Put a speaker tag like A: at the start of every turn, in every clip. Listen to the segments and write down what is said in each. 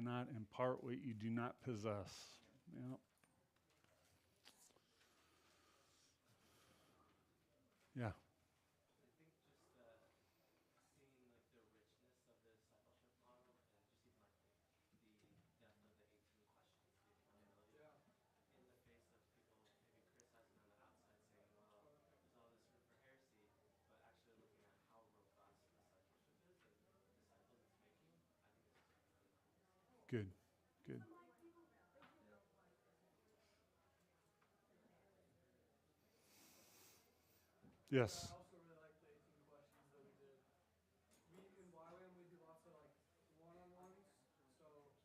A: cannot impart what you do not possess. Yeah. Yeah.
B: I think just seeing like the richness of the discipleship model and just even like the depth of the 18 questions, the accountability, in the face of people maybe criticizing on the outside, saying, well, there's all this room for heresy, but actually looking at how robust discipleship is and the disciples it's making, I think it's really cool to see.
A: Good. Good. Yes.
C: I also really like the 18 questions that we did. We in YWAM we do lots of like one-on-ones, so I guess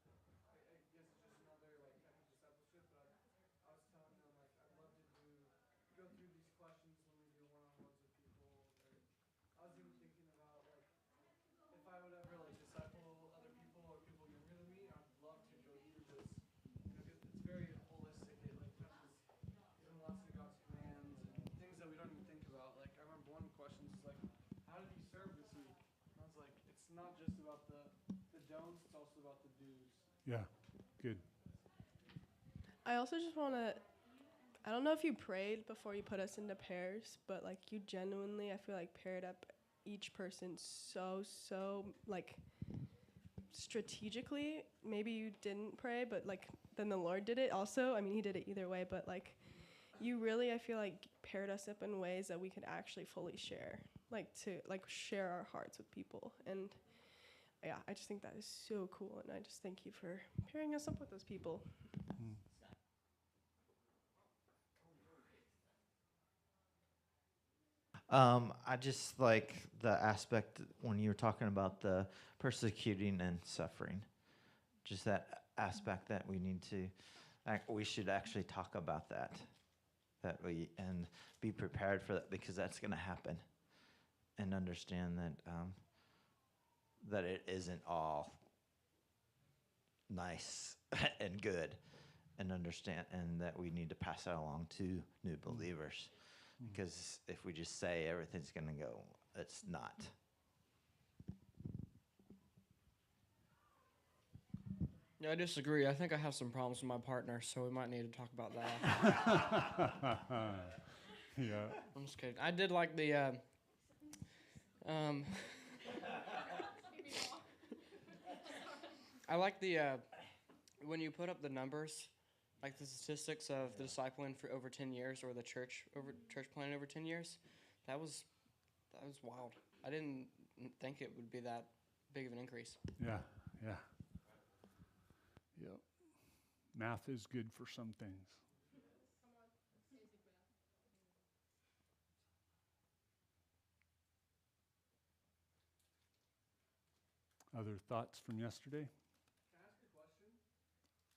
C: it's just another like type of discipleship. But I was telling them like I'd love to go through these questions when we do one-on-ones with people. Or I was even thinking about like if I would ever like disciple other people or people younger than me, I'd love to go through this. It's very holistic. It like touches even lots of God's commands and things that we don't even think about. Like I remember one question is like, how did you serve this week? And I was like, it's not just about the don'ts, it's also about the do's.
A: Yeah. Good.
D: I also just want to, I don't know if you prayed before you put us into pairs, but like you genuinely, I feel like paired up each person so like strategically. Maybe you didn't pray, but like then the Lord did it also. I mean, he did it either way, but like you really, I feel like paired us up in ways that we could actually fully share, like to like share our hearts with people. And yeah, I just think that is so cool. And I just thank you for pairing us up with those people.
A: Mm.
E: I just like the aspect when you were talking about the persecuting and suffering, just that aspect that we need to, we should actually talk about that and be prepared for that, because that's going to happen, and understand that that it isn't all nice and good, and understand, and that we need to pass that along to new believers. Because if we just say everything's going to go, it's not.
F: Yeah, I disagree. I think I have some problems with my partner, so we might need to talk about that.
A: Yeah.
F: I'm just kidding. I did like the I like the when you put up the numbers, like the statistics of the discipling for over 10 years, or the church planting over 10 years. That was wild. I didn't think it would be that big of an increase.
A: Yeah. Yeah. Yep. Math is good for some things. Other thoughts from yesterday?
C: Can I ask a question?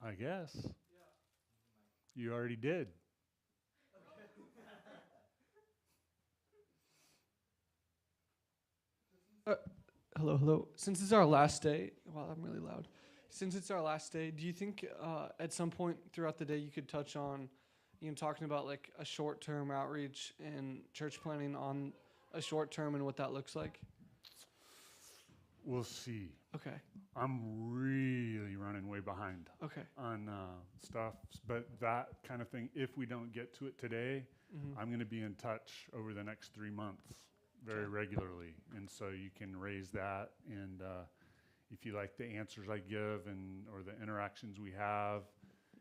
A: I guess.
C: Yeah.
A: You already did.
C: Okay. Hello. Since it's our last day, wow, I'm really loud. Since it's our last day, do you think at some point throughout the day you could touch on, talking about like a short-term outreach and church planning on a short term and what that looks like?
A: We'll see.
C: Okay.
A: I'm really running way behind on stuff, but that kind of thing, if we don't get to it today, I'm going to be in touch over the next 3 months very regularly. And so you can raise that. And if you like the answers I give or the interactions we have,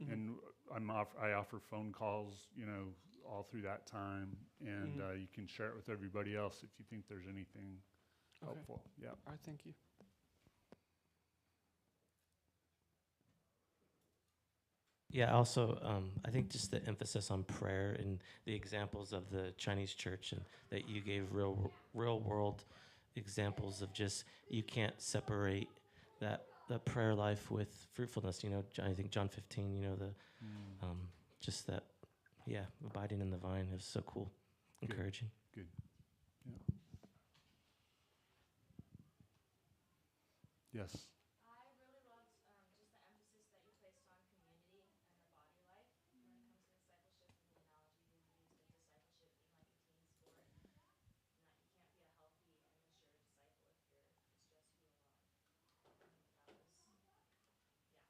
A: and I offer phone calls, all through that time. And you can share it with everybody else if you think there's anything helpful. Yeah.
C: All right, thank you.
G: Yeah, also, I think just the emphasis on prayer and the examples of the Chinese church, and that you gave real world examples of just, you can't separate the prayer life with fruitfulness. I think John 15, just that, abiding in the vine is so cool, encouraging.
A: Good. Yeah. Yes.
H: I really loved just the emphasis that you placed on community and the body life when it comes to discipleship, and the analogy you used of discipleship being like a team sport, and that you can't be a healthy and mature disciple if it's just you alone. I think that was,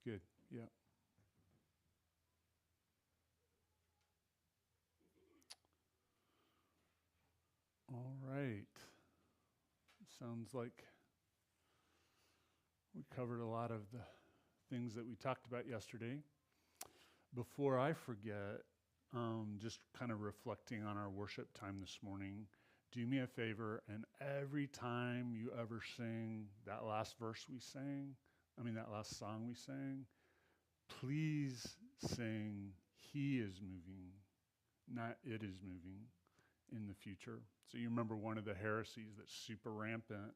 A: good. Yeah. All right. Sounds like we covered a lot of the things that we talked about yesterday. Before I forget, just kind of reflecting on our worship time this morning, do me a favor, and every time you ever sing that last verse we sang, that last song we sang, please sing, He is moving, not it is moving in the future. So you remember one of the heresies that's super rampant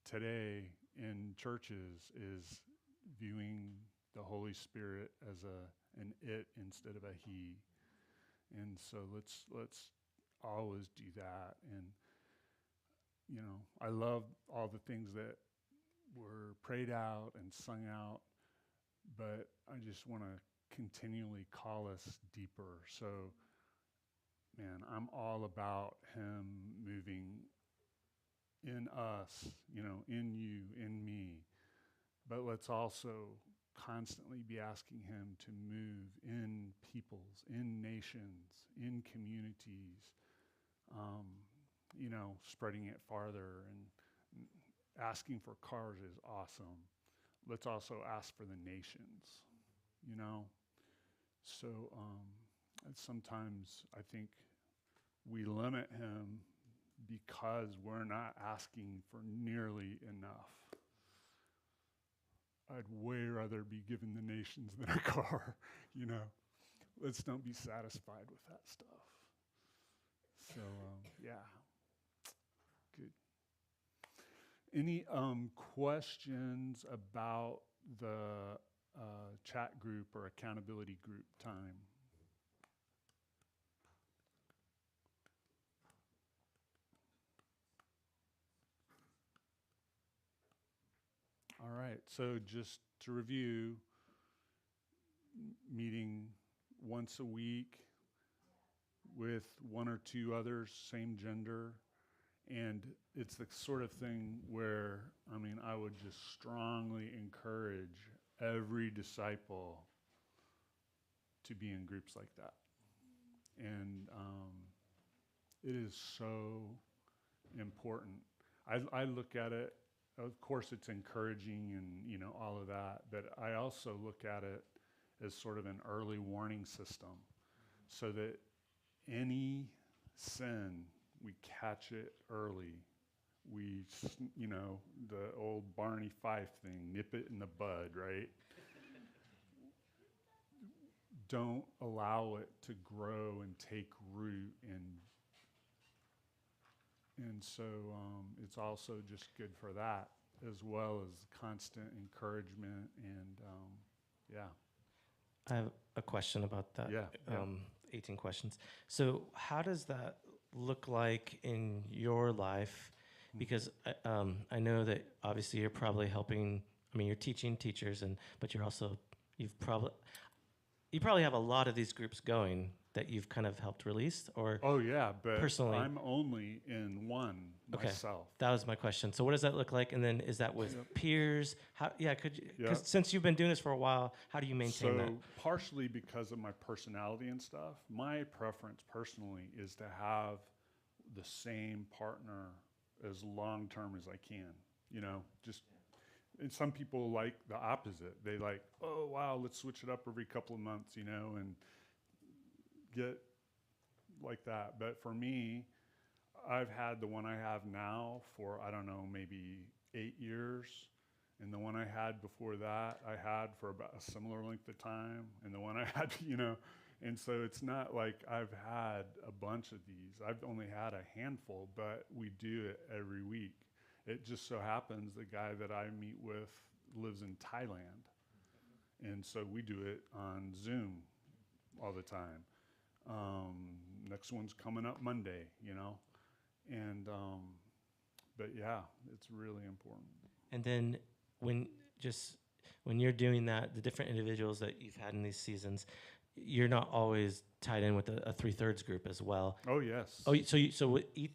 A: today in churches is viewing the Holy Spirit as an it instead of a he. And so let's always do that. And I love all the things that were prayed out and sung out, but I just want to continually call us deeper. So, man, I'm all about him moving in us, in you, in me. But let's also constantly be asking him to move in peoples, in nations, in communities, spreading it farther. And asking for cars is awesome. Let's also ask for the nations, So sometimes I think we limit him because we're not asking for nearly enough. I'd way rather be given the nations than a car, Let's don't be satisfied with that stuff. So, yeah. Good. Any questions about the chat group or accountability group time? All right, so just to review, meeting once a week with one or two others, same gender, and it's the sort of thing where, I would just strongly encourage every disciple to be in groups like that. And it is so important. I look at it, of course it's encouraging and all of that, but I also look at it as sort of an early warning system so that any sin, we catch it early. We, the old Barney Fife thing, nip it in the bud, right? Don't allow it to grow and take root, and so it's also just good for that, as well as constant encouragement and yeah.
G: I have a question about that.
A: Yeah.
G: 18 questions. So how does that look like in your life? Because I know that obviously you're probably helping. You're teaching teachers, but you're also you probably have a lot of these groups going that you've kind of helped release, or
A: oh yeah, but
G: personally,
A: I'm only in one myself.
G: That was my question. So what does that look like? And then is that with peers? How? Yeah, could you? Because since you've been doing this for a while, how do you maintain that?
A: So partially because of my personality and stuff, my preference personally is to have the same partner as long term as I can. And some people like the opposite. They like, oh wow, let's switch it up every couple of months, and get like that. But for me, I've had the one I have now for, I don't know, maybe 8 years. And the one I had before that, I had for about a similar length of time. And the one I had, and so it's not like I've had a bunch of these. I've only had a handful, but we do it every week. It just so happens the guy that I meet with lives in Thailand. And so we do it on Zoom all the time. Next one's coming up Monday, and but yeah, it's really important.
G: And then when you're doing that, the different individuals that you've had in these seasons, you're not always tied in with a 3/3 group as well.
A: Oh, yes.
G: Oh,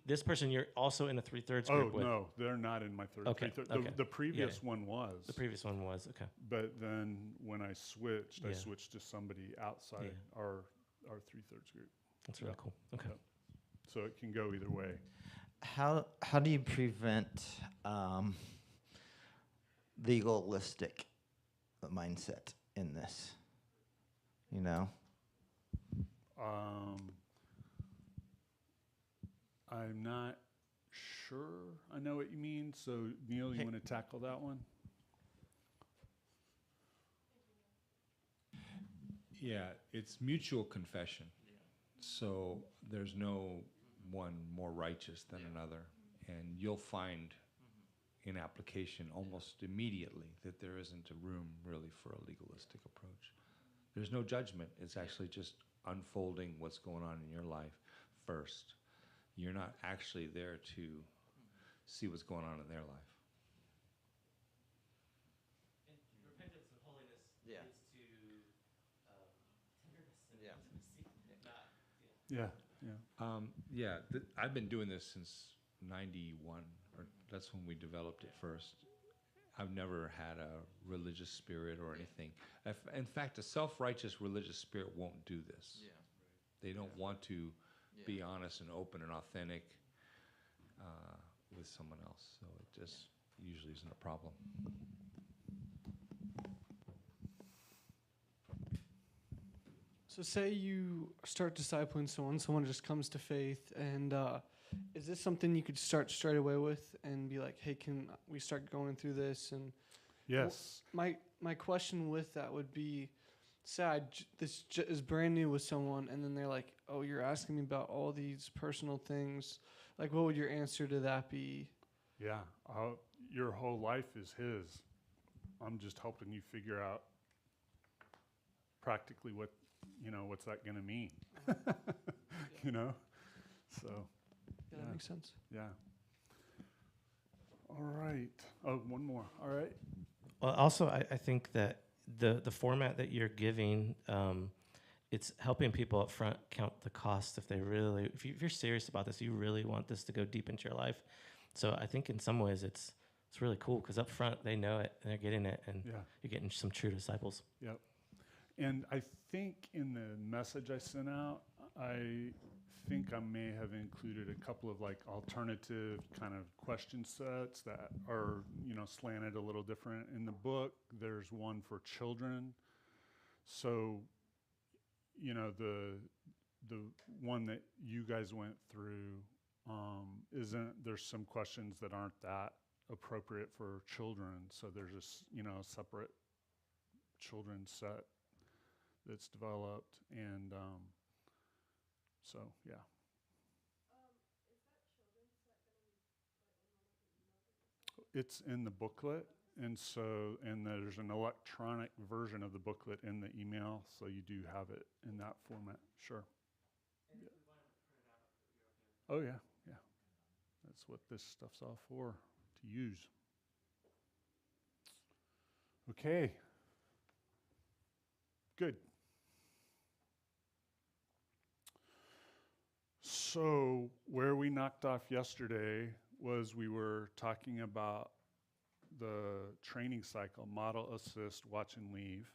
G: this person you're also in a 3/3 group with.
A: Oh, no, they're not in my third.
G: Okay, okay.
A: The previous one was.
G: The previous one was, okay.
A: But then when I switched, I
G: Yeah.
A: switched to somebody outside our 3/3 group.
G: That's really cool. Okay.
A: Yep. So it can go either way.
E: How do you prevent legalistic mindset in this? You know?
A: I'm not sure I know what you mean. So, Neil, you want to tackle that one?
I: Yeah, it's mutual confession. So there's no one more righteous than another. And you'll find in application almost immediately that there isn't a room really for a legalistic approach. There's no judgment. It's actually just unfolding what's going on in your life first. You're not actually there to see what's going on in their life.
G: And repentance and holiness leads to tenderness and intimacy.
I: I've been doing this since 91, or that's when we developed it first. I've never had a religious spirit or anything. In fact, a self-righteous religious spirit won't do this.
E: Yeah.
I: They don't want to be honest and open and authentic with someone else. So it just usually isn't a problem.
C: So say you start discipling someone just comes to faith, and is this something you could start straight away with and be like, hey, can we start going through this? And
A: Yes.
C: my question with that would be, say this is brand new with someone, and then they're like, oh, you're asking me about all these personal things. Like, what would your answer to that be?
A: Yeah. Your whole life is his. I'm just helping you figure out practically what's that going to mean? You know? So.
C: Yeah, that makes sense.
A: Yeah. All right. Oh, one more. All right.
G: Well, also, I think that the format that you're giving, it's helping people up front count the cost if you're serious about this, you really want this to go deep into your life. So I think in some ways it's really cool because up front they know it and they're getting it, and you're getting some true disciples.
A: Yep. And I think in the message I sent out, I think I may have included a couple of like alternative kind of question sets that are, slanted a little different. In the book, there's one for children. So, the one that you guys went through there's some questions that aren't that appropriate for children. So there's a separate children's set that's developed, and so yeah.
D: Is that children's set going to be put in
A: It's in the booklet, and there's an electronic version of the booklet in the email, so you do have it in that format. Sure.
B: And if we wanted to print it out, you're okay.
A: Oh yeah. That's what this stuff's all for, to use. Okay. Good. So where we knocked off yesterday was we were talking about the training cycle, model, assist, watch, and leave.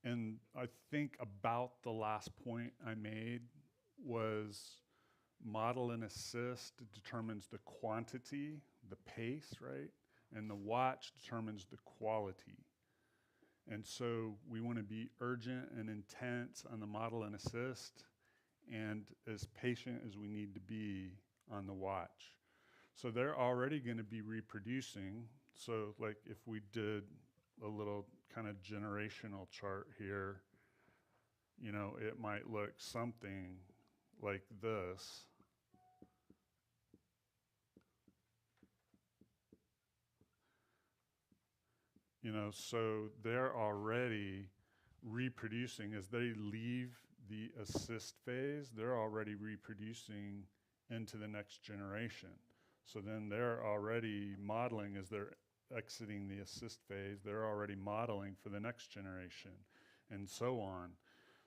A: And I think about the last point I made was model and assist determines the quantity, the pace, right? And the watch determines the quality. And so we want to be urgent and intense on the model and assist, and as patient as we need to be on the watch. So they're already going to be reproducing. So like if we did a little kind of generational chart here, it might look something like this. So they're already reproducing as they leave the assist phase, they're already reproducing into the next generation. So then they're already modeling as they're exiting the assist phase, they're already modeling for the next generation. and so on.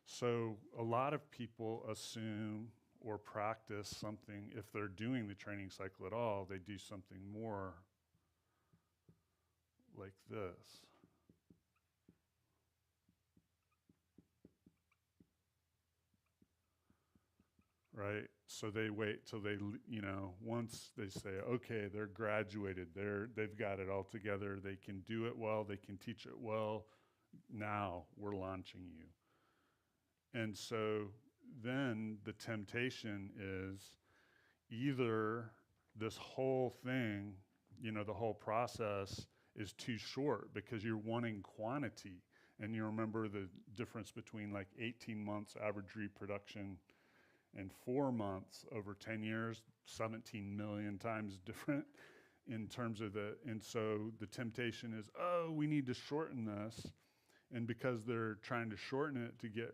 A: So a lot of people assume or practice something, if they're doing the training cycle at all, they do something more like this. Right? So they wait till they, once they say, okay, they're graduated, they've got it all together, they can do it well, they can teach it well, now we're launching you. And so then the temptation is either this whole thing, the whole process is too short because you're wanting quantity. And you remember the difference between like 18 months average reproduction and 4 months over 10 years, 17 million times different in terms of and so the temptation is, oh, we need to shorten this. And because they're trying to shorten it to get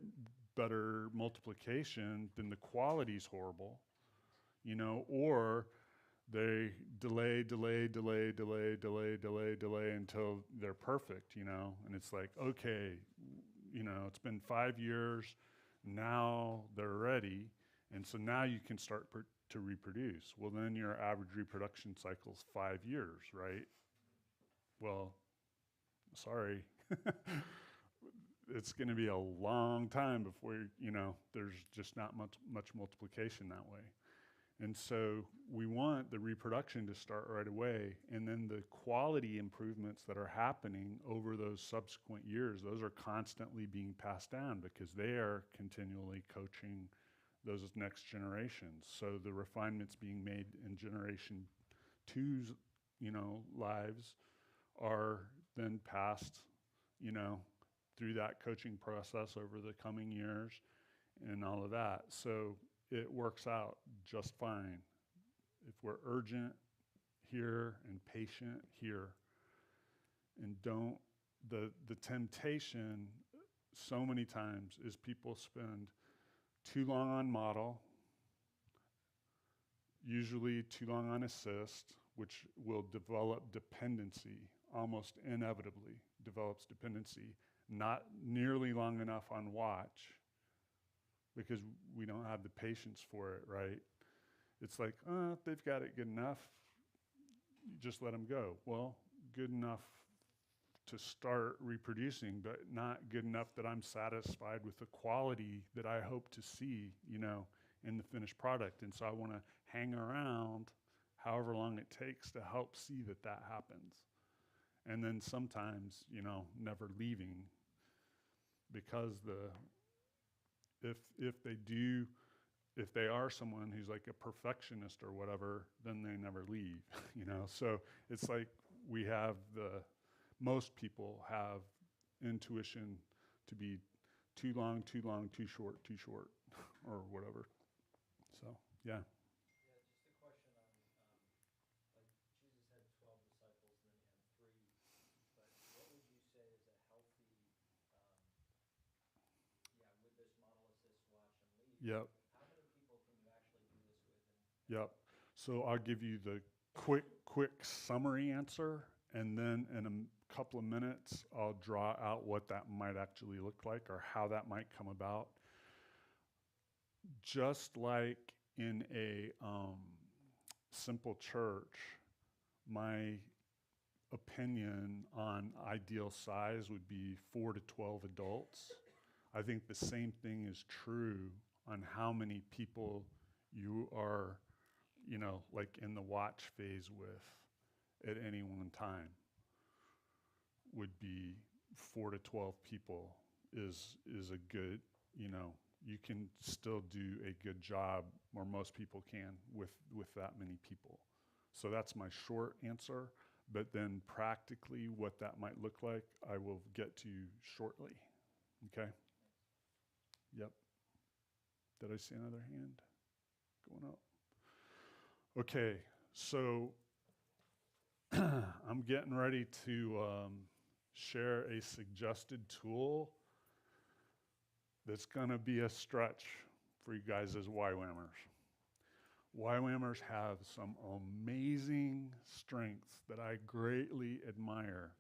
A: better multiplication, then the quality's horrible, or they delay until they're perfect, and it's like, okay, it's been 5 years, now they're ready, and so now you can start to reproduce. Well, then your average reproduction cycle's 5 years, right? Well, sorry. It's going to be a long time before, there's just not much multiplication that way. And so we want the reproduction to start right away, and then the quality improvements that are happening over those subsequent years, those are constantly being passed down because they are continually coaching those next generations. So the refinements being made in generation two's, lives are then passed, through that coaching process over the coming years and all of that. So it works out just fine if we're urgent here and patient here, and the temptation so many times is people spend too long on model, usually too long on assist, which will develop dependency, almost inevitably develops dependency, not nearly long enough on watch, because we don't have the patience for it, right? It's like, they've got it good enough, you just let them go. Well, good enough to start reproducing, but not good enough that I'm satisfied with the quality that I hope to see, in the finished product. And so I want to hang around however long it takes to help see that happens. And then sometimes, never leaving, because if they are someone who's like a perfectionist or whatever, then they never leave, So it's like most people have intuition to be too long, too short, or whatever. So, yeah.
J: Yeah, just a question on, like Jesus had 12 disciples and then he had 3, but what would you say is a healthy, with this model assist, watch and leave?
A: Yep.
J: How many people can you actually do this with?
A: Yep. So I'll give you the quick summary answer, and then in a couple of minutes, I'll draw out what that might actually look like or how that might come about. Just like in a simple church, my opinion on ideal size would be 4 to 12 adults. I think the same thing is true on how many people you are, like in the watch phase with at any one time. Would be 4 to 12 people is a good, you can still do a good job, or most people can, with that many people. So that's my short answer, but then practically what that might look like, I will get to shortly, okay? Yep. Did I see another hand going up? Okay, so I'm getting ready to share a suggested tool that's gonna be a stretch for you guys as YWAMers. YWAMers have some amazing strengths that I greatly admire,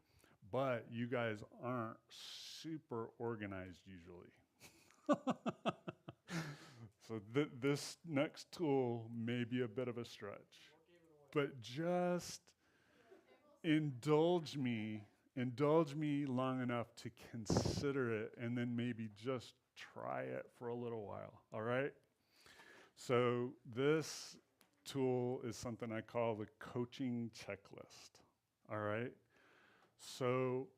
A: but you guys aren't super organized usually. So this next tool may be a bit of a stretch, but just indulge me long enough to consider it, and then maybe just try it for a little while, all right? So this tool is something I call the coaching checklist, all right? So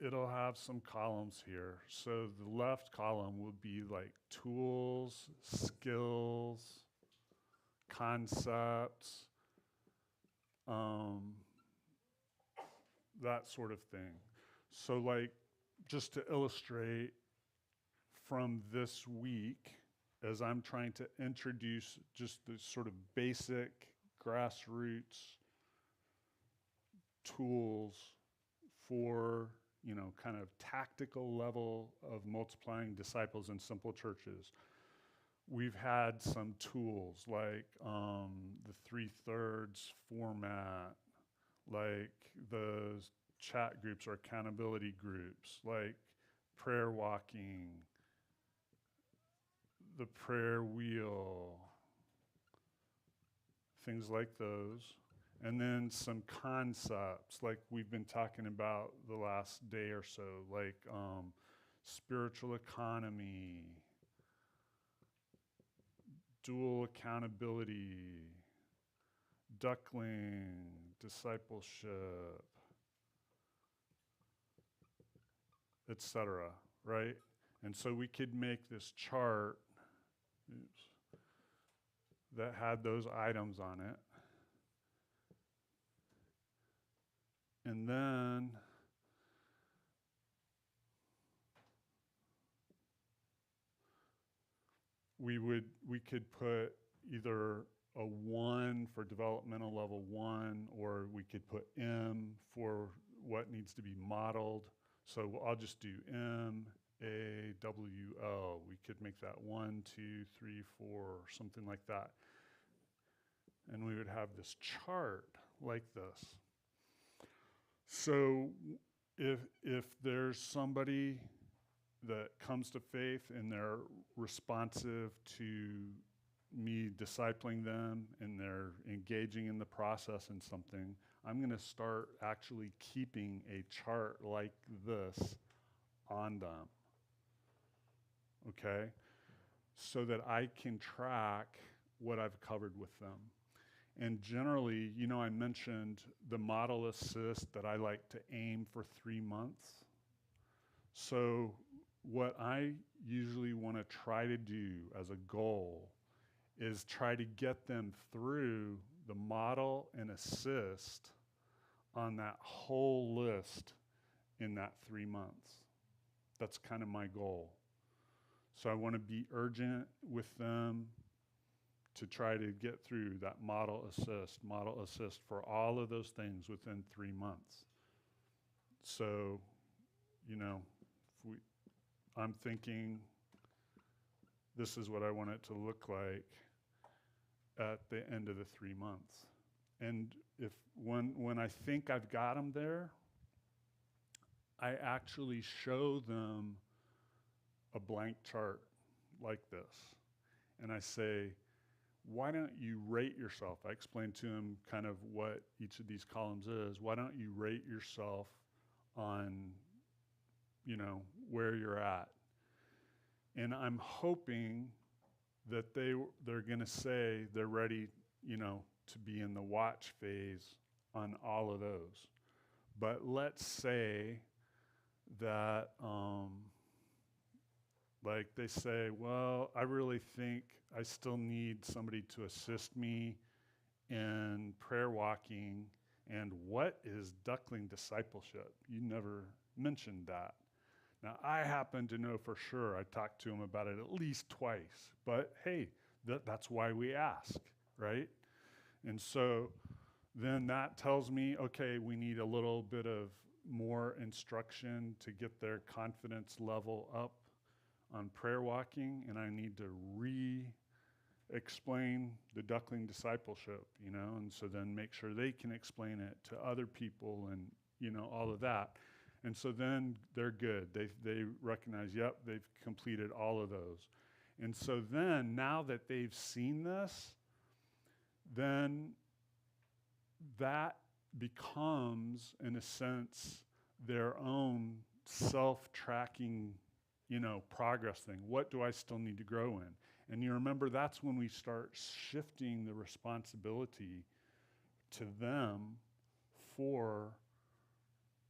A: it'll have some columns here. So the left column will be like tools, skills, concepts, that sort of thing. So like, just to illustrate from this week, as I'm trying to introduce just the sort of basic grassroots tools for, kind of tactical level of multiplying disciples in simple churches. We've had some tools like the 3/3 format, like the chat groups or accountability groups, like prayer walking, the prayer wheel, things like those. And then some concepts like we've been talking about the last day or so, like spiritual economy, dual accountability, duckling, discipleship, etc., right? And so we could make this chart that had those items on it. And then we could put either a 1 for developmental level 1, or we could put M for what needs to be modeled. So I'll just do M, A, W, L. We could make that 1, 2, 3, 4, something like that. And we would have this chart like this. So if there's somebody that comes to faith and they're responsive to me discipling them and they're engaging in the process in something, I'm going to start actually keeping a chart like this on them, okay? So that I can track what I've covered with them. And generally, I mentioned the model assist that I like to aim for 3 months. So what I usually want to try to do as a goal is try to get them through the model and assist on that whole list in that 3 months. That's kind of my goal. So I want to be urgent with them to try to get through that model assist for all of those things within 3 months. So, I'm thinking this is what I want it to look like at the end of the 3 months. And when I think I've got them there, I actually show them a blank chart like this. And I say, why don't you rate yourself? I explained to him kind of what each of these columns is. Why don't you rate yourself on, where you're at? And I'm hoping that they're going to say they're ready, to be in the watch phase on all of those. But let's say that, like they say, well, I really think I still need somebody to assist me in prayer walking. And what is duckling discipleship? You never mentioned that. Now, I happen to know for sure. I talked to him about it at least twice. But hey, that's why we ask, right? And so then that tells me, okay, we need a little bit of more instruction to get their confidence level up on prayer walking, and I need to explain the duckling discipleship, and so then make sure they can explain it to other people and, all of that. And so then they're good. They recognize, yep, they've completed all of those. And so then, now that they've seen this, then that becomes, in a sense, their own self-tracking, progress thing. What do I still need to grow in? And you remember, that's when we start shifting the responsibility to them for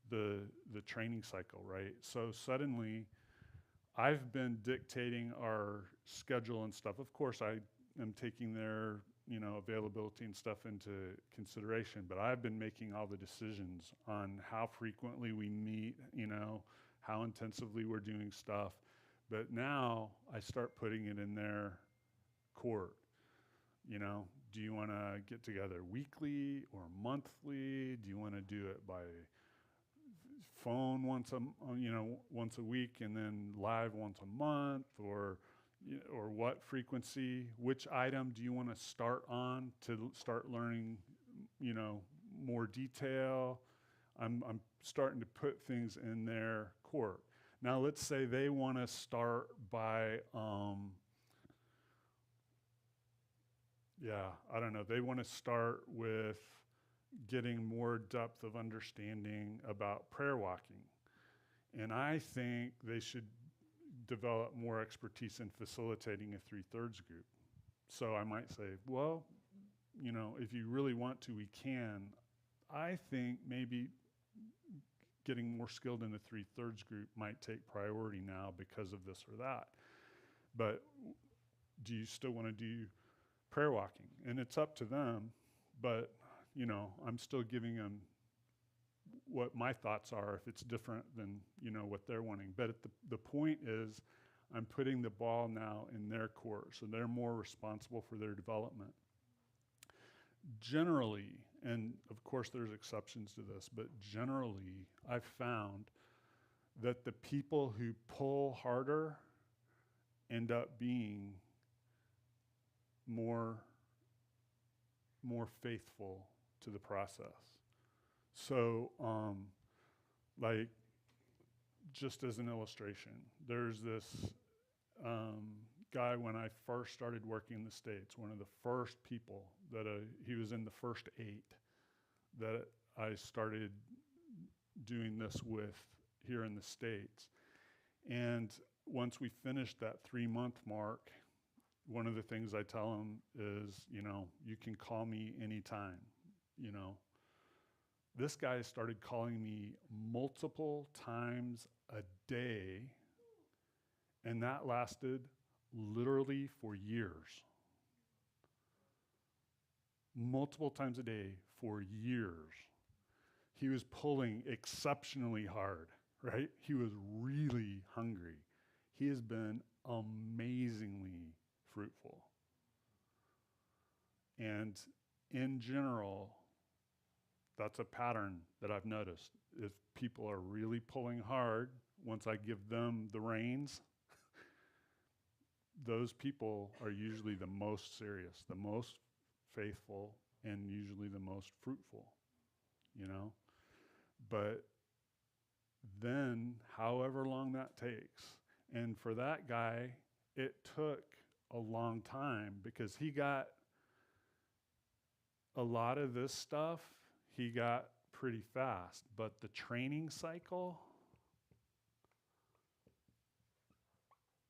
A: the training cycle, right? So suddenly, I've been dictating our schedule and stuff. Of course, I am taking their, availability and stuff into consideration, but I've been making all the decisions on how frequently we meet, how intensively we're doing stuff. But now I start putting it in their court. Do you want to get together weekly or monthly? Do you want to do it by phone once a week and then live once a month, or what frequency? Which item do you want to start on to start learning, more detail? I'm starting to put things in their court. Now, let's say they want to start by, they want to start with getting more depth of understanding about prayer walking. And I think they should develop more expertise in facilitating a 3/3 group. So I might say, well, if you really want to, we can. I think maybe getting more skilled in the 3/3 group might take priority now because of this or that. But do you still want to do prayer walking? And it's up to them, but I'm still giving them what my thoughts are if it's different than, what they're wanting. But the point is, I'm putting the ball now in their court, so they're more responsible for their development. Generally, and of course there's exceptions to this, but generally I've found that the people who pull harder end up being more faithful to the process. So, just as an illustration, there's this guy when I first started working in the States, one of the first people that he was in the first 8 that I started doing this with here in the States. And once we finished that 3-month mark, one of the things I tell him is, you can call me anytime, This guy started calling me multiple times a day, and that lasted literally for years. Multiple times a day for years. He was pulling exceptionally hard, right? He was really hungry. He has been amazingly fruitful. And in general, that's a pattern that I've noticed. If people are really pulling hard, once I give them the reins, those people are usually the most serious, the most faithful, and usually the most fruitful, But then, however long that takes, and for that guy, it took a long time because he got a lot of this stuff, he got pretty fast, but the training cycle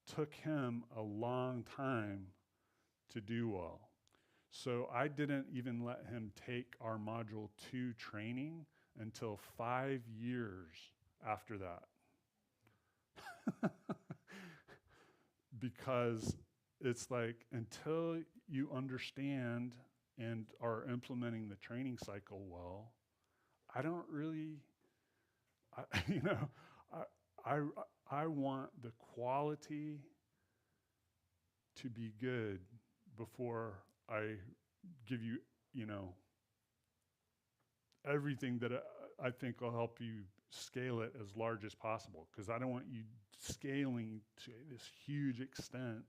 A: took him a long time to do well. So I didn't even let him take our Module 2 training until 5 years after that. Because it's like, until you understand and are implementing the training cycle well, I don't really, I want the quality to be good before I give you, everything that I think will help you scale it as large as possible, because I don't want you scaling to this huge extent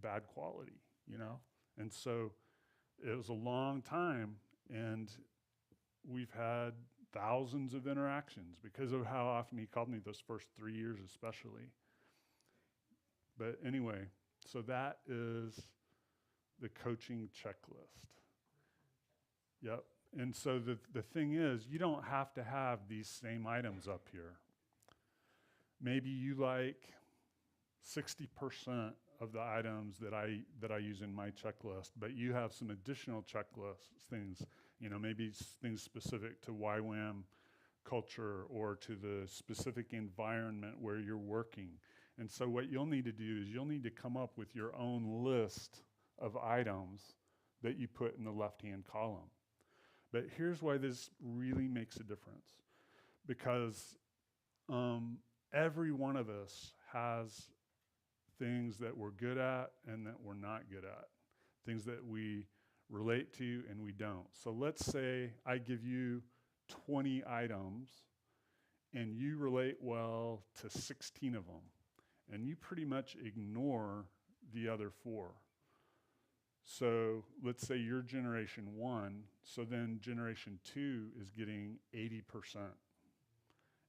A: bad quality, And so it was a long time, and we've had thousands of interactions because of how often he called me those first 3 years especially. But anyway, so that is the coaching checklist. Yep. And so the thing is, you don't have to have these same items up here. Maybe you like 60% of the items that I use in my checklist, but you have some additional checklist things, maybe things specific to YWAM culture or to the specific environment where you're working. And so what you'll need to do is you'll need to come up with your own list of items that you put in the left-hand column. But here's why this really makes a difference. Because every one of us has things that we're good at and that we're not good at. Things that we relate to and we don't. So let's say I give you 20 items and you relate well to 16 of them. And you pretty much ignore the other 4. So let's say you're generation 1, so then generation 2 is getting 80%.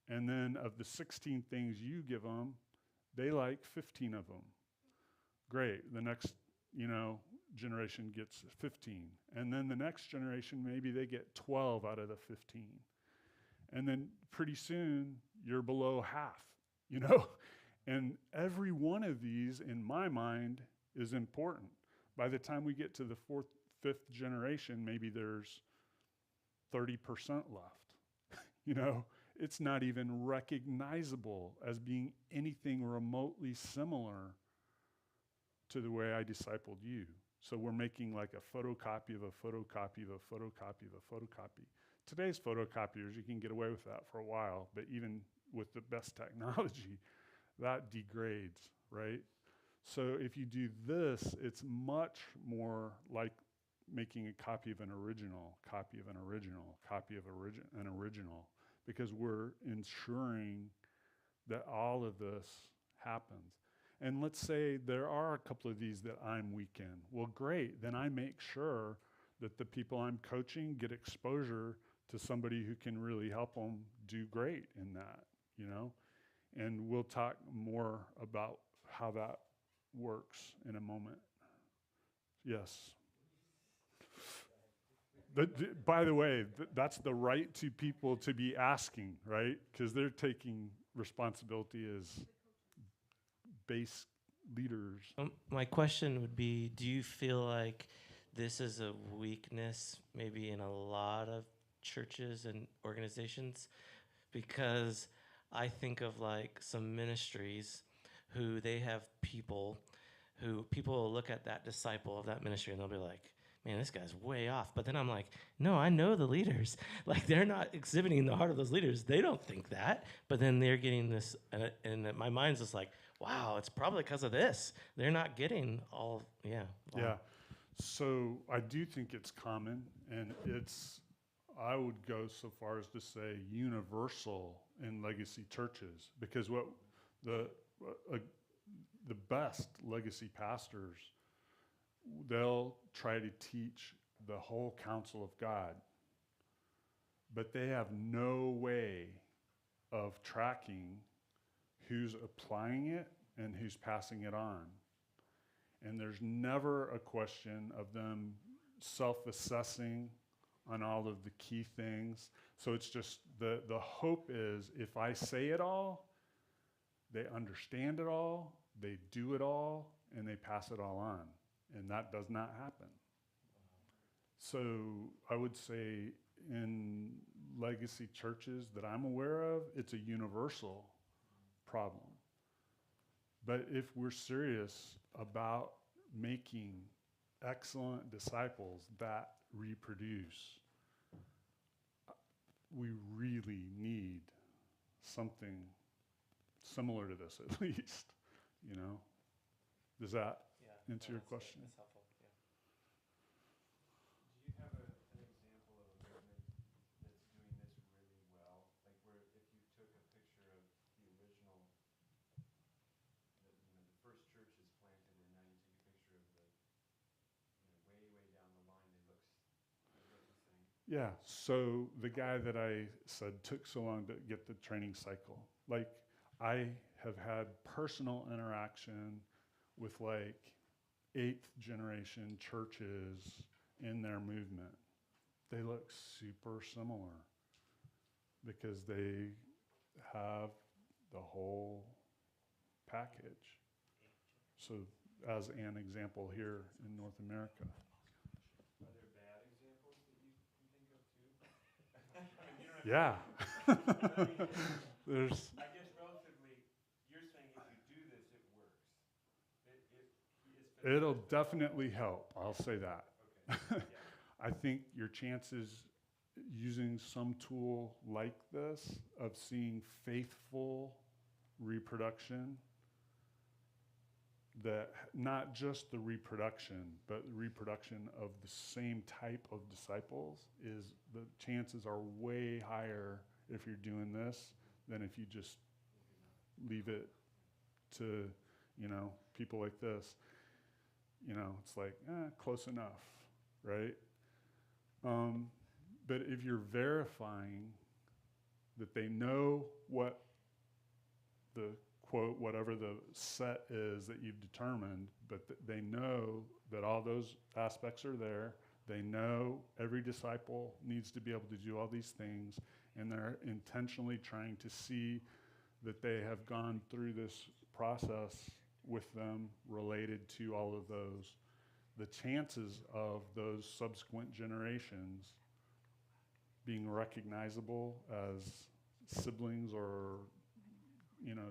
A: And then of the 16 things you give them, they like 15 of them. Great, the next, generation gets 15. And then the next generation, maybe they get 12 out of the 15. And then pretty soon, you're below half, And every one of these, in my mind, is important. By the time we get to the 4th, 5th generation, maybe there's 30% left. It's not even recognizable as being anything remotely similar to the way I discipled you. So we're making like a photocopy of a photocopy of a photocopy of a photocopy. Today's photocopiers, you can get away with that for a while, but even with the best technology, that degrades, right? So if you do this, it's much more like making a copy of an original, copy of an original, copy of an original, because we're ensuring that all of this happens. And let's say there are a couple of these that I'm weak in. Well, great. Then I make sure that the people I'm coaching get exposure to somebody who can really help them do great in that, And we'll talk more about how that works in a moment. Yes. By the way, that's the right to people to be asking, right? Because they're taking responsibility as base leaders.
G: My question would be, do you feel like this is a weakness maybe in a lot of churches and organizations? Because I think of like some ministries who they have people will look at that disciple of that ministry and they'll be like, man, this guy's way off. But then I'm like, no, I know the leaders. Like, they're not exhibiting the heart of those leaders. They don't think that. But then they're getting this, and my mind's just like, wow, it's probably because of this. They're not getting all, yeah. Wow.
A: Yeah. So I do think it's common, and I would go so far as to say universal in legacy churches, because what the best legacy pastors, they'll try to teach the whole counsel of God, but they have no way of tracking who's applying it and who's passing it on. And there's never a question of them self-assessing on all of the key things. So it's just the hope is if I say it all, they understand it all, they do it all, and they pass it all on. And that does not happen. So I would say in legacy churches that I'm aware of, it's a universal problem. But if we're serious about making excellent disciples that reproduce, we really need something similar to this at least, Does that answer your question?
G: That's helpful, yeah.
K: Do you have an example of a movement that's doing this really well? Like where if you took a picture of the original, the first church is planted, and now you take a picture of the, way down the line, they look the same.
A: Yeah, so the guy that I said took so long to get the training cycle, like I have had personal interaction with like 8th generation churches in their movement. They look super similar because they have the whole package. So as an example here in North America.
K: Are there bad examples that you can think of too? I mean, you don't have
A: Yeah.
K: to
A: There's.
K: I guess relatively, you're saying if you do this, it works.
A: It'll definitely help. I'll say that.
K: Okay. Yeah.
A: I think your chances using some tool like this of seeing faithful reproduction, that not just the reproduction, but the reproduction of the same type of disciples, is the chances are way higher if you're doing this than if you just leave it to, people like this. It's like, close enough, right? But if you're verifying that they know what the quote, whatever the set is that you've determined, but they know that all those aspects are there. They know every disciple needs to be able to do all these things, and they're intentionally trying to see that they have gone through this process with them related to all of those. The chances of those subsequent generations being recognizable as siblings or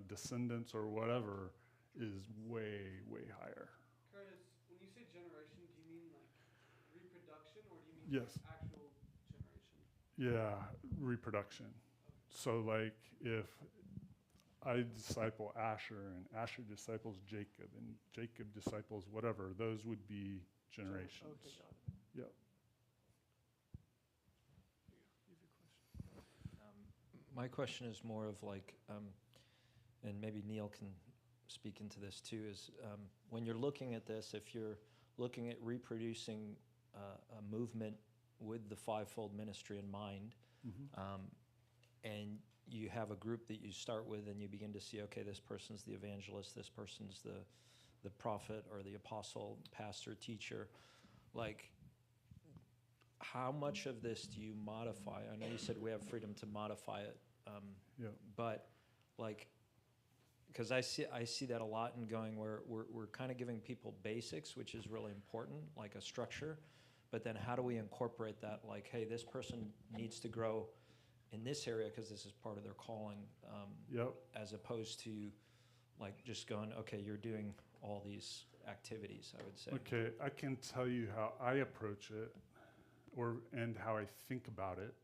A: descendants or whatever is way, way higher.
C: Curtis, when you say generation, do you mean like reproduction or do you mean
A: Yes.
C: like actual generation?
A: Yeah, reproduction.
C: Okay.
A: So like if I disciple Asher and Asher disciples Jacob and Jacob disciples whatever, those would be generations.
C: Okay, got it.
A: Yep.
L: My question is more of like, and maybe Neil can speak into this too, is when you're looking at this, if you're looking at reproducing a movement with the fivefold ministry in mind, and you have a group that you start with and you begin to see, okay, this person's the evangelist, this person's the prophet or the apostle, pastor, teacher, like how much of this do you modify? I know you said we have freedom to modify it, but like, because I see that a lot in going where we're kind of giving people basics, which is really important, like a structure, but then how do we incorporate that? Like, hey, this person needs to grow in this area because this is part of their calling, as opposed to like just going, okay, you're doing all these activities, I would say.
A: Okay, I can tell you how I approach it and how I think about it.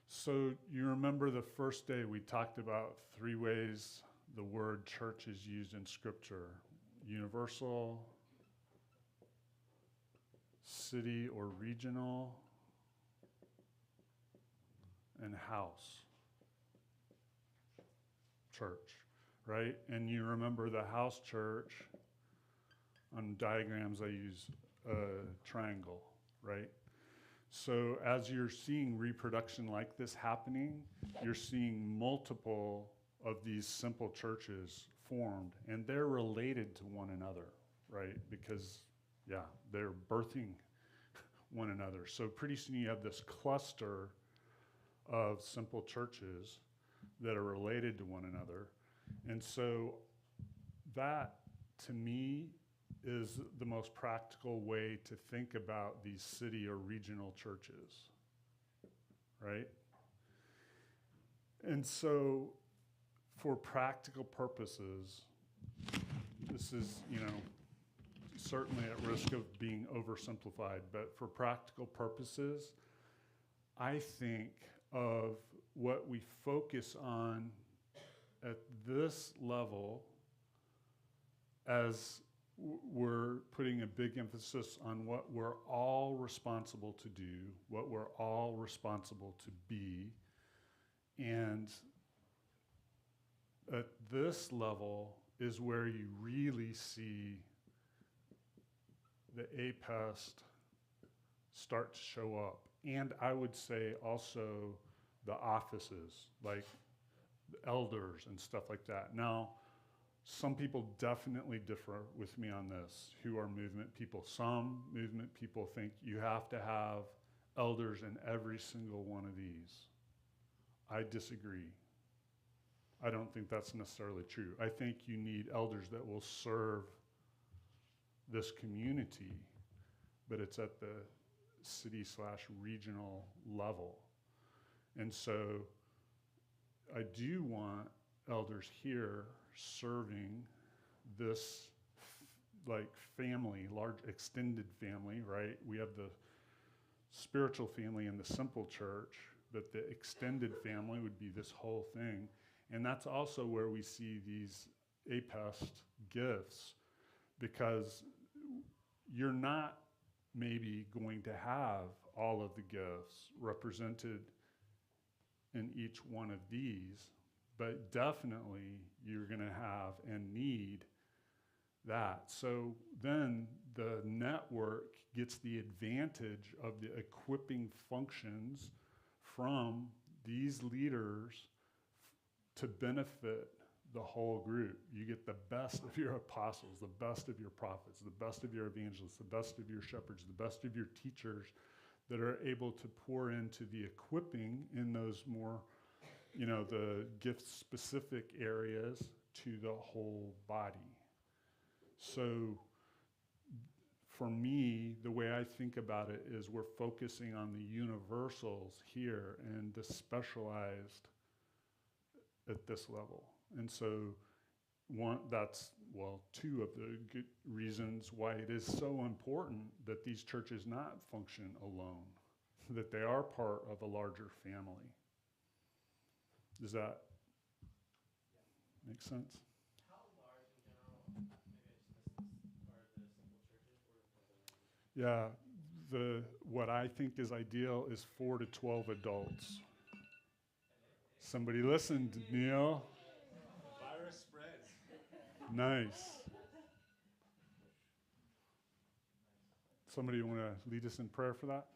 A: So you remember the first day we talked about 3 ways the word church is used in Scripture: universal, city or regional, and house. Church, right? And you remember the house church, on diagrams I use a triangle, right? So as you're seeing reproduction like this happening, you're seeing multiple of these simple churches formed, and they're related to one another, right? Because, they're birthing one another. So pretty soon you have this cluster of simple churches that are related to one another. And so that, to me, is the most practical way to think about these city or regional churches, right? And so for practical purposes, this is, certainly at risk of being oversimplified, but for practical purposes, I think of what we focus on at this level as we're putting a big emphasis on what we're all responsible to do, what we're all responsible to be. And at this level is where you really see the APEST start to show up. And I would say also the offices, like the elders and stuff like that. Now, some people definitely differ with me on this, who are movement people. Some movement people think you have to have elders in every single one of these. I disagree. I don't think that's necessarily true. I think you need elders that will serve this community, but it's at the city/regional level. And so I do want elders here serving this like family, large extended family, right? We have the spiritual family in the simple church, but the extended family would be this whole thing. And that's also where we see these APEST gifts, because you're not maybe going to have all of the gifts represented in each one of these, but definitely you're going to have and need that. So then the network gets the advantage of the equipping functions from these leaders to benefit the whole group. You get the best of your apostles, the best of your prophets, the best of your evangelists, the best of your shepherds, the best of your teachers that are able to pour into the equipping in those more, the gift-specific areas to the whole body. So for me, the way I think about it is we're focusing on the universals here and the specialized at this level. And so two of the good reasons why it is so important that these churches not function alone, that they are part of a larger family. Does that make sense?
B: How large in general, maybe I just missed this, are the simple churches or
A: Yeah, what I think is ideal is 4 to 12 adults. Somebody listened, Neil.
K: Virus spreads.
A: Nice. Somebody want to lead us in prayer for that?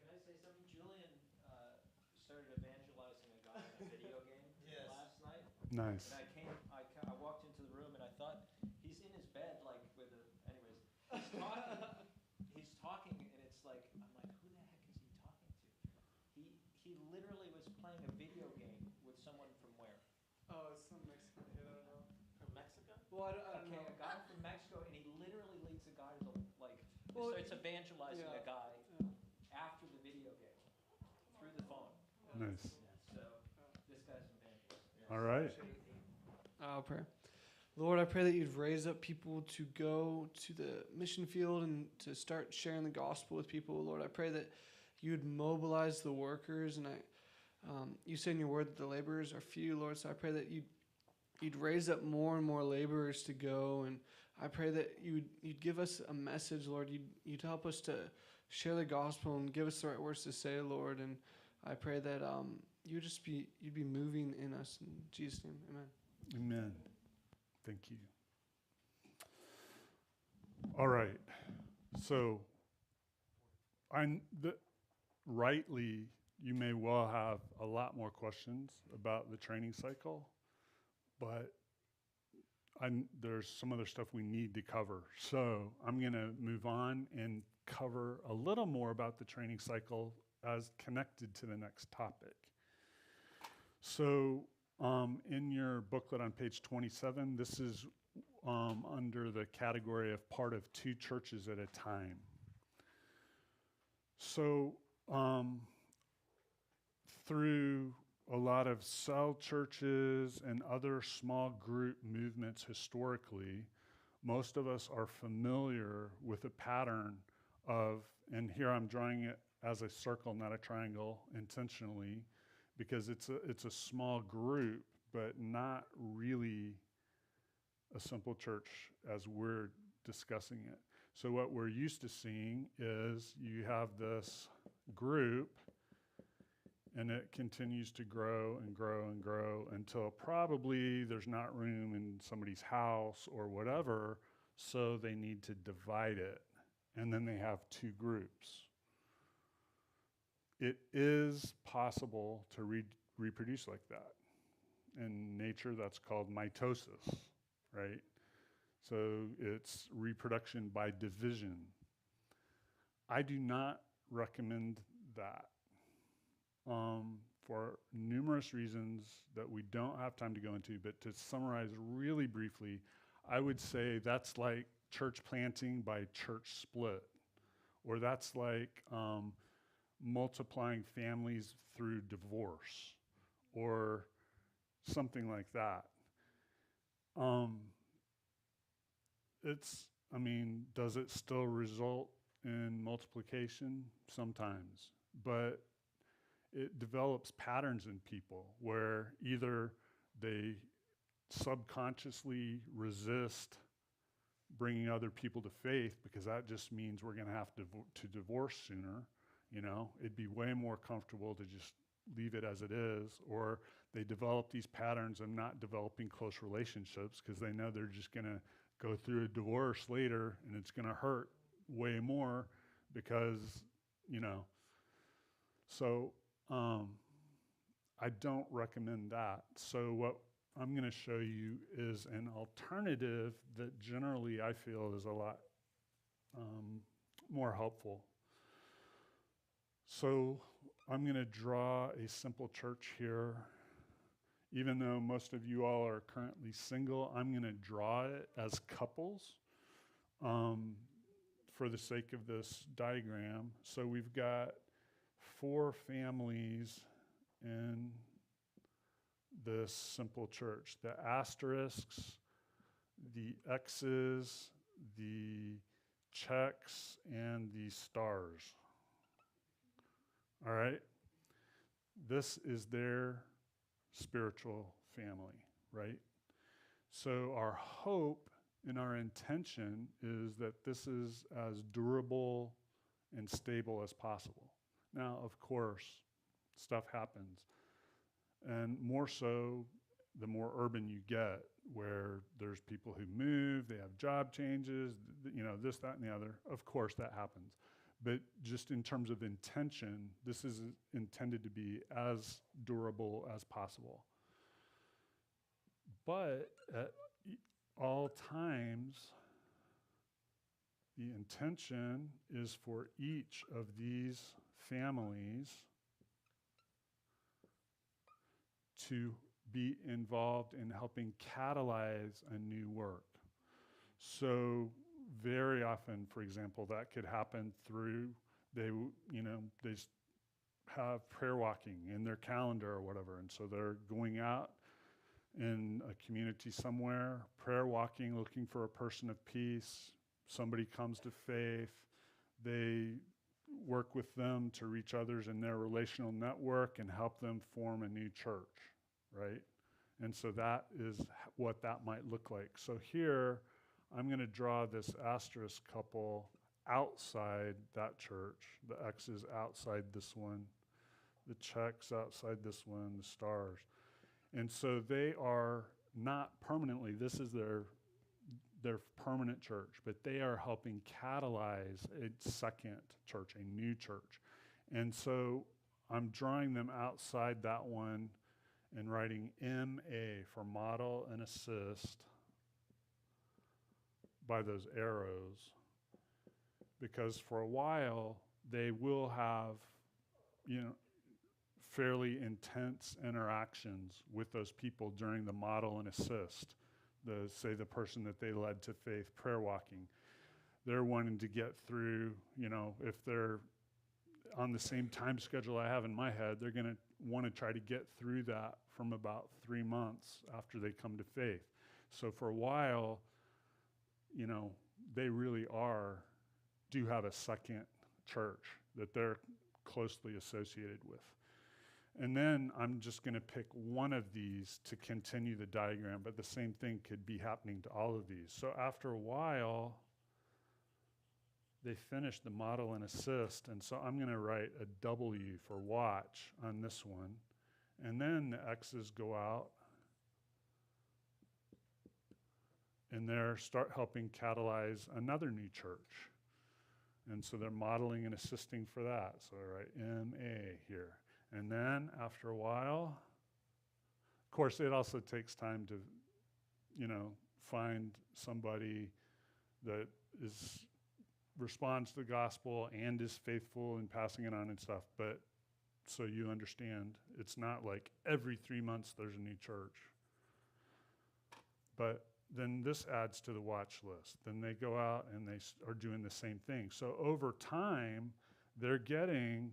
L: Can I say something? Julian started evangelizing a guy in a video game last night.
A: Nice.
L: And I walked into the room and I thought, he's in his bed, like with a, anyways, he's talking and it's like, I'm like, who the heck is he talking to? He literally was playing a video game with someone from where?
C: Oh, it's some Mexican kid, I don't know.
L: From Mexico?
C: Well, I don't know.
L: A guy from Mexico, and he literally leads a guy to starts evangelizing a guy after the video game through the phone.
A: Nice.
L: So this guy's an evangelist.
A: All right.
C: I'll pray. Lord, I pray that you'd raise up people to go to the mission field and to start sharing the gospel with people. Lord, I pray that you'd mobilize the workers, and you say in your word that the laborers are few, Lord, so I pray that you'd raise up more and more laborers to go, and I pray that you'd give us a message, Lord. You'd help us to share the gospel and give us the right words to say, Lord, and I pray that you'd be moving in us. In Jesus' name, amen.
A: Amen. Thank you. All right. So, rightly, you may well have a lot more questions about the training cycle, but there's some other stuff we need to cover. So I'm going to move on and cover a little more about the training cycle as connected to the next topic. So in your booklet on page 27, this is under the category of part of 2 churches at a time. So through a lot of cell churches and other small group movements historically, most of us are familiar with a pattern of, and here I'm drawing it as a circle, not a triangle, intentionally, because it's a small group, but not really a simple church as we're discussing it. So what we're used to seeing is you have this group, And it continues to grow and grow and grow until probably there's not room in somebody's house or whatever, so they need to divide it. And then they have two groups. It is possible to reproduce like that. In nature, that's called mitosis, right? So it's reproduction by division. I do not recommend that for numerous reasons that we don't have time to go into, but to summarize really briefly, I would say that's like church planting by church split, or that's like multiplying families through divorce, or something like that. Does it still result in multiplication? Sometimes, but it develops patterns in people where either they subconsciously resist bringing other people to faith because that just means we're going to have to divorce sooner. It'd be way more comfortable to just leave it as it is, or they develop these patterns of not developing close relationships because they know they're just going to go through a divorce later and it's going to hurt way more because, so I don't recommend that. So what I'm going to show you is an alternative that generally I feel is a lot more helpful. So I'm going to draw a simple church here. Even though most of you all are currently single, I'm going to draw it as couples for the sake of this diagram. So we've got 4 families in this simple church. The asterisks, the X's, the checks, and the stars. All right? This is their spiritual family, right? So our hope and our intention is that this is as durable and stable as possible. Now, of course, stuff happens. And more so, the more urban you get, where there's people who move, they have job changes, this, that, and the other. Of course, that happens. But just in terms of intention, this is intended to be as durable as possible. But at all times, the intention is for each of these families to be involved in helping catalyze a new work. So very often, for example, that could happen through, they have prayer walking in their calendar or whatever, and so they're going out in a community somewhere, prayer walking, looking for a person of peace. Somebody comes to faith. They work with them to reach others in their relational network and help them form a new church, right? And so that is what that might look like. So here, I'm going to draw this asterisk couple outside that church. The X is outside this one. The check's outside this one, the stars. And so they are not permanently, this is their permanent church, but they are helping catalyze a second church, a new church. And so I'm drawing them outside that one and writing MA for model and assist by those arrows, because for a while they will have, fairly intense interactions with those people during the model and assist. Say the person that they led to faith prayer walking. They're wanting to get through, if they're on the same time schedule I have in my head, they're going to want to try to get through that from about 3 months after they come to faith. So for a while, they really do have a second church that they're closely associated with. And then I'm just going to pick one of these to continue the diagram, but the same thing could be happening to all of these. So after a while, they finished the model and assist, and so I'm going to write a W for watch on this one. And then the X's go out, and they start helping catalyze another new church. And so they're modeling and assisting for that. So I write MA here. And then after a while, of course, it also takes time to, find somebody that responds to the gospel and is faithful in passing it on and stuff. But so you understand, it's not like every 3 months there's a new church. But then this adds to the watch list. Then they go out and they are doing the same thing. So over time, they're getting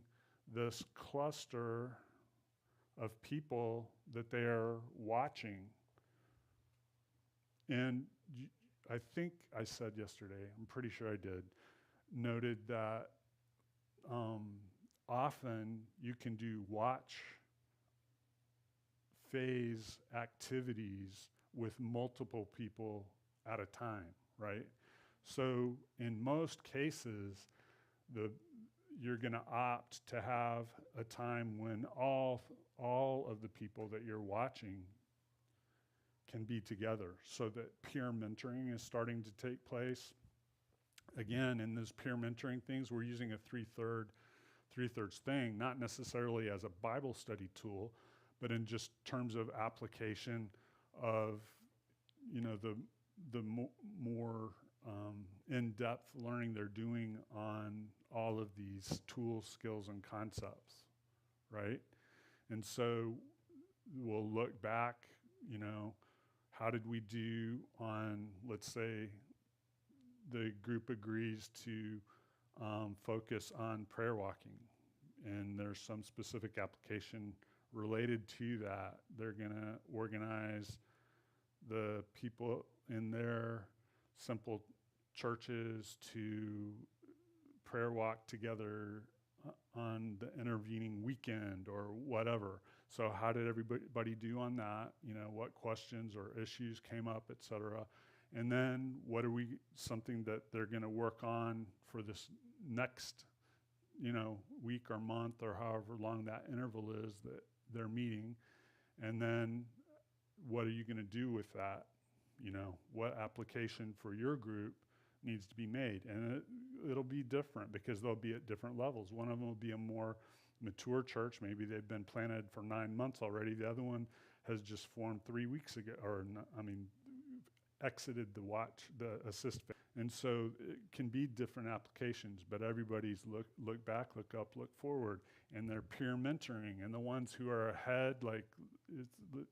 A: this cluster of people that they are watching. And I think I said yesterday, I'm pretty sure I did, noted that often you can do watch phase activities with multiple people at a time, right? So in most cases, you're going to opt to have a time when all of the people that you're watching can be together, so that peer mentoring is starting to take place. Again, in those peer mentoring things, we're using a three-thirds thing, not necessarily as a Bible study tool, but in just terms of application of, the more in-depth learning they're doing on all of these tools, skills, and concepts, right? And so we'll look back, how did we do on, let's say, the group agrees to focus on prayer walking, and there's some specific application related to that. They're going to organize the people in their simple churches to prayer walk together on the intervening weekend or whatever. So how did everybody do on that? What questions or issues came up, et cetera. And then what are something that they're going to work on for this next, week or month or however long that interval is that they're meeting. And then what are you going to do with that? What application for your group needs to be made? And it'll be different because they'll be at different levels. One of them will be a more mature church. Maybe they've been planted for 9 months already. The other one has just formed 3 weeks ago, exited the assist phase. And so it can be different applications, but everybody's look back, look up, look forward, and they're peer mentoring. And the ones who are ahead, like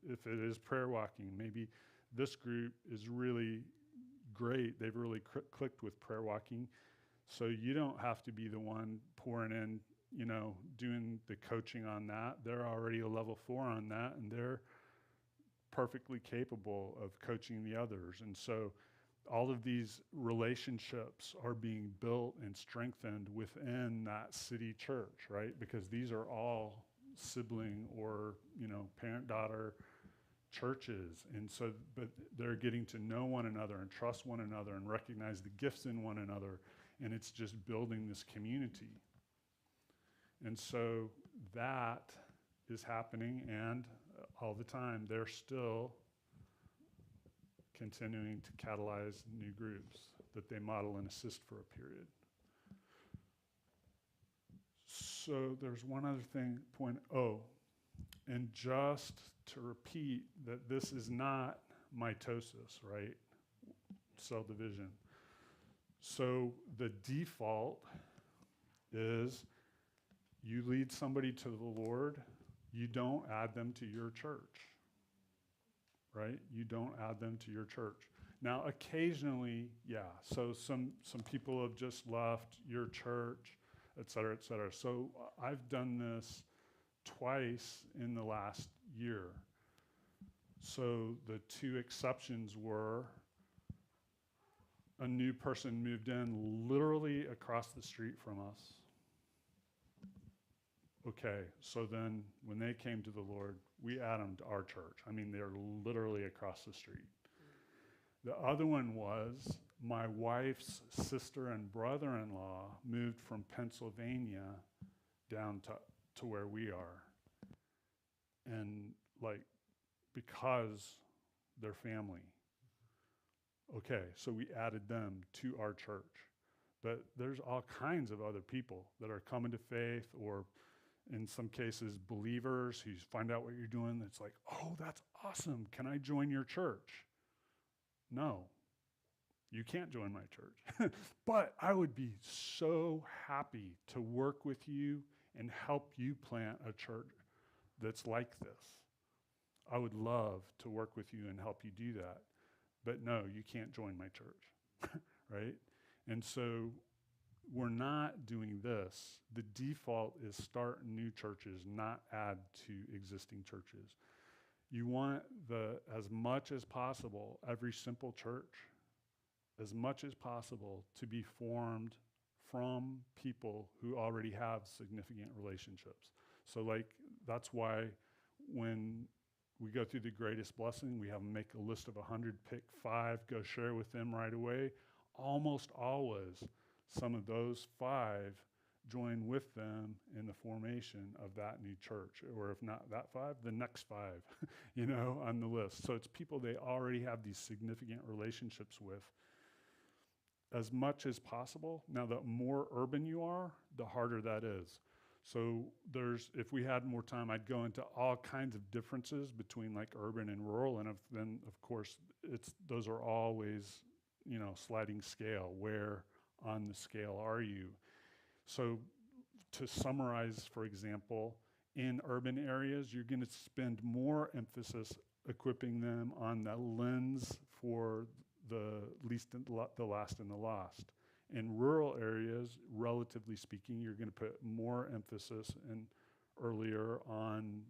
A: if it is prayer walking, maybe this group is really great. They've really clicked with prayer walking. So you don't have to be the one pouring in, doing the coaching on that. They're already a level 4 on that, and they're perfectly capable of coaching the others. And so all of these relationships are being built and strengthened within that city church, right? Because these are all sibling or, parent-daughter churches. And so, but they're getting to know one another and trust one another and recognize the gifts in one another. And it's just building this community. And so that is happening, and all the time they're still continuing to catalyze new groups that they model and assist for a period. So there's one other thing, point O, and just to repeat that this is not mitosis, right? Cell division. So the default is you lead somebody to the Lord, you don't add them to your church, right? You don't add them to your church. Now, occasionally, yeah, so some people have just left your church, et cetera, et cetera. So I've done this twice in the last year. So the 2 exceptions were a new person moved in literally across the street from us. Okay, so then when they came to the Lord, we add them to our church. They're literally across the street. The other one was my wife's sister and brother-in-law moved from Pennsylvania down to where we are. And like, because they're family. Okay, so we added them to our church. But there's all kinds of other people that are coming to faith, or in some cases, believers who find out what you're doing. That's like, oh, that's awesome. Can I join your church? No, you can't join my church. But I would be so happy to work with you and help you plant a church that's like this. I would love to work with you and help you do that. But no, you can't join my church, right? And so we're not doing this. The default is start new churches, not add to existing churches. You want as much as possible, every simple church, as much as possible, to be formed from people who already have significant relationships. So like, that's why when we go through the greatest blessing, we have them make a list of 100, pick 5, go share with them right away. Almost always, some of those 5 join with them in the formation of that new church, or if not that 5, the next 5, on the list. So it's people they already have these significant relationships with, as much as possible. Now, the more urban you are, the harder that is. So if we had more time, I'd go into all kinds of differences between like urban and rural, and then of course those are always, sliding scale. Where on the scale are you? So to summarize, for example, in urban areas, you're going to spend more emphasis equipping them on the lens for the least, the last, and the lost. In rural areas, relatively speaking, you're going to put more emphasis earlier on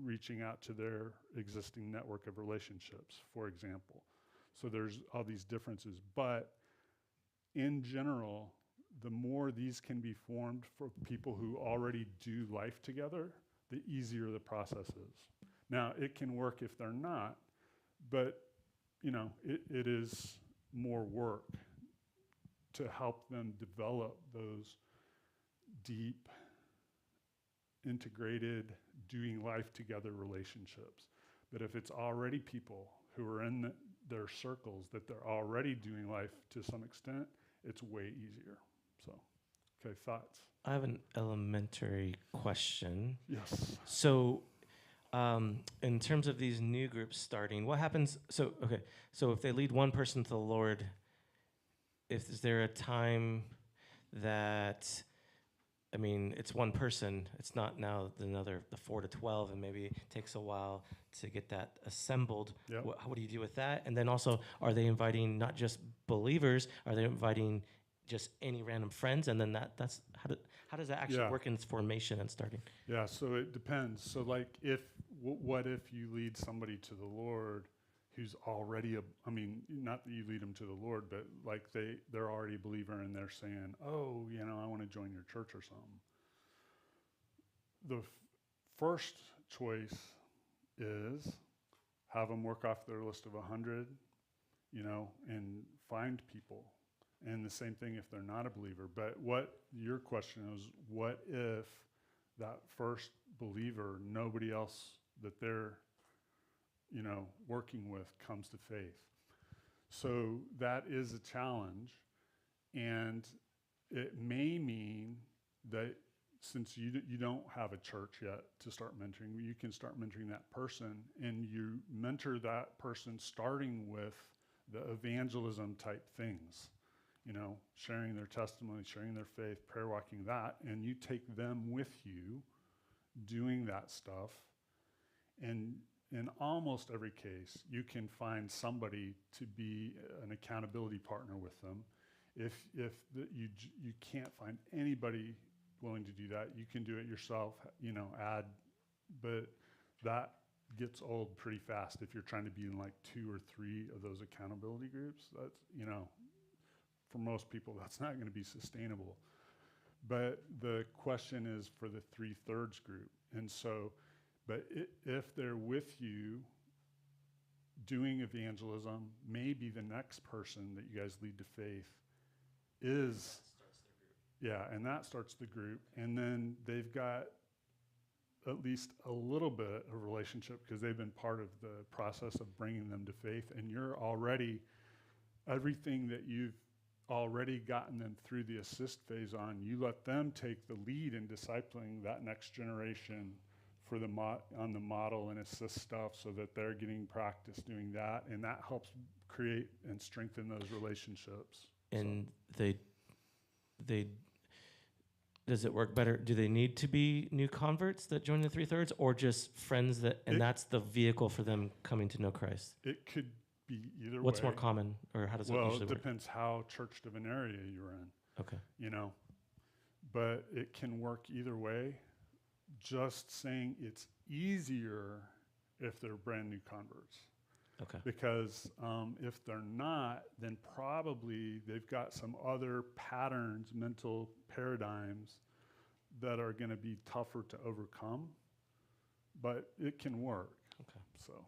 A: reaching out to their existing network of relationships, for example. So there's all these differences. But in general, the more these can be formed for people who already do life together, the easier the process is. Now, it can work if they're not, but it is more work to help them develop those deep, integrated, doing life together relationships. But if it's already people who are in their circles that they're already doing life to some extent, it's way easier. So, okay, thoughts?
G: I have an elementary question.
A: Yes.
G: So, in terms of these new groups starting, what happens? So if they lead one person to the Lord, is there a time that, it's one person, it's not now the 4 to 12, and maybe it takes a while to get that assembled.
A: Yep.
G: What do you do with that? And then also, are they inviting not just believers, are they inviting just any random friends? And then that's, how does that actually work in its formation and starting?
A: Yeah, so it depends. So like what if you lead somebody to the Lord who's already not that you lead them to the Lord, but like they're already a believer and they're saying, oh, I want to join your church or something. The first choice is have them work off their list of 100, and find people. And the same thing if they're not a believer. But what your question is, what if that first believer, nobody else that they're working with comes to faith? So that is a challenge, and it may mean that since you don't have a church yet to start mentoring, you can start mentoring that person, and you mentor that person starting with the evangelism type things, sharing their testimony, sharing their faith, prayer walking, that, and you take them with you doing that stuff. And in almost every case, you can find somebody to be an accountability partner with them. If you can't find anybody willing to do that, you can do it yourself, but that gets old pretty fast if you're trying to be in like 2 or 3 of those accountability groups. That's, for most people, that's not going to be sustainable. But the question is for the 3/3 group. And so, but if they're with you doing evangelism, maybe the next person that you guys lead to faith is, yeah, and that starts the group. And then they've got at least a little bit of relationship because they've been part of the process of bringing them to faith. And you're already, everything that you've already gotten them through the assist phase on, you let them take the lead in discipling that next generation for the on the model and assist stuff so that they're getting practice doing that. And that helps create and strengthen those relationships.
G: And they does it work better? Do they need to be new converts that join the 3/3, or just friends that, and that's the vehicle for them coming to know Christ?
A: It could be either way.
G: What's more common, or how does it usually work?
A: Well, it depends how churched of an area you're in.
G: Okay.
A: You know, but it can work either way. Just saying it's easier if they're brand new converts.
G: Okay.
A: Because if they're not, then probably they've got some other patterns, mental paradigms that are going to be tougher to overcome. But it can work.
G: Okay.
A: So.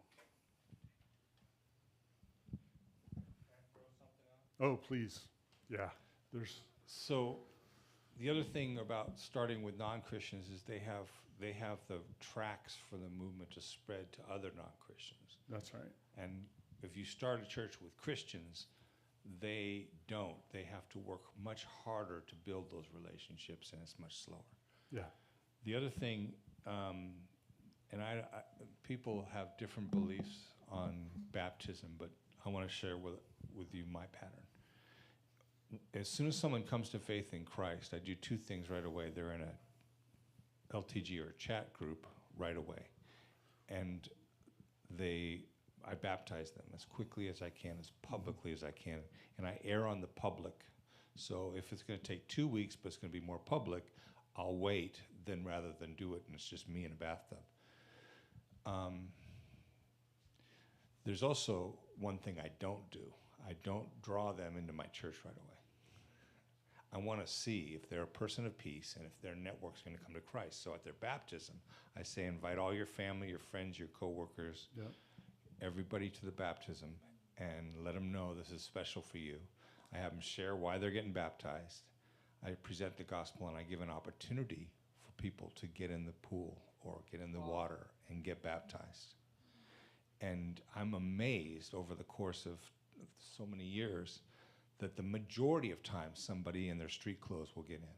A: Oh, please. Yeah.
I: So the other thing about starting with non-Christians is they have the tracks for the movement to spread to other non-Christians.
A: That's right.
I: And if you start a church with Christians, they don't. They have to work much harder to build those relationships, and it's much slower.
A: Yeah.
I: The other thing, and people have different beliefs on baptism, but I want to share with you my pattern. As soon as someone comes to faith in Christ, I do two things right away. They're in a LTG or a chat group right away, and I baptize them as quickly as I can, as publicly as I can, and I err on the public. So if it's going to take 2 weeks, but it's going to be more public, I'll wait then rather than do it, and it's just me in a bathtub. There's also one thing I don't do. I don't draw them into my church right away. I want to see if they're a person of peace and if their network's going to come to Christ. So at their baptism, I say invite all your family, your friends, your coworkers,
A: Yep.
I: everybody to the baptism, and let them know this is special for you. I have them share why they're getting baptized. I present the gospel, and I give an opportunity for people to get in the pool or get in the water and get baptized. And I'm amazed over the course of so many years that the majority of times somebody in their street clothes will get in.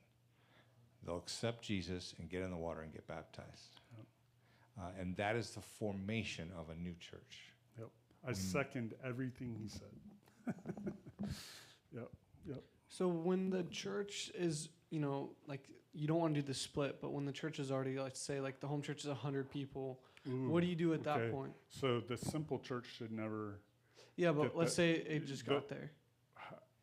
I: They'll accept Jesus and get in the water and get baptized.
A: Yep.
I: And that is the formation of a new church.
A: Yep. I second everything he said. Yep. Yep.
C: So when the church is, like you don't want to do the split, but when the church is already, let's say, like the home church is 100 people, what do you do at that point?
A: So the simple church should never.
C: Yeah, but let's say it just got there.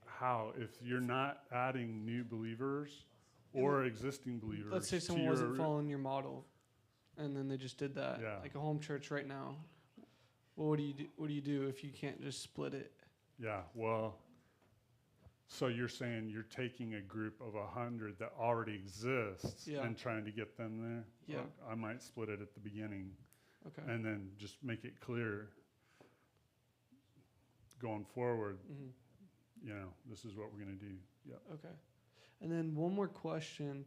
A: How? If you're not adding new believers or existing believers.
C: Let's say someone wasn't following your model, and then they just did that, like a home church right now. Well, what do you do? What do you do if you can't just split it?
A: Yeah. Well. So you're saying you're taking a group of 100 that already exists and trying to get them there?
C: Yeah.
A: Well, I might split it at the beginning.
C: Okay.
A: And then just make it clear going forward, this is what we're going to do. Yeah.
C: Okay. And then one more question.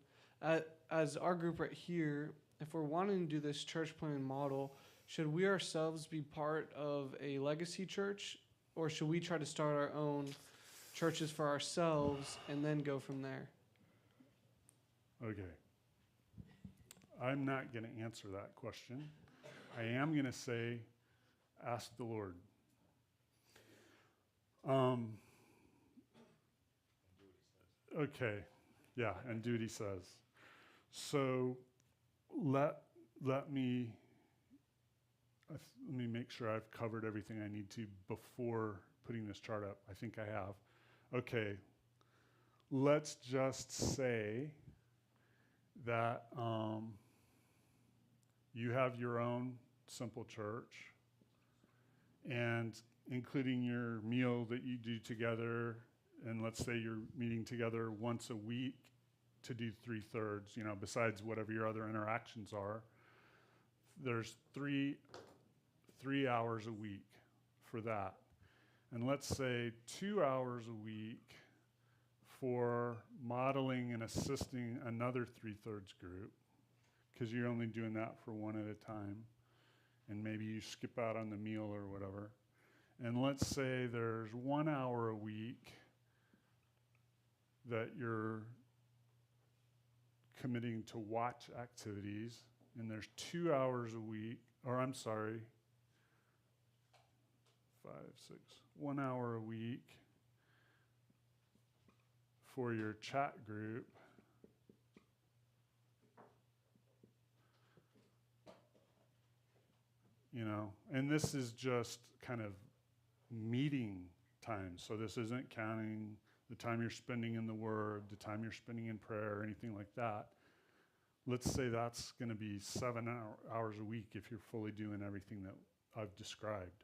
C: As our group right here, if we're wanting to do this church planting model, should we ourselves be part of a legacy church, or should we try to start our own churches for ourselves and then go from there?
A: Okay. I'm not going to answer that question. I am going to say, ask the Lord. Okay. Yeah, and do what he says. So let me make sure I've covered everything I need to before putting this chart up. I think I have. Okay, let's just say that you have your own simple church, and including your meal that you do together, and let's say you're meeting together once a week to do 3/3, besides whatever your other interactions are. There's three hours a week for that. And let's say 2 hours a week for modeling and assisting another 3/3 group, because you're only doing that for one at a time, and maybe you skip out on the meal or whatever. And let's say there's 1 hour a week that you're committing to watch activities, and there's 2 hours a week, or I'm sorry, 5, 6, 1 hour a week for your chat group. You know, and this is just kind of meeting time. So this isn't counting the time you're spending in the Word, the time you're spending in prayer, or anything like that. Let's say that's going to be 7 hours a week if you're fully doing everything that I've described.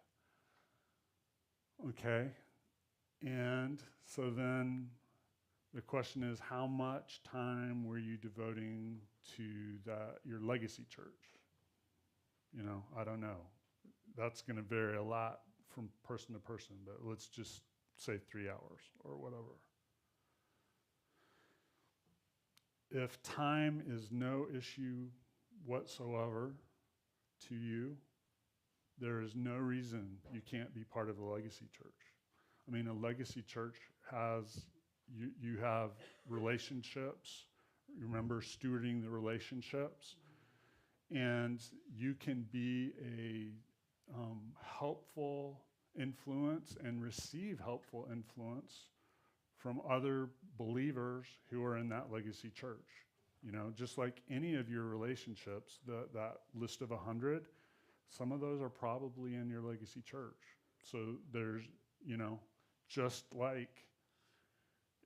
A: Okay? And so then the question is, how much time were you devoting to your legacy church? You know, I don't know. That's going to vary a lot from person to person, but let's just say 3 hours or whatever. If time is no issue whatsoever to you, there is no reason you can't be part of a legacy church. I mean, a legacy church has, you have relationships. Remember stewarding the relationships. And you can be a helpful influence and receive helpful influence from other believers who are in that legacy church. You know, just like any of your relationships, that list of 100, some of those are probably in your legacy church. So there's, you know, just like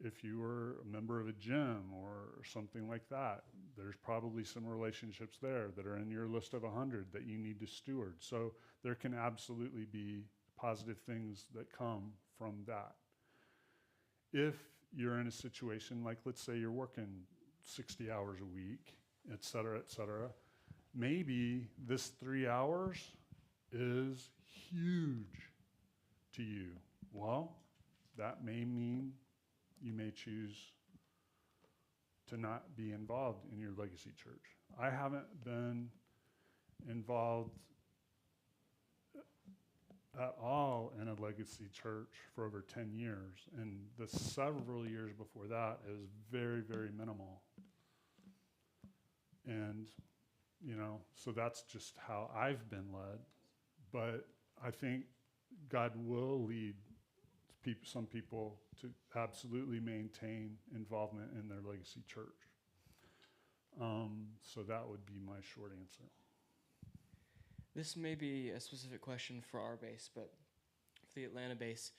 A: if you were a member of a gym or something like that, there's probably some relationships there that are in your list of 100 that you need to steward. So there can absolutely be positive things that come from that. If you're in a situation like, let's say you're working 60 hours a week, et cetera, maybe this 3 hours is huge to you. Well, that may mean you may choose to not be involved in your legacy church. I haven't been involved at all in a legacy church for over 10 years, and the several years before that is very, very minimal. And, you know, so that's just how I've been led. But I think God will lead some people to absolutely maintain involvement in their legacy church. So that would be my short answer.
F: This may be a specific question for our base, but for the Atlanta base.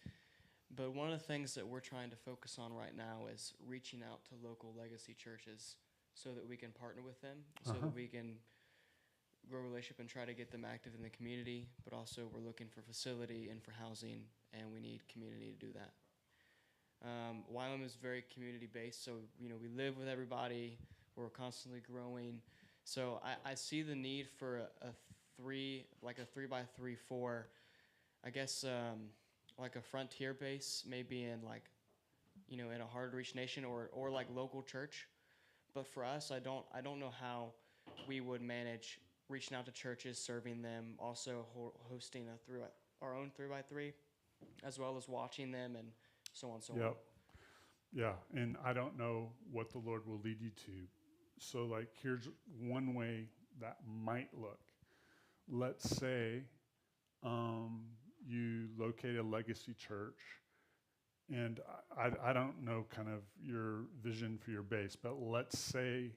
F: But one of the things that we're trying to focus on right now is reaching out to local legacy churches so that we can partner with them, so that we can grow a relationship and try to get them active in the community. But also we're looking for facility and for housing, and we need community to do that. YWAM is very community-based, so you know we live with everybody. We're constantly growing, so I see the need for a 3 by 3, 4. I guess like a frontier base, maybe in like, you know, in a hard-to-reach nation or like local church. But for us, I don't know how we would manage reaching out to churches, serving them, also hosting our own 3 by 3, as well as watching them and so on and so on.
A: Yeah, and I don't know what the Lord will lead you to. So like, here's one way that might look. Let's say you locate a legacy church, and I don't know kind of your vision for your base, but let's say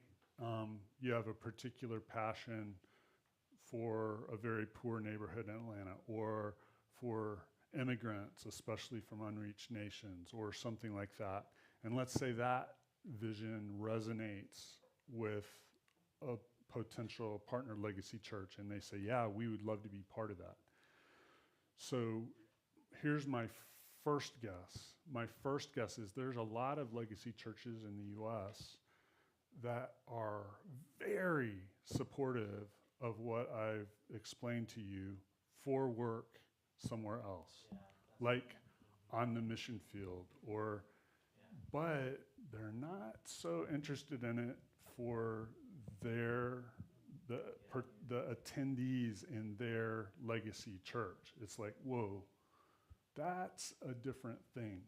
A: you have a particular passion for a very poor neighborhood in Atlanta, or for immigrants, especially from unreached nations, or something like that. And let's say that vision resonates with a potential partner legacy church, and they say, yeah, we would love to be part of that. So here's my first guess. My first guess is there's a lot of legacy churches in the U.S. that are very supportive of what I've explained to you for work, somewhere else, like on the mission field, or, but they're not so interested in it for the attendees in their legacy church. It's like, whoa, that's a different thing.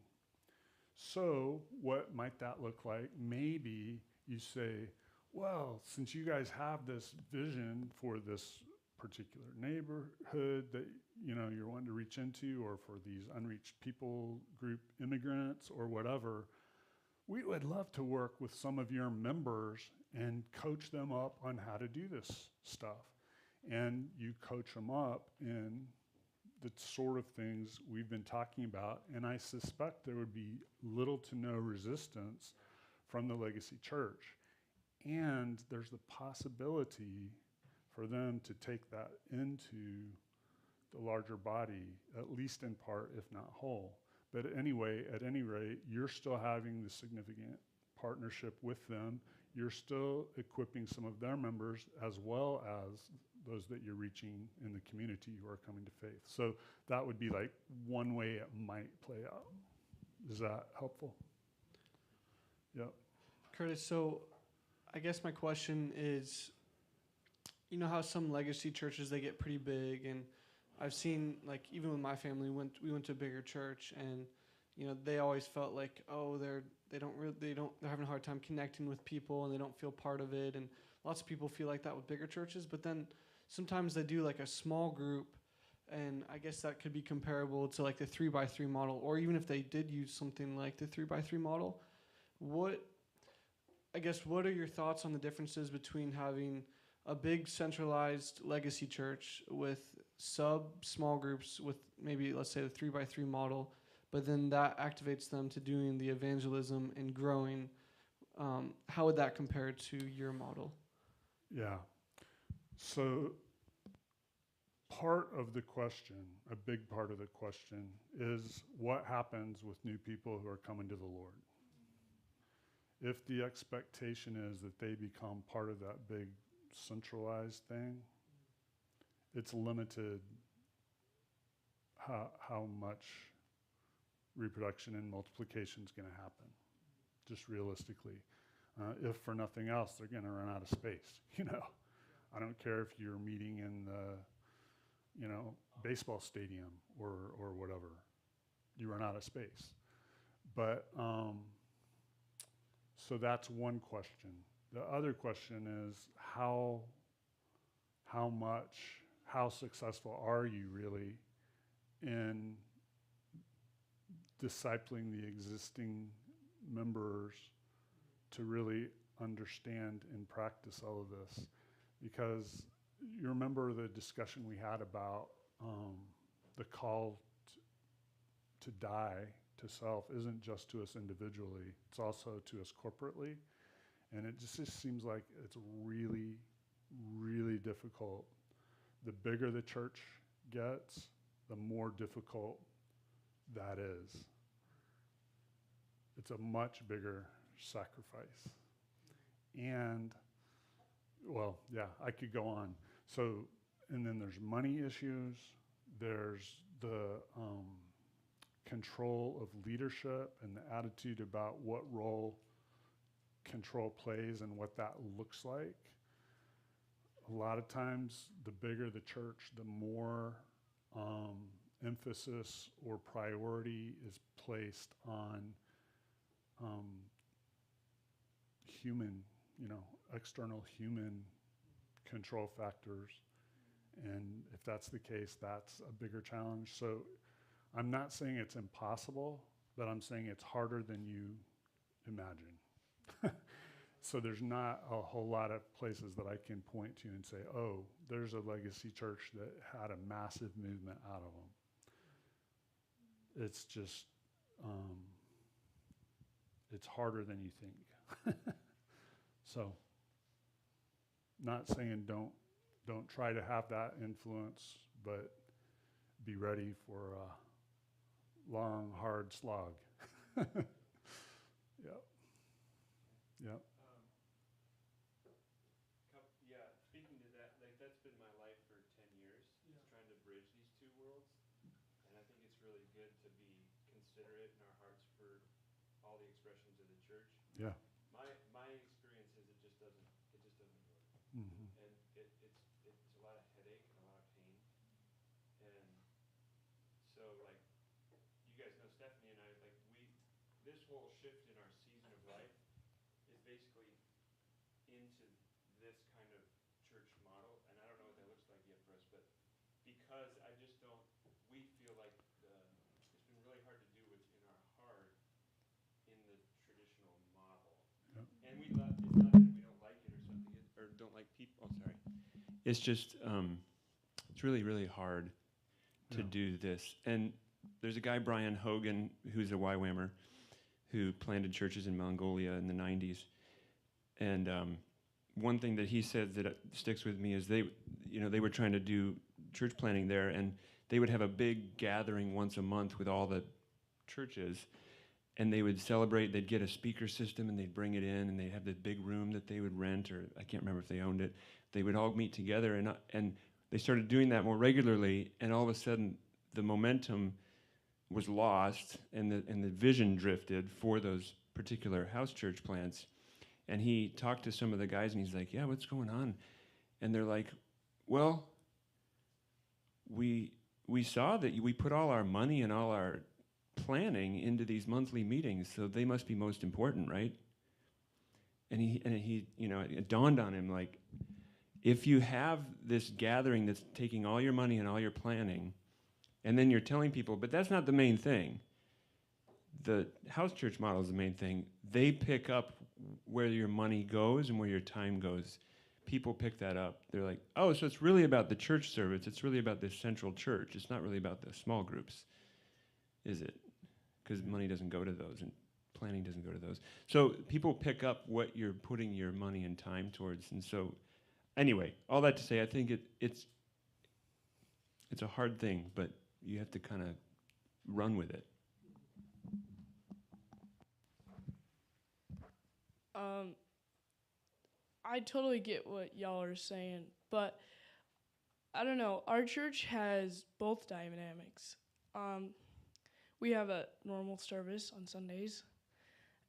A: So what might that look like? Maybe you say, well, since you guys have this vision for this particular neighborhood that you're wanting to reach into, or for these unreached people group, immigrants or whatever, we would love to work with some of your members and coach them up on how to do this stuff. And you coach them up in the sort of things we've been talking about, and I suspect there would be little to no resistance from the legacy church. And there's the possibility for them to take that into the larger body, at least in part, if not whole. But anyway, at any rate, you're still having the significant partnership with them. You're still equipping some of their members, as well as those that you're reaching in the community who are coming to faith. So that would be like one way it might play out. Is that helpful? Yep.
C: Curtis, so I guess my question is, you know how some legacy churches, they get pretty big, and I've seen, like, even with my family, we went to a bigger church, and they always felt like, oh, they're having a hard time connecting with people, and they don't feel part of it. And lots of people feel like that with bigger churches, but then sometimes they do like a small group, and I guess that could be comparable to like the 3x3 model, or even if they did use something like the 3x3 model. What are your thoughts on the differences between having a big centralized legacy church with small groups with maybe, let's say, the 3x3 model, but then that activates them to doing the evangelism and growing? How would that compare to your model?
A: Yeah. So part of the question, a big part of the question, is what happens with new people who are coming to the Lord? If the expectation is that they become part of that big centralized thing, it's limited how much reproduction and multiplication is going to happen, just realistically. If for nothing else, they're going to run out of space. I don't care if you're meeting in the, baseball stadium or whatever, you run out of space. But so that's one question. The other question is how successful are you really in discipling the existing members to really understand and practice all of this? Because you remember the discussion we had about the call to die to self isn't just to us individually, it's also to us corporately. And it just seems like it's really, really difficult. The bigger the church gets, the more difficult that is. It's a much bigger sacrifice. And, well, yeah, I could go on. So, and then there's money issues. There's the control of leadership and the attitude about what role control plays and what that looks like. A lot of times, the bigger the church, the more emphasis or priority is placed on human, external human control factors. And if that's the case, that's a bigger challenge. So I'm not saying it's impossible, but I'm saying it's harder than you imagine. So there's not a whole lot of places that I can point to and say, oh, there's a legacy church that had a massive movement out of them. It's just, it's harder than you think. So, not saying don't try to have that influence, but be ready for a long, hard slog. Yep. Yep.
K: Yeah, speaking to that, like that's been my life for 10 years, is trying to bridge these two worlds. consider it in our hearts for all the expressions of the church.
A: Yeah.
K: My experience is it just doesn't work.
A: Mm-hmm.
K: And it's a lot of headache and a lot of pain. And so like you guys know Stephanie and I, like this whole shift in our season of life is basically into this kind of church model, and I don't know what that looks like yet for us, but because we feel like it's been really hard to do what's in our heart in the traditional model.
A: Yep.
K: And it's not that we don't like it or something, or don't like people. Oh, sorry. It's just, it's really, really hard to do this. And there's a guy, Brian Hogan, who's a YWAMer, who planted churches in Mongolia in the 90s. And one thing that he said that sticks with me is they were trying to do church planting there, and they would have a big gathering once a month with all the churches, and they would celebrate. They'd get a speaker system, and they'd bring it in, and they'd have this big room that they would rent, or I can't remember if they owned it. They would all meet together, and they started doing that more regularly, and all of a sudden, the momentum was lost, and the vision drifted for those particular house church plants. And he talked to some of the guys, and he's like, yeah, what's going on? And they're like, well, we saw that we put all our money and all our planning into these monthly meetings, so they must be most important, right? And he it dawned on him, like, if you have this gathering that's taking all your money and all your planning, and then you're telling people, but that's not the main thing. The house church model is the main thing. They pick up where your money goes and where your time goes. People pick that up. They're like, oh, so it's really about the church service. It's really about this central church. It's not really about the small groups, is it? Because money doesn't go to those, and planning doesn't go to those. So people pick up what you're putting your money and time towards. And so anyway, all that to say, I think it's a hard thing, but you have to kind of run with it.
M: I totally get what y'all are saying, but I don't know. Our church has both dynamics. We have a normal service on Sundays,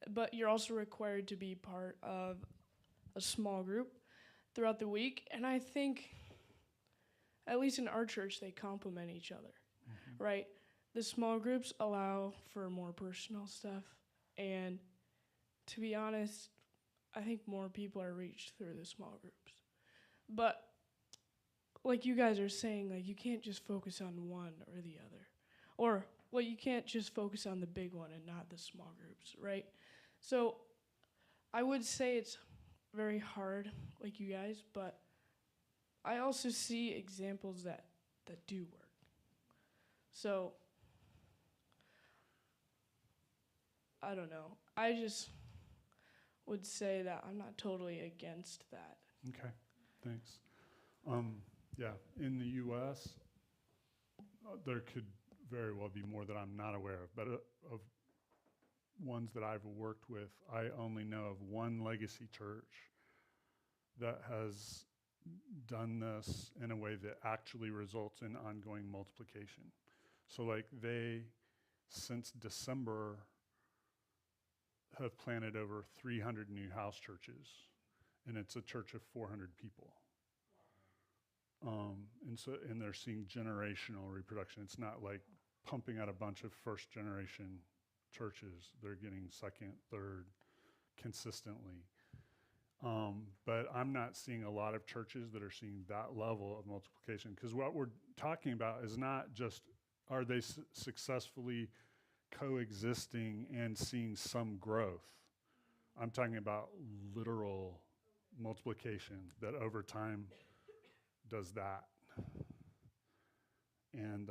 M: but you're also required to be part of a small group throughout the week. And I think, at least in our church, they complement each other, right? The small groups allow for more personal stuff, and to be honest, I think more people are reached through the small groups. But like you guys are saying, like, you can't just focus on one or the other. Or, well, you can't just focus on the big one and not the small groups, right? So I would say it's very hard, like you guys, but I also see examples that do work. So I don't know. I just would say that I'm not totally against that.
A: Okay, thanks. Yeah, in the U.S., there could very well be more that I'm not aware of, but of ones that I've worked with, I only know of one legacy church that has done this in a way that actually results in ongoing multiplication. So like they, since December, have planted over 300 new house churches, and it's a church of 400 people. And they're seeing generational reproduction. It's not like pumping out a bunch of first generation churches. They're getting second, third consistently. But I'm not seeing a lot of churches that are seeing that level of multiplication, because what we're talking about is not just are they successfully coexisting and seeing some growth. I'm talking about literal multiplication that over time does that. And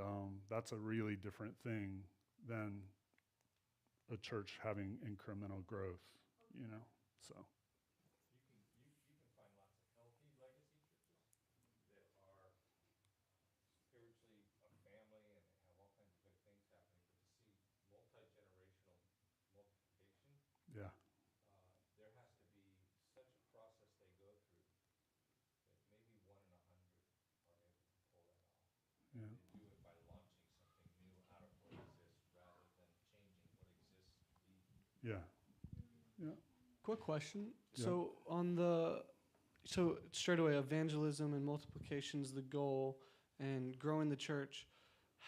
A: that's a really different thing than a church having incremental growth, you know, so.
I: You can find lots of healthy legacy churches that are spiritually a family and they have all kinds of good things happening, but to see multi-generational multiplication,
A: Yeah.
I: There has to be such a process they go through that maybe 1 in 100 are able to pull that off.
A: Yeah.
I: They do it by launching something new out of what exists rather than changing
A: Yeah. Yeah.
C: Quick question.
A: Yeah.
C: So straight away, evangelism and multiplication is the goal, and growing the church.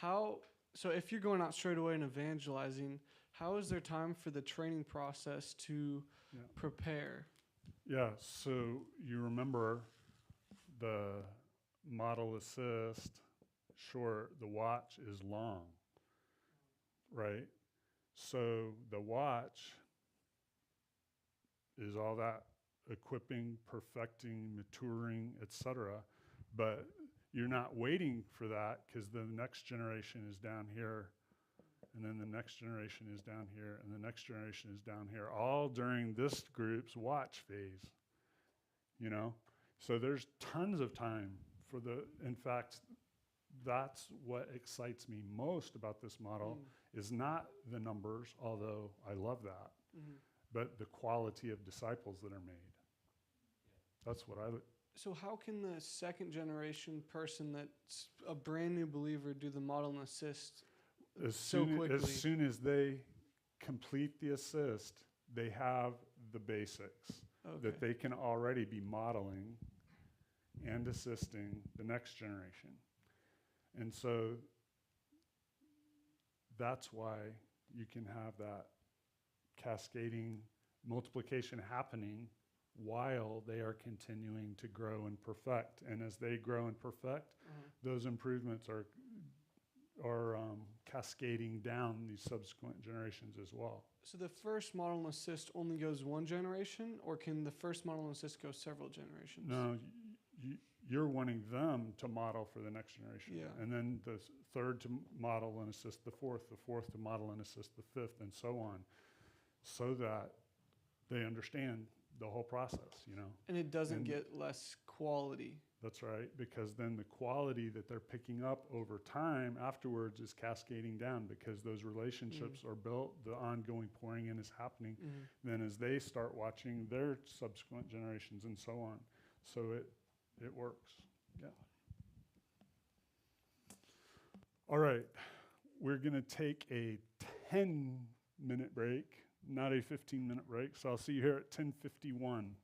C: So if you're going out straight away and evangelizing, how is there time for the training process to prepare?
A: Yeah. So you remember the model assist short, the watch is long, right? So the watch is all that equipping, perfecting, maturing, etc. But you're not waiting for that because the next generation is down here, and then the next generation is down here, and the next generation is down here, all during this group's watch phase, you know? So there's tons of time for in fact, that's what excites me most about this model is not the numbers, although I love that, but the quality of disciples that are made. That's what I would.
C: So how can the second generation person that's a brand new believer do the model and assist so quickly?
A: As soon as they complete the assist, they have the basics that they can already be modeling and assisting the next generation. And so that's why you can have that cascading multiplication happening while they are continuing to grow and perfect. And as they grow and perfect, those improvements are cascading down these subsequent generations as well.
C: So the first model and assist only goes one generation, or can the first model and assist go several generations?
A: No, you're wanting them to model for the next generation.
C: Yeah.
A: And then the third to model and assist the fourth to model and assist the fifth, and so on, so that they understand the whole process, you know.
C: And it doesn't get less quality.
A: That's right, because then the quality that they're picking up over time afterwards is cascading down because those relationships are built, the ongoing pouring in is happening. Then as they start watching their subsequent generations and so on. So it works. Yeah. All right, we're gonna take a 10-minute break, not a 15-minute break. So I'll see you here at 10:51.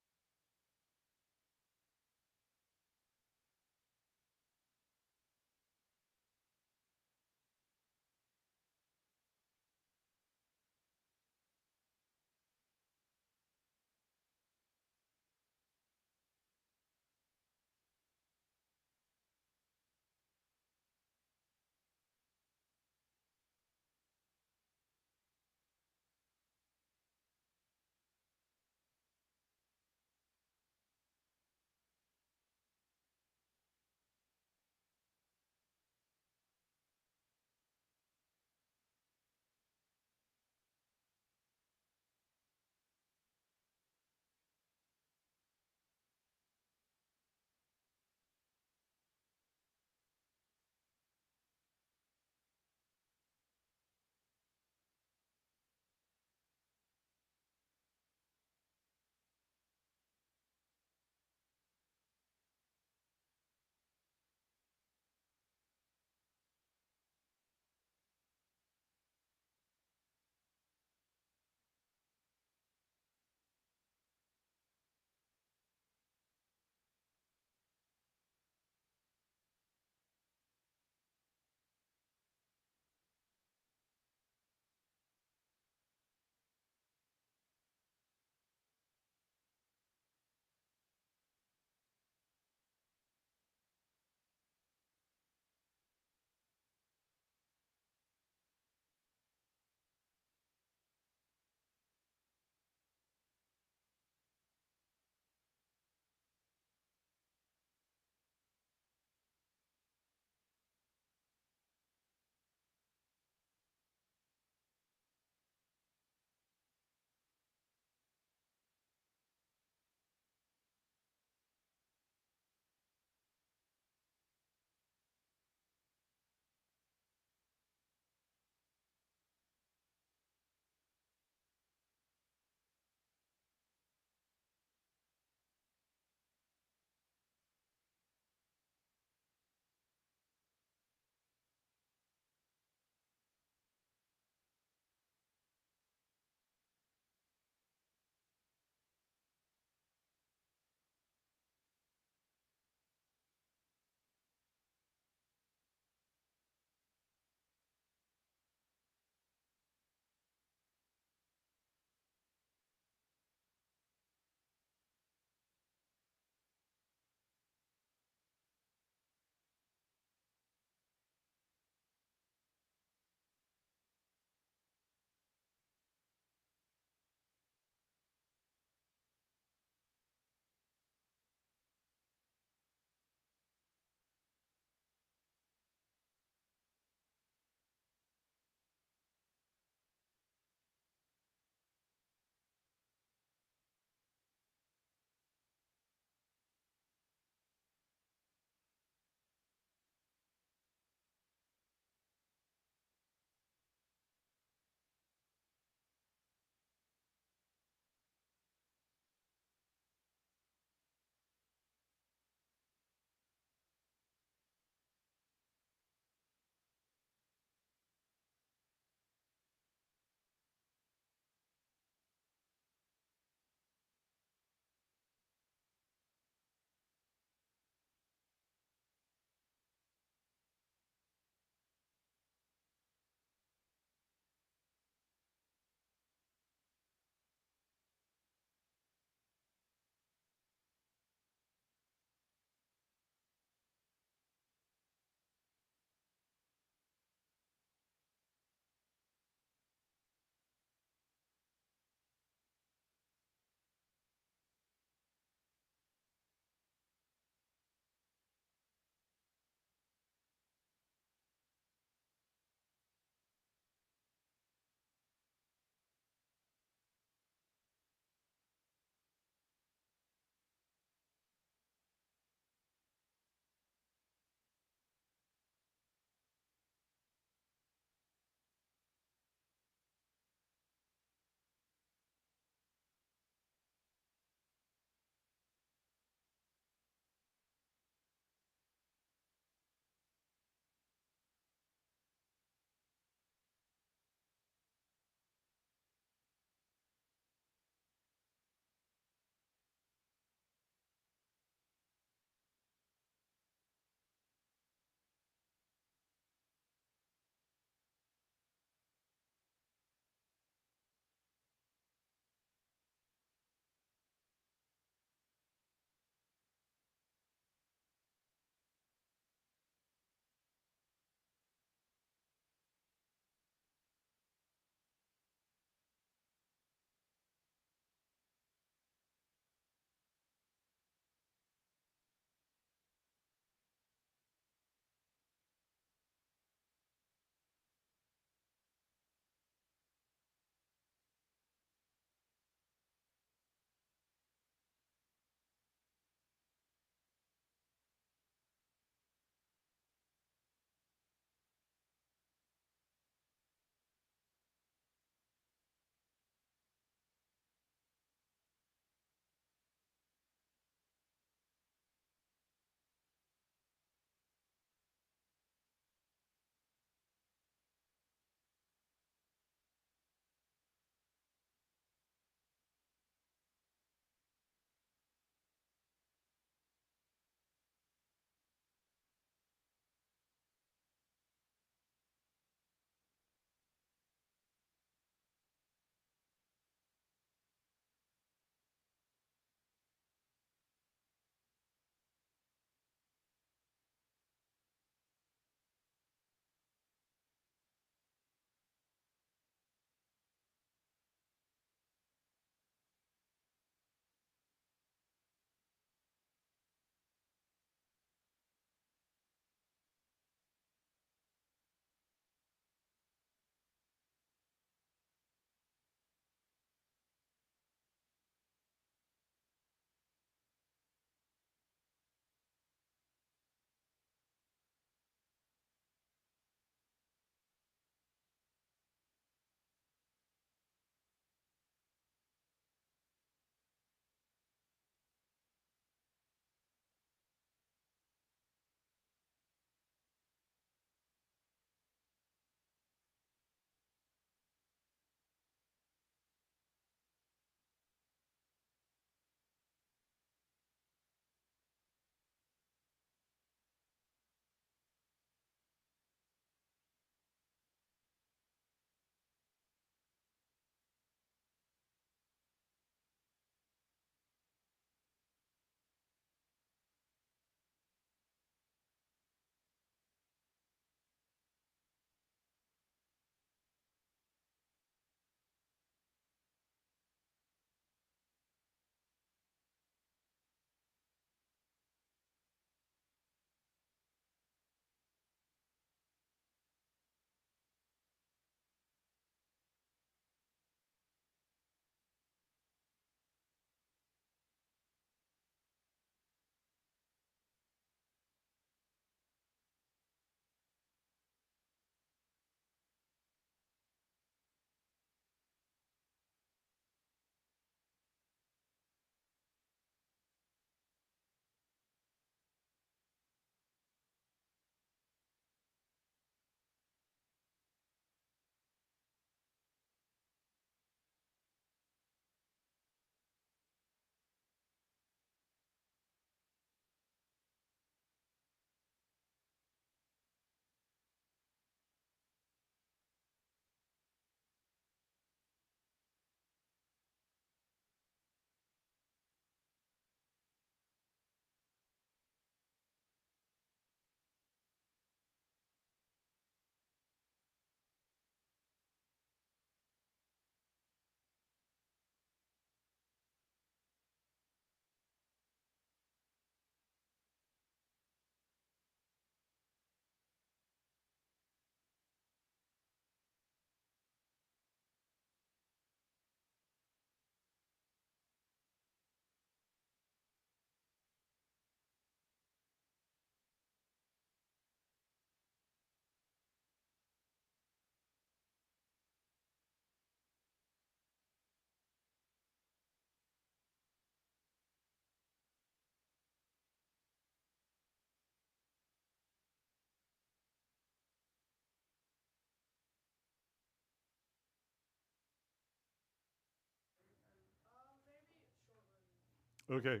A: Okay,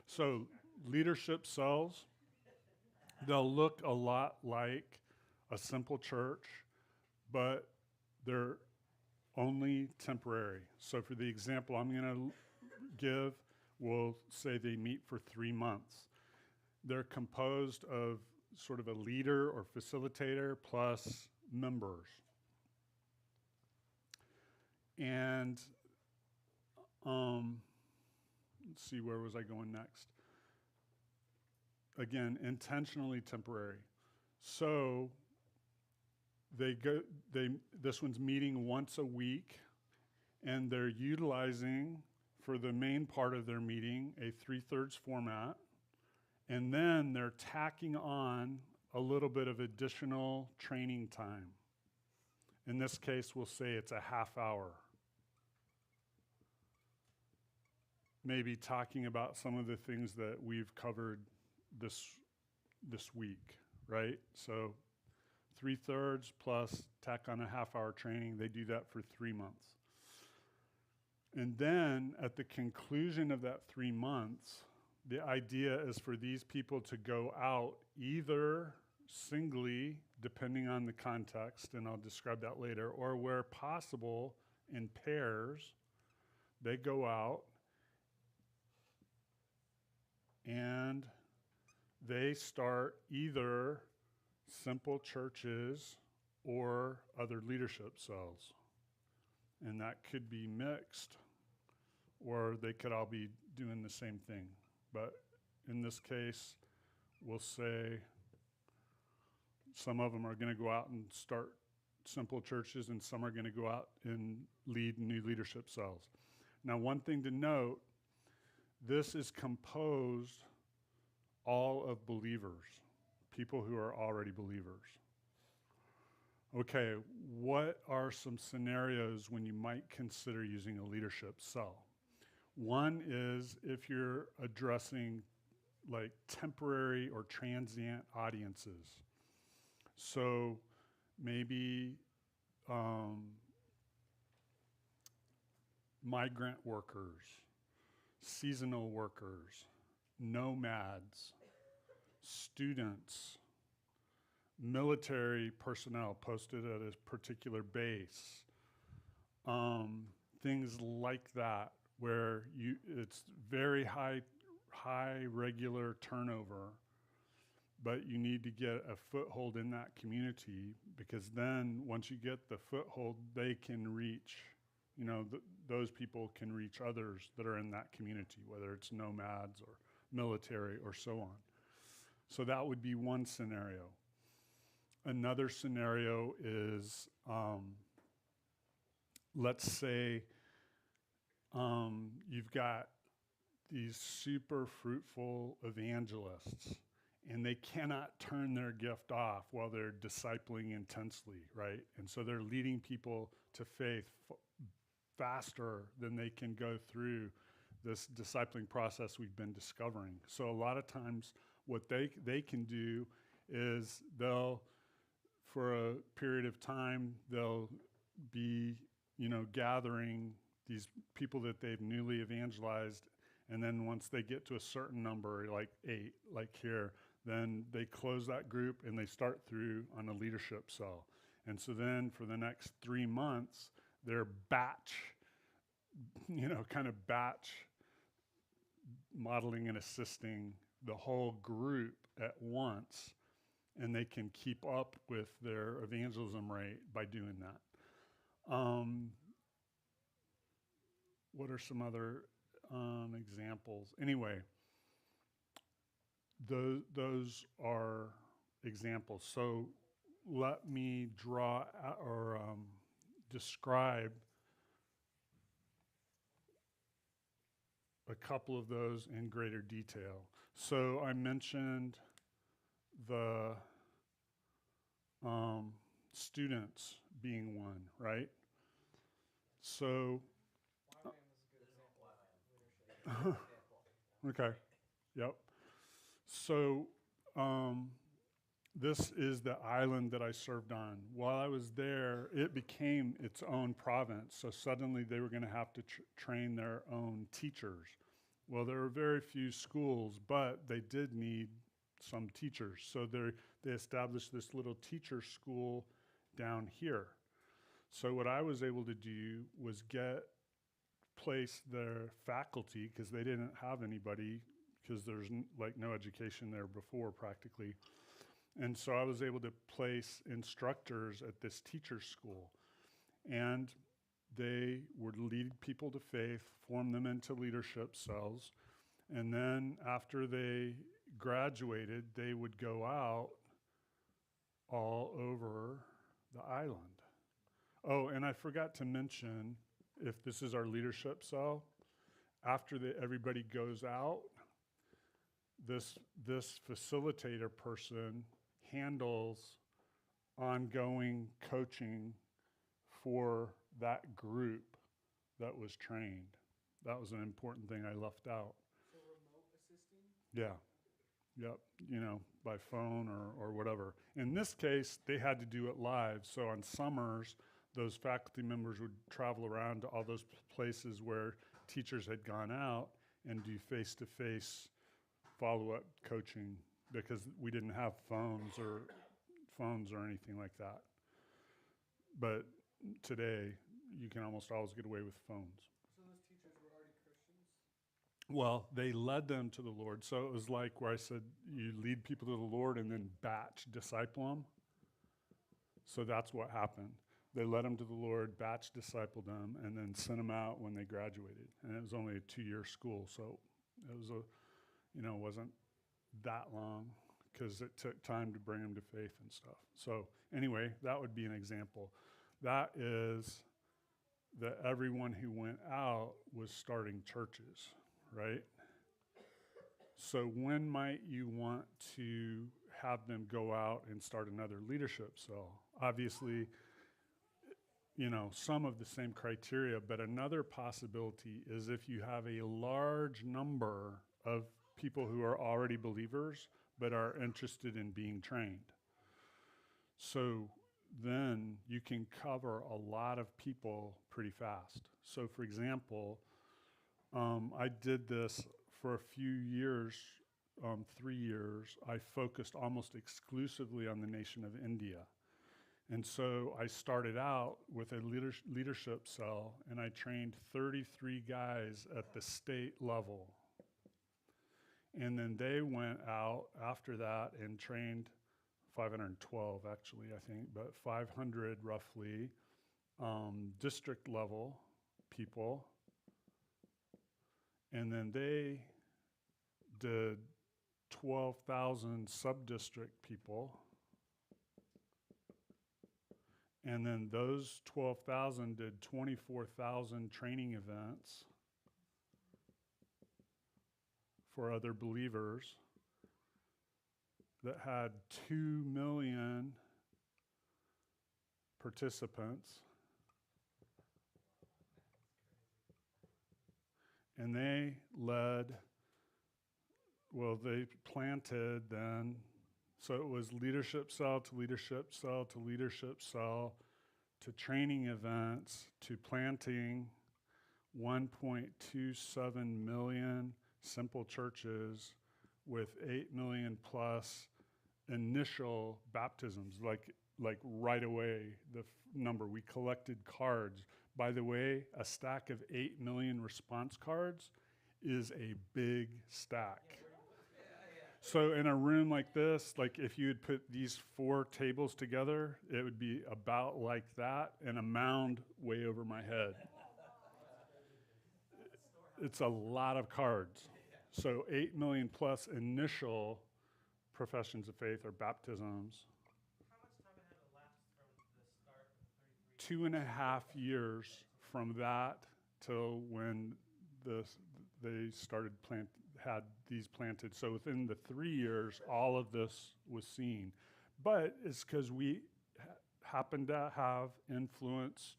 A: so leadership cells, they'll look a lot like a simple church, but they're only temporary. So for the example I'm going to give, we'll say they meet for 3 months. They're composed of sort of a leader or facilitator plus members. And let's see, where was I going next? Again, intentionally temporary. So this one's meeting once a week, and they're utilizing, for the main part of their meeting, a 3/3 format. And then they're tacking on a little bit of additional training time. In this case, we'll say it's a half hour. Maybe talking about some of the things that we've covered this week, right? So 3/3 plus tack on a half hour training. They do that for 3 months. And then at the conclusion of that 3 months, the idea is for these people to go out either singly, depending on the context, and I'll describe that later, or where possible in pairs, they go out and they start either simple churches or other leadership cells. And that could be mixed, or they could all be doing the same thing. But in this case, we'll say some of them are going to go out and start simple churches, and some are going to go out and lead new leadership cells. Now, one thing to note, this is composed all of believers, people who are already believers. Okay, what are some scenarios when you might consider using a leadership cell? One is if you're addressing like temporary or transient audiences. So maybe migrant workers, seasonal workers, nomads, students, military personnel posted at a particular base, things like that, where it's very high regular turnover, but you need to get a foothold in that community, because then once you get the foothold, they can reach, those people can reach others that are in that community, whether it's nomads or military or so on. So that would be one scenario. Another scenario is, let's say you've got these super fruitful evangelists, and they cannot turn their gift off while they're discipling intensely, right? And so they're leading people to faith faster than they can go through this discipling process we've been discovering. So a lot of times what they can do is for a period of time, they'll be, gathering these people that they've newly evangelized. And then once they get to a certain number, like 8, like here, then they close that group and they start through on a leadership cell. And so then for the next 3 months, they're batch modeling and assisting the whole group at once, and they can keep up with their evangelism rate by doing that. What are some other examples? Anyway, those are examples. So let me draw or describe a couple of those in greater detail. So I mentioned the students being one, right? So, okay, yep. So this is the island that I served on. While I was there, it became its own province. So suddenly they were going to have to train their own teachers. Well, there were very few schools, but they did need some teachers. So they established this little teacher school down here. So what I was able to do was place their faculty, because they didn't have anybody, because there's like no education there before practically. And so I was able to place instructors at this teacher school. And they would lead people to faith, form them into leadership cells, and then after they graduated, they would go out all over the island. Oh, and I forgot to mention, if this is our leadership cell, after everybody goes out, this facilitator person handles ongoing coaching for that group that was trained. That was an important thing I left out.
C: So remote assisting?
A: Yeah. Yep. You know, by phone or whatever. In this case, they had to do it live. So on summers, those faculty members would travel around to all those places where teachers had gone out and do face-to-face follow-up coaching, because we didn't have phones or anything like that. But today, you can almost always get away with phones.
C: So those teachers were already Christians?
A: Well, they led them to the Lord. So it was like where I said you lead people to the Lord and then batch disciple them. So that's what happened. They led them to the Lord, batch discipled them, and then sent them out when they graduated. And it was only a 2-year school, so it was wasn't that long, because it took time to bring them to faith and stuff. So anyway, that would be an example. That is that everyone who went out was starting churches, right? So when might you want to have them go out and start another leadership cell? Obviously, some of the same criteria, but another possibility is if you have a large number of people who are already believers but are interested in being trained. So then you can cover a lot of people pretty fast. So for example, I did this for a few years, 3 years. I focused almost exclusively on the nation of India. And so I started out with a leadership cell, and I trained 33 guys at the state level. And then they went out after that and trained 512, actually, I think, but 500 roughly district level people. And then they did 12,000 sub-district people. And then those 12,000 did 24,000 training events for other believers that had 2 million participants. And they planted then. So it was leadership cell to leadership cell to leadership cell to training events to planting 1.27 million simple churches with 8 million plus initial baptisms, like right away, the number. We collected cards. By the way, a stack of 8 million response cards is a big stack. So in a room like this, like if you had put these 4 tables together, it would be about like that and a mound way over my head. It's a lot of cards. So 8 million plus initial professions of faith or baptisms.
B: How much time had elapsed from the start of the 33?
A: 2.5 years from that till when they started had these planted. So within the 3 years, all of this was seen. But it's because we happen to have influence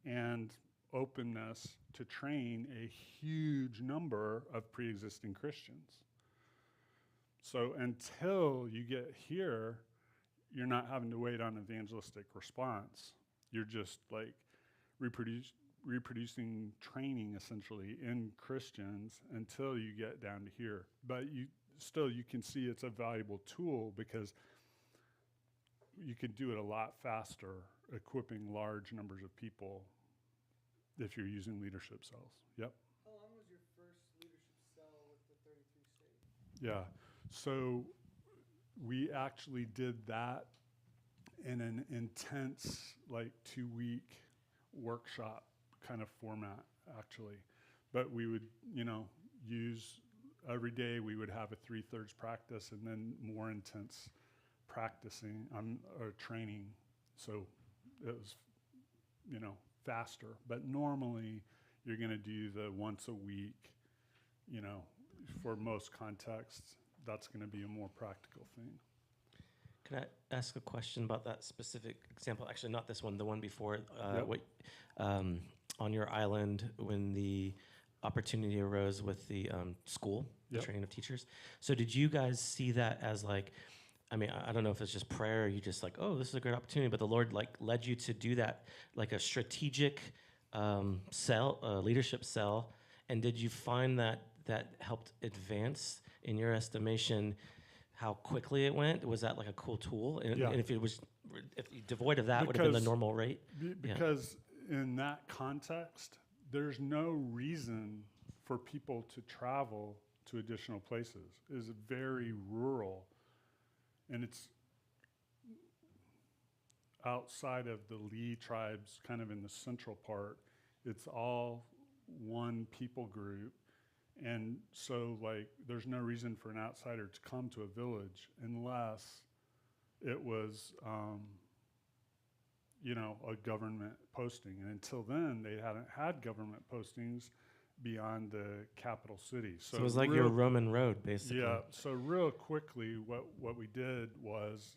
A: and openness to train a huge number of pre-existing Christians. So until you get here, you're not having to wait on evangelistic response. You're just like reproducing training essentially in Christians until you get down to here. But you can see it's a valuable tool because you can do it a lot faster, equipping large numbers of people if you're using leadership cells. Yep.
C: How long was your first leadership cell with the 33 states?
A: Yeah. So we actually did that in an intense, like 2-week workshop kind of format, actually. But we would, use every day we would have a 3/3 practice and then more intense practicing or training. So it was, faster. But normally you're going to do the once a week, for most contexts, that's going to be a more practical thing.
G: Can I ask a question about that specific example? Actually, not this one, the one before.
A: Yep.
G: On your island, when the opportunity arose with the school, the
A: Yep.
G: training of teachers. So did you guys see that as like, I mean, I don't know if it's just prayer, or you just like, oh, this is a great opportunity, but the Lord like led you to do that, like a strategic leadership cell. And did you find that helped advance, in your estimation, how quickly it went? Was that like a cool tool? And,
A: Yeah.
G: and if devoid of that, would have been the normal rate?
A: Because in that context, there's no reason for people to travel to additional places. It is very rural, and it's outside of the Lee tribes, kind of in the central part. It's all one people group. And so, like, there's no reason for an outsider to come to a village unless it was, a government posting. And until then, they hadn't had government postings beyond the capital city.
G: So it was like your Roman road, basically.
A: Yeah. So real quickly, what we did was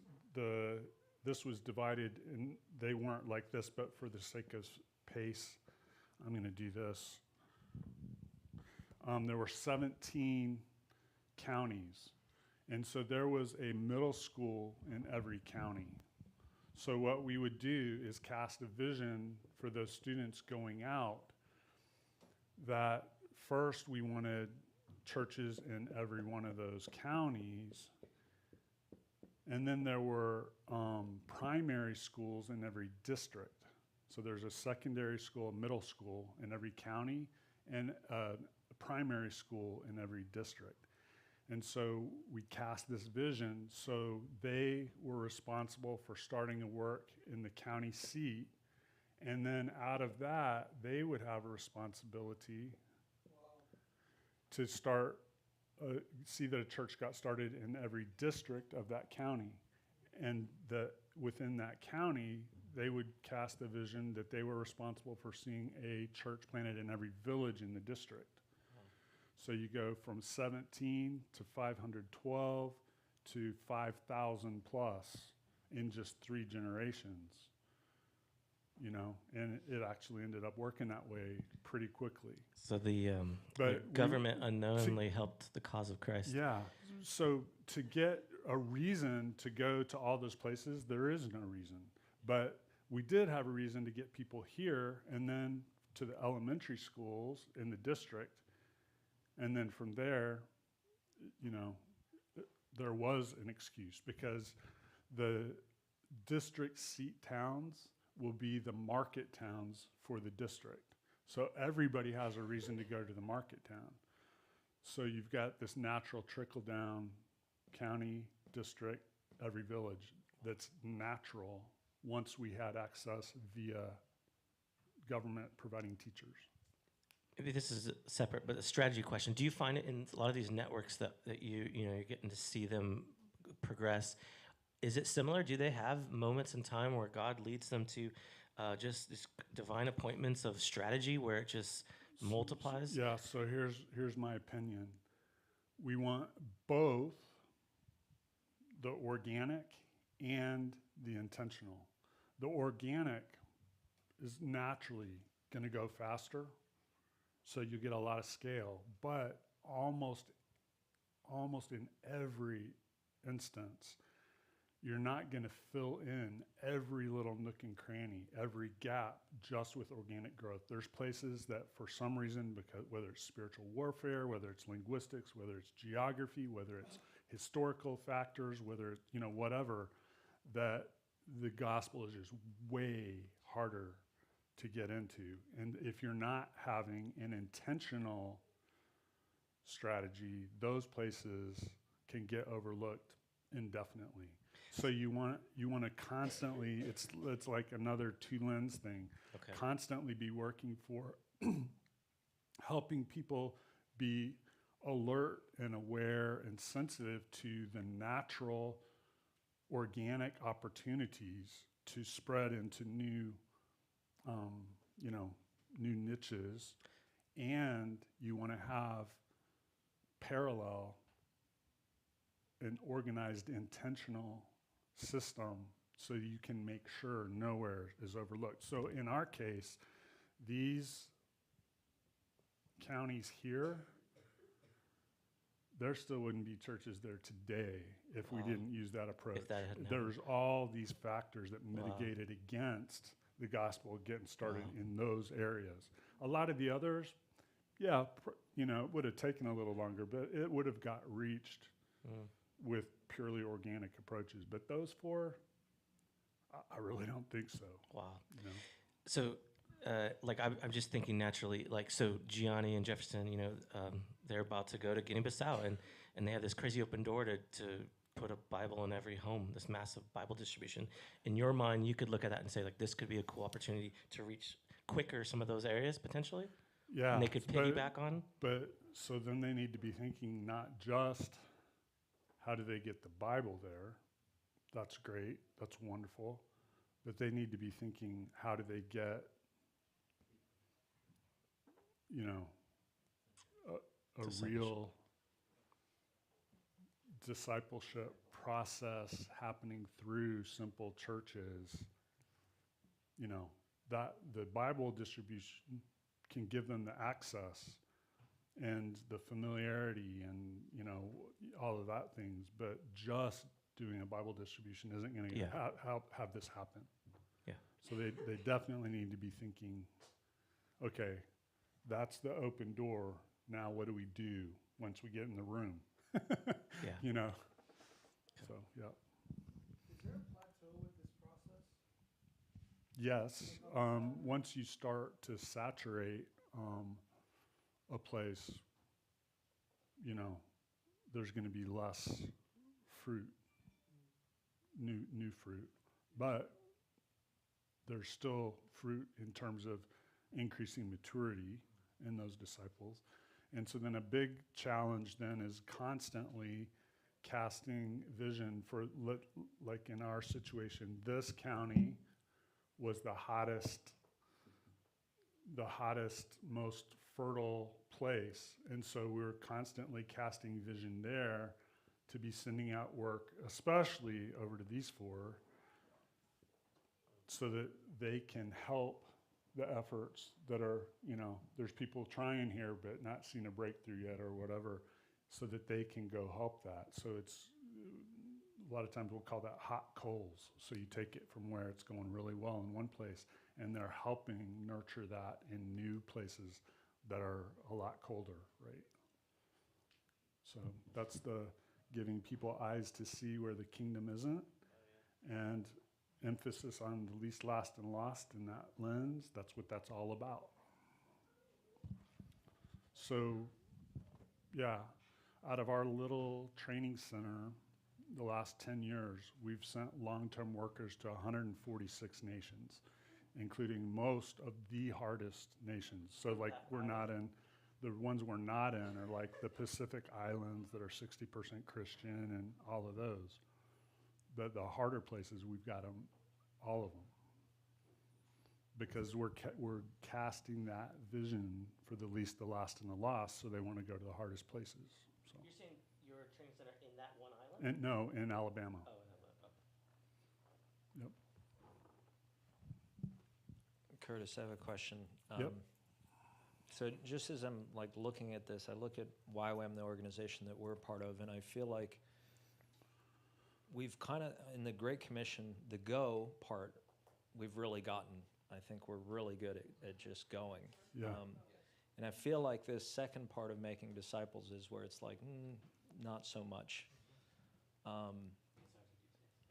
A: this was divided, and they weren't like this, but for the sake of pace, I'm going to do this. There were 17 counties, and so there was a middle school in every county. So what we would do is cast a vision for those students going out that first we wanted churches in every one of those counties, and then there were primary schools in every district. So there's a secondary school, a middle school in every county, and a primary school in every district. And so we cast this vision, so they were responsible for starting a work in the county seat, and then out of that, they would have a responsibility to start, see that a church got started in every district of that county. And within that county, they would cast a vision that they were responsible for seeing a church planted in every village in the district. So you go from 17 to 512 to 5,000 plus in just 3 generations, and it actually ended up working that way pretty quickly.
G: So the government unknowingly helped the cause of Christ.
A: Yeah. So to get a reason to go to all those places, there is no reason. But we did have a reason to get people here and then to the elementary schools in the district. And then from there, there was an excuse because the district seat towns will be the market towns for the district. So everybody has a reason to go to the market town. So you've got this natural trickle down, county, district, every village that's natural once we had access via government providing teachers.
G: Maybe this is separate, but a strategy question. Do you find it in a lot of these networks that you're getting to see them progress? Is it similar? Do they have moments in time where God leads them to just this divine appointments of strategy where it just multiplies?
A: Yeah, so here's my opinion. We want both the organic and the intentional. The organic is naturally going to go faster, so you get a lot of scale, but almost in every instance, you're not going to fill in every little nook and cranny, every gap just with organic growth. There's places that for some reason, because whether it's spiritual warfare, whether it's linguistics, whether it's geography, whether it's historical factors, whether it's, whatever, that the gospel is just way harder to get into. And if you're not having an intentional strategy, those places can get overlooked indefinitely. So you want to constantly, it's like another two lens thing.
G: Okay.
A: Constantly be working for helping people be alert and aware and sensitive to the natural organic opportunities to spread into new new niches, and you want to have parallel an organized, intentional system so you can make sure nowhere is overlooked. So in our case, these counties here, there still wouldn't be churches there today if we didn't use that approach.
G: If that hadn't
A: There's all these factors that mitigated against the gospel getting started in those areas. A lot of the others, it would have taken a little longer, but it would have got reached with purely organic approaches. But those four, I really don't think so.
G: Wow. So, I'm just thinking naturally, so Gianni and Jefferson, they're about to go to Guinea-Bissau, and they have this crazy open door to put a Bible in every home, this massive Bible distribution. In your mind, you could look at that and say, this could be a cool opportunity to reach quicker some of those areas, potentially?
A: Yeah.
G: And they could piggyback on?
A: But so then they need to be thinking not just how do they get the Bible there? That's great. That's wonderful. But they need to be thinking, how do they get, a real discipleship process happening through simple churches, that the Bible distribution can give them the access and the familiarity and, all of that things, but just doing a Bible distribution isn't going to have this happen.
G: Yeah.
A: So they definitely need to be thinking, okay, that's the open door. Now what do we do once we get in the room?
G: Yeah.
A: So, yeah.
C: Is there a plateau with this process?
A: Yes. Once you start to saturate a place, there's going to be less fruit, new fruit. But there's still fruit in terms of increasing maturity in those disciples. And so then a big challenge then is constantly casting vision for, like in our situation, this county was the hottest, most fertile place. And so we were constantly casting vision there to be sending out work, especially over to these four, so that they can help the efforts that are, there's people trying here but not seeing a breakthrough yet or whatever, so that they can go help that. So it's, a lot of times we'll call that hot coals. So you take it from where it's going really well in one place, and they're helping nurture that in new places that are a lot colder, right? So that's the giving people eyes to see where the kingdom isn't, and emphasis on the least, last, and lost in that lens. That's what that's all about. So, out of our little training center, the last 10 years, we've sent long-term workers to 146 nations, including most of the hardest nations. So we're not in, the ones we're not in are like the Pacific Islands that are 60% Christian and all of those. But the harder places, we've got them, all of them. Because we're casting that vision for the least, the last, and the lost, so they want to go to the hardest places. So.
G: You're saying your training center in that one island?
A: No, in Alabama.
G: Oh, in Alabama.
A: Yep.
L: Curtis, I have a question.
A: Yep.
L: So just as I'm looking at this, I look at YWAM, the organization that we're a part of, and I feel like we've kind of, in the Great Commission, the go part, we've really gotten. I think we're really good at just going.
A: Yeah.
L: And I feel like this second part of making disciples is where it's like, not so much.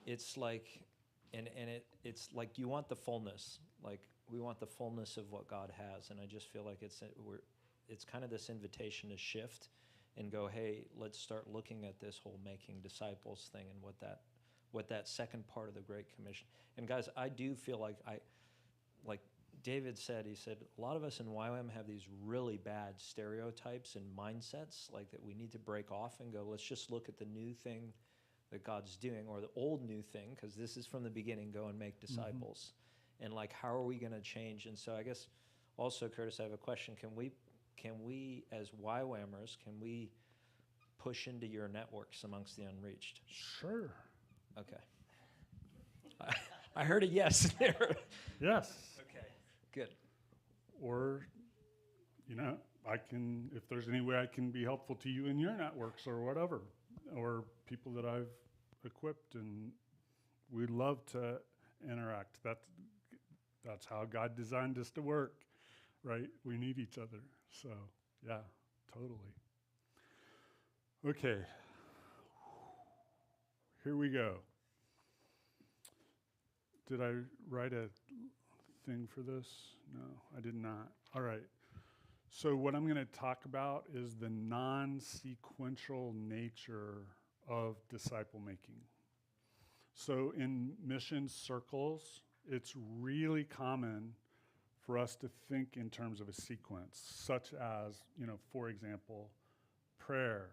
L: It's like, it's like you want the fullness. Like we want the fullness of what God has, and I just feel like it's kind of this invitation to shift and go, hey, let's start looking at this whole making disciples thing and what that second part of the Great Commission. And guys, I do feel like David said, he said, a lot of us in YWAM have these really bad stereotypes and mindsets, like that we need to break off and go, let's just look at the new thing that God's doing, or the old new thing, because this is from the beginning, go and make disciples. And like, how are we going to change? And so I guess also, Curtis, I have a question. Can we as YWAMers, can we push into your networks amongst the unreached?
A: Sure.
L: Okay. I heard a yes there.
A: Yes.
L: Okay, good.
A: Or, if there's any way I can be helpful to you in your networks or whatever, or people that I've equipped, and we'd love to interact. That's how God designed us to work, right? We need each other. So, yeah, totally. Okay. Here we go. Did I write a thing for this? No, I did not. All right. So what I'm going to talk about is the non-sequential nature of disciple making. So in mission circles, it's really common for us to think in terms of a sequence, such as, for example, prayer,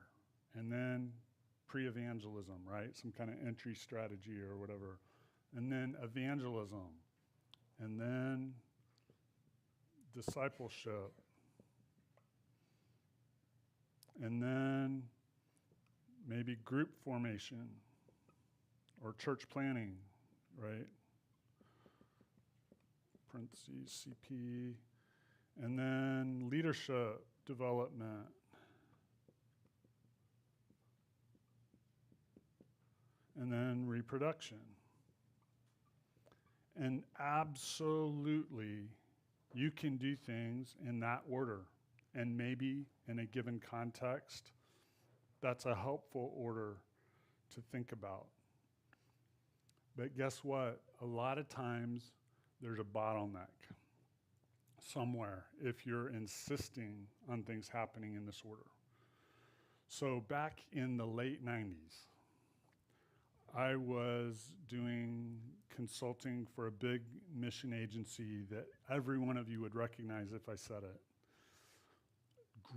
A: and then pre-evangelism, right? Some kind of entry strategy or whatever. And then evangelism, and then discipleship, and then maybe group formation or church planning, right? Parentheses, CP, and then leadership development. And then reproduction. And absolutely, you can do things in that order. And maybe in a given context, that's a helpful order to think about. But guess what? A lot of times, there's a bottleneck somewhere if you're insisting on things happening in this order. So back in the late 90s, I was doing consulting for a big mission agency that every one of you would recognize if I said it.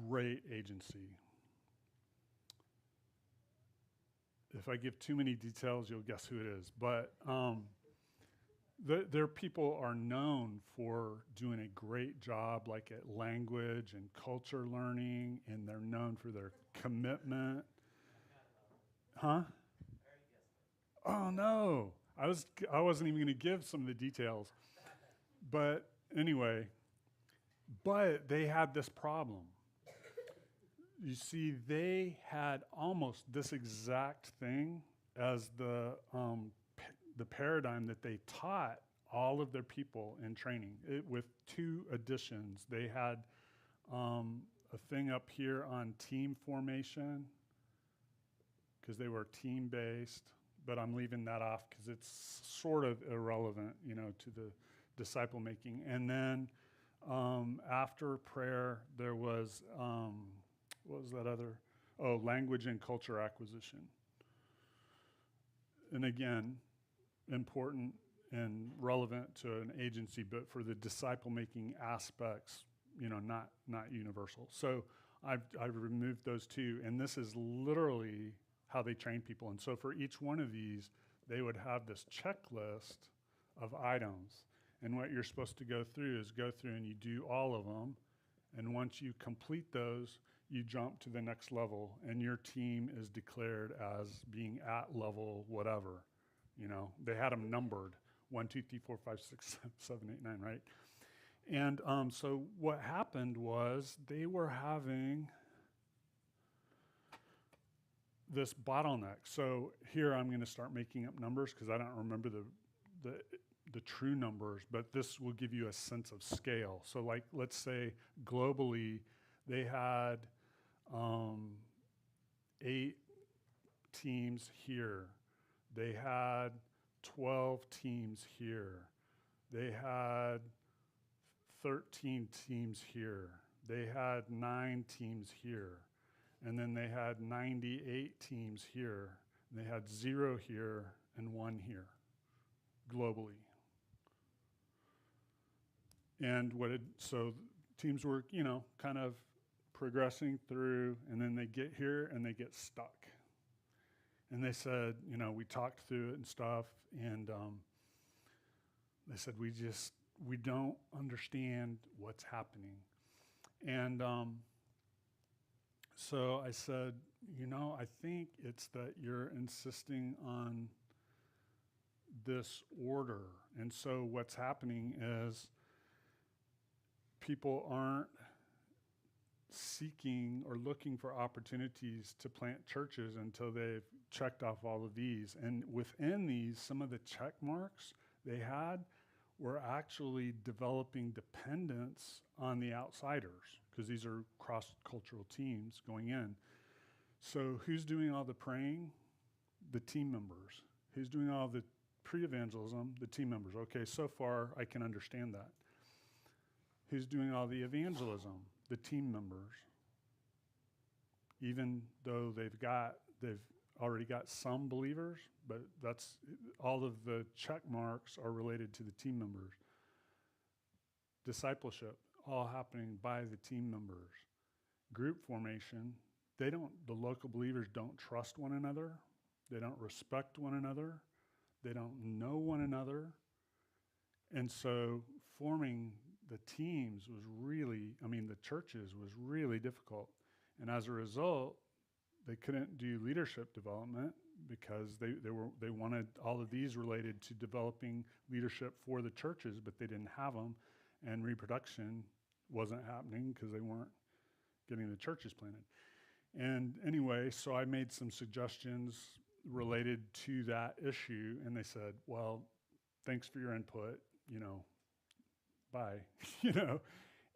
A: Great agency. If I give too many details, you'll guess who it is. But their people are known for doing a great job, like at language and culture learning, and they're known for their commitment. Huh? Oh no, I wasn't even going to give some of the details. But anyway, they had this problem. You see, they had almost this exact thing as the paradigm that they taught all of their people in training, with two additions. They had a thing up here on team formation, because they were team-based, but I'm leaving that off because it's sort of irrelevant, to the disciple making. And then after prayer, there was, what was that other? Oh, language and culture acquisition. And again, important and relevant to an agency, but for the disciple making aspects, not universal. So I've removed those two, and this is literally how they train people. And so for each one of these, they would have this checklist of items. And what you're supposed to go through and you do all of them. And once you complete those, you jump to the next level, and your team is declared as being at level whatever. They had them numbered 1, 2, 3, 4, 5, 6, 7, 8, 9, right? And so what happened was they were having this bottleneck. So here I'm going to start making up numbers because I don't remember the true numbers, but this will give you a sense of scale. So like, let's say globally, they had 8 teams here. They had 12 teams here. They had 13 teams here. They had 9 teams here. And then they had 98 teams here. They had 0 here and 1 here, globally. And so teams were, kind of progressing through, and then they get here and they get stuck. And they said, we talked through it and stuff, and they said, we don't understand what's happening. And so I said, I think it's that you're insisting on this order. And so what's happening is people aren't seeking or looking for opportunities to plant churches until they've checked off all of these. And within these, some of the check marks they had were actually developing dependence on the outsiders, because these are cross-cultural teams going in. So who's doing all the praying? The team members. Who's doing all the pre-evangelism? The team members. Okay, so far I can understand that. Who's doing all the evangelism? The team members. Even though they've already got some believers, but that's all of the check marks are related to the team members. Discipleship, all happening by the team members. Group formation, the local believers don't trust one another. They don't respect one another. They don't know one another. And so forming the teams was the churches was really difficult. And as a result, they couldn't do leadership development because they wanted all of these related to developing leadership for the churches, but they didn't have them. And reproduction wasn't happening because they weren't getting the churches planted. And anyway, so I made some suggestions related to that issue, and they said, well, thanks for your input, bye,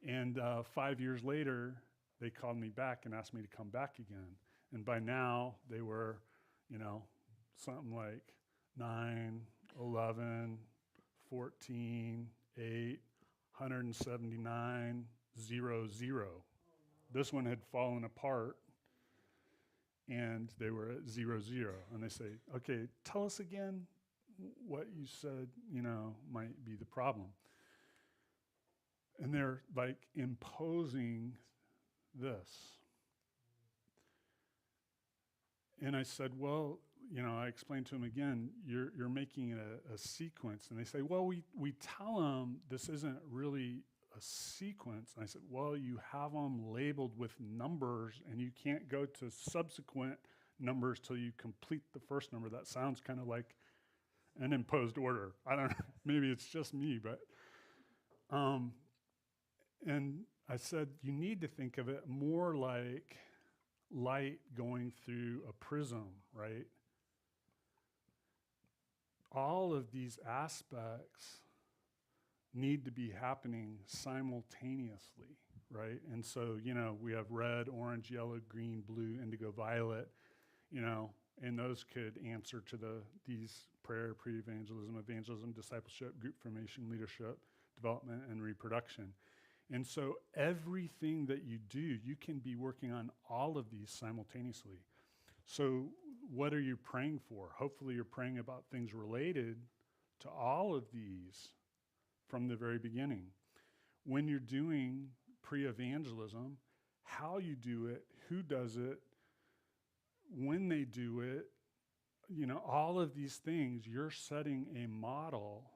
A: And 5 years later, they called me back and asked me to come back again. And by now, they were, something like 9, 11, 14, 8, 179, 0, 0. This one had fallen apart, and they were at 0, 0. And they say, okay, tell us again what you said, might be the problem. And they're like imposing this. And I said, well, I explained to them again, you're making a sequence. And they say, well, we tell them this isn't really a sequence. And I said, well, you have them labeled with numbers, and you can't go to subsequent numbers till you complete the first number. That sounds kind of like an imposed order. I don't know, maybe it's just me, but and I said, you need to think of it more like light going through a prism, right? All of these aspects need to be happening simultaneously, right? And so, we have red, orange, yellow, green, blue, indigo, violet, and those could answer to these prayer, pre-evangelism, evangelism, discipleship, group formation, leadership, development, and reproduction. And so everything that you do, you can be working on all of these simultaneously. So what are you praying for? Hopefully you're praying about things related to all of these from the very beginning. When you're doing pre-evangelism, how you do it, who does it, when they do it, all of these things, you're setting a model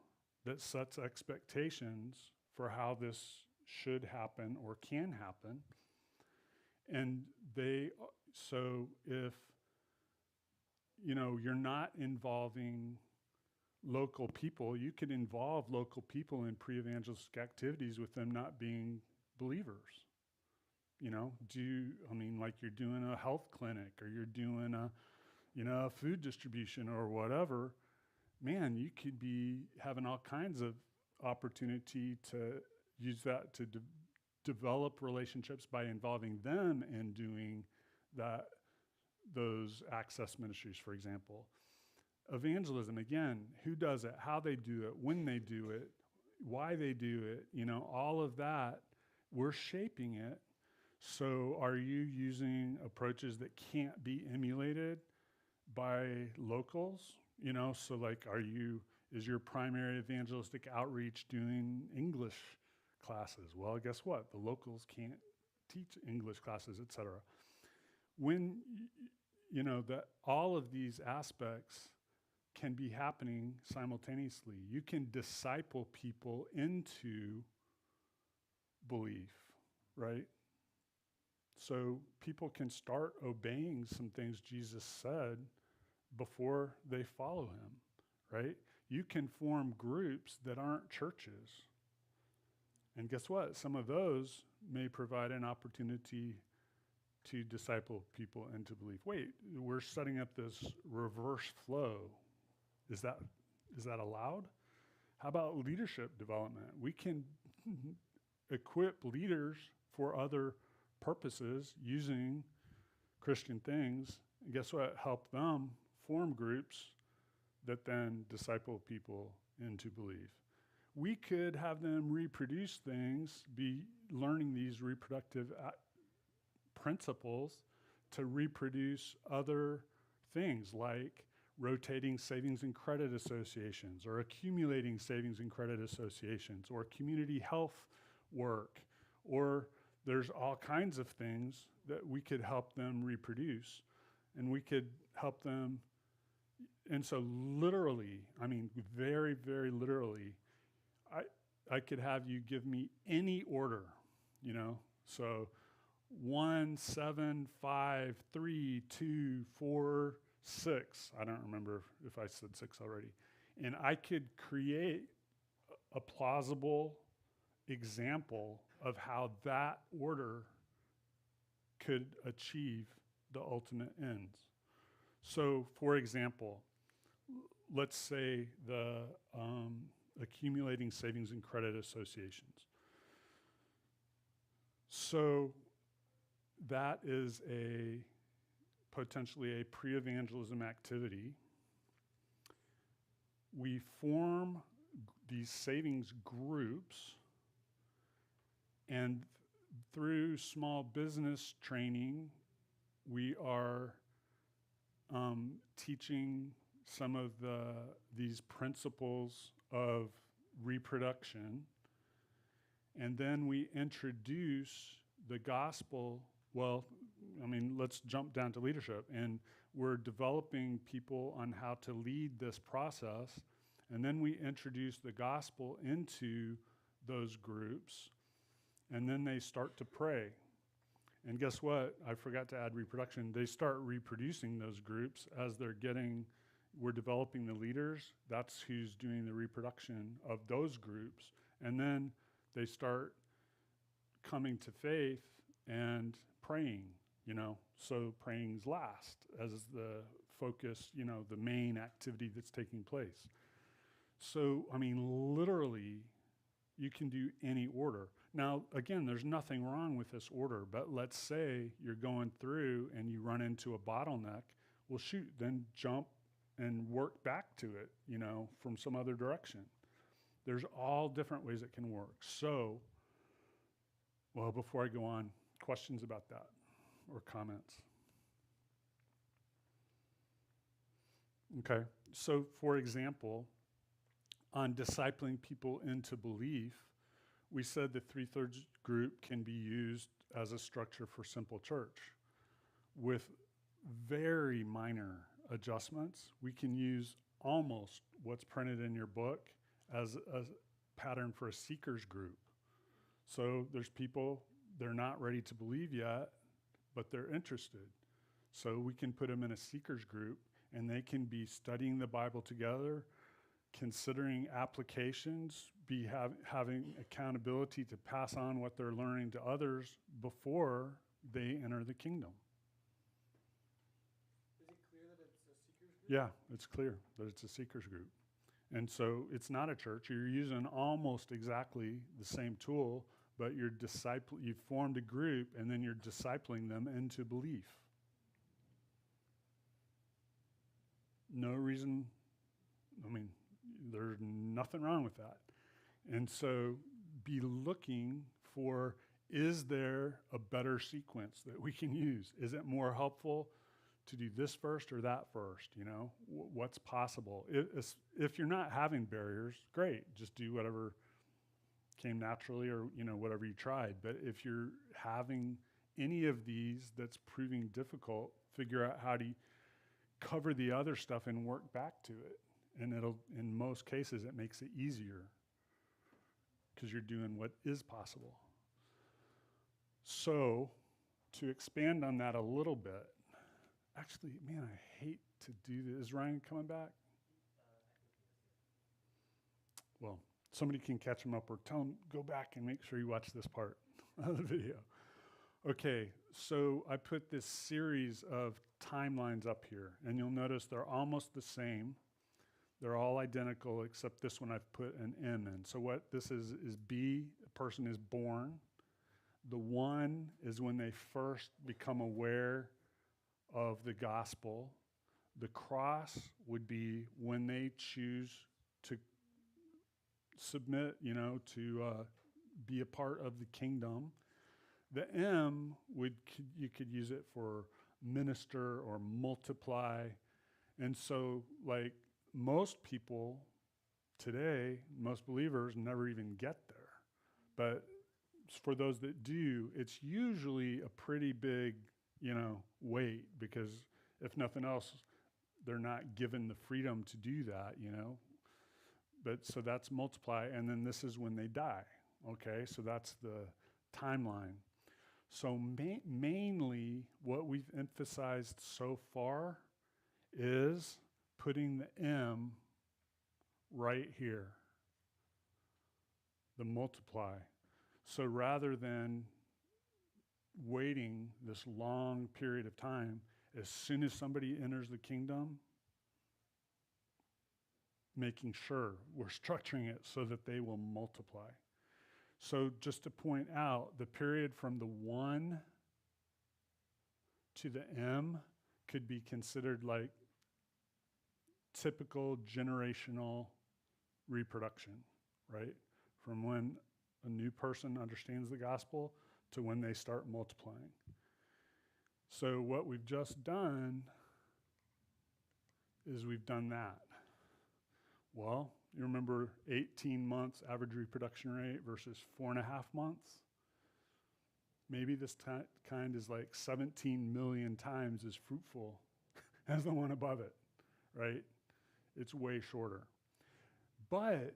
A: that sets expectations for how this should happen or can happen. And so if, you're not involving local people, you could involve local people in pre-evangelistic activities with them not being believers. like you're doing a health clinic or you're doing a food distribution or whatever, man, you could be having all kinds of opportunity to use that to develop relationships by involving them in doing those access ministries, for example. Evangelism, again, who does it, how they do it, when they do it, why they do it, all of that, we're shaping it. So are you using approaches that can't be emulated by locals? So like, is your primary evangelistic outreach doing English classes? Well, guess what? The locals can't teach English classes, etc. When, that all of these aspects can be happening simultaneously. You can disciple people into belief, right? So people can start obeying some things Jesus said before they follow him, right? You can form groups that aren't churches. And guess what? Some of those may provide an opportunity to disciple people into belief. Wait, we're setting up this reverse flow. Is that allowed? How about leadership development? We can equip leaders for other purposes using Christian things. And guess what? Help them form groups that then disciple people into belief. We could have them reproduce things, be learning these reproductive principles to reproduce other things like rotating savings and credit associations or accumulating savings and credit associations or community health work, or there's all kinds of things that we could help them reproduce, and we could help them. And so literally, very, very literally, I could have you give me any order, so 1, 7, 5, 3, 2, 4, 6. I don't remember if I said 6 already. And I could create a plausible example of how that order could achieve the ultimate ends. So, for example, let's say the accumulating savings and credit associations. So that is potentially a pre-evangelism activity. We form these savings groups, and through small business training, we are teaching some of these principles of reproduction, and then we introduce the gospel. Well, let's jump down to leadership, and we're developing people on how to lead this process, and then we introduce the gospel into those groups, and then they start to pray. And guess what? I forgot to add reproduction. They start reproducing those groups as we're developing the leaders. That's who's doing the reproduction of those groups. And then they start coming to faith and praying, so praying's last as the focus, the main activity that's taking place. So, literally, you can do any order. Now, again, there's nothing wrong with this order, but let's say you're going through and you run into a bottleneck. Well, shoot, then jump and work back to it, from some other direction. There's all different ways it can work. So, well, before I go on, questions about that or comments? Okay, so for example, on discipling people into belief, we said the 3/3 group can be used as a structure for simple church. With very minor adjustments, we can use almost what's printed in your book as a pattern for a seekers group. So there's people, they're not ready to believe yet, but they're interested. So we can put them in a seekers group, and they can be studying the Bible together, considering applications, having accountability to pass on what they're learning to others before they enter the kingdom.
C: Is it clear that it's a seekers group?
A: Yeah, it's clear that it's a seekers group. And so it's not a church. You're using almost exactly the same tool, but you've formed a group, and then you're discipling them into belief. No reason, there's nothing wrong with that. And so be looking for, is there a better sequence that we can use? Is it more helpful to do this first or that first? What's possible? If you're not having barriers, great. Just do whatever came naturally or, whatever you tried. But if you're having any of these that's proving difficult, figure out how to cover the other stuff and work back to it. And in most cases, it makes it easier because you're doing what is possible. So to expand on that a little bit, actually, man, I hate to do this. Is Ryan coming back? Well, somebody can catch him up or tell him, go back and make sure you watch this part of the video. Okay, so I put this series of timelines up here, and you'll notice they're almost the same. They're all identical, except this one I've put an M in. So what this is B, a person is born. The 1 is when they first become aware of the gospel. The cross would be when they choose to submit, to be a part of the kingdom. The M you could use it for minister or multiply. And so like most people today, most believers never even get there. But for those that do, it's usually a pretty big, weight, because if nothing else, they're not given the freedom to do that, But so that's multiply, and then this is when they die. Okay, so that's the timeline. So mainly what we've emphasized so far is putting the M right here, the multiply. So rather than waiting this long period of time, as soon as somebody enters the kingdom, making sure we're structuring it so that they will multiply. So just to point out, the period from the 1 to the M could be considered like typical generational reproduction, right? From when a new person understands the gospel to when they start multiplying. So what we've just done is we've done that. Well, you remember 18 months average reproduction rate versus 4.5 months? Maybe this kind is like 17 million times as fruitful as the one above it, right? It's way shorter. But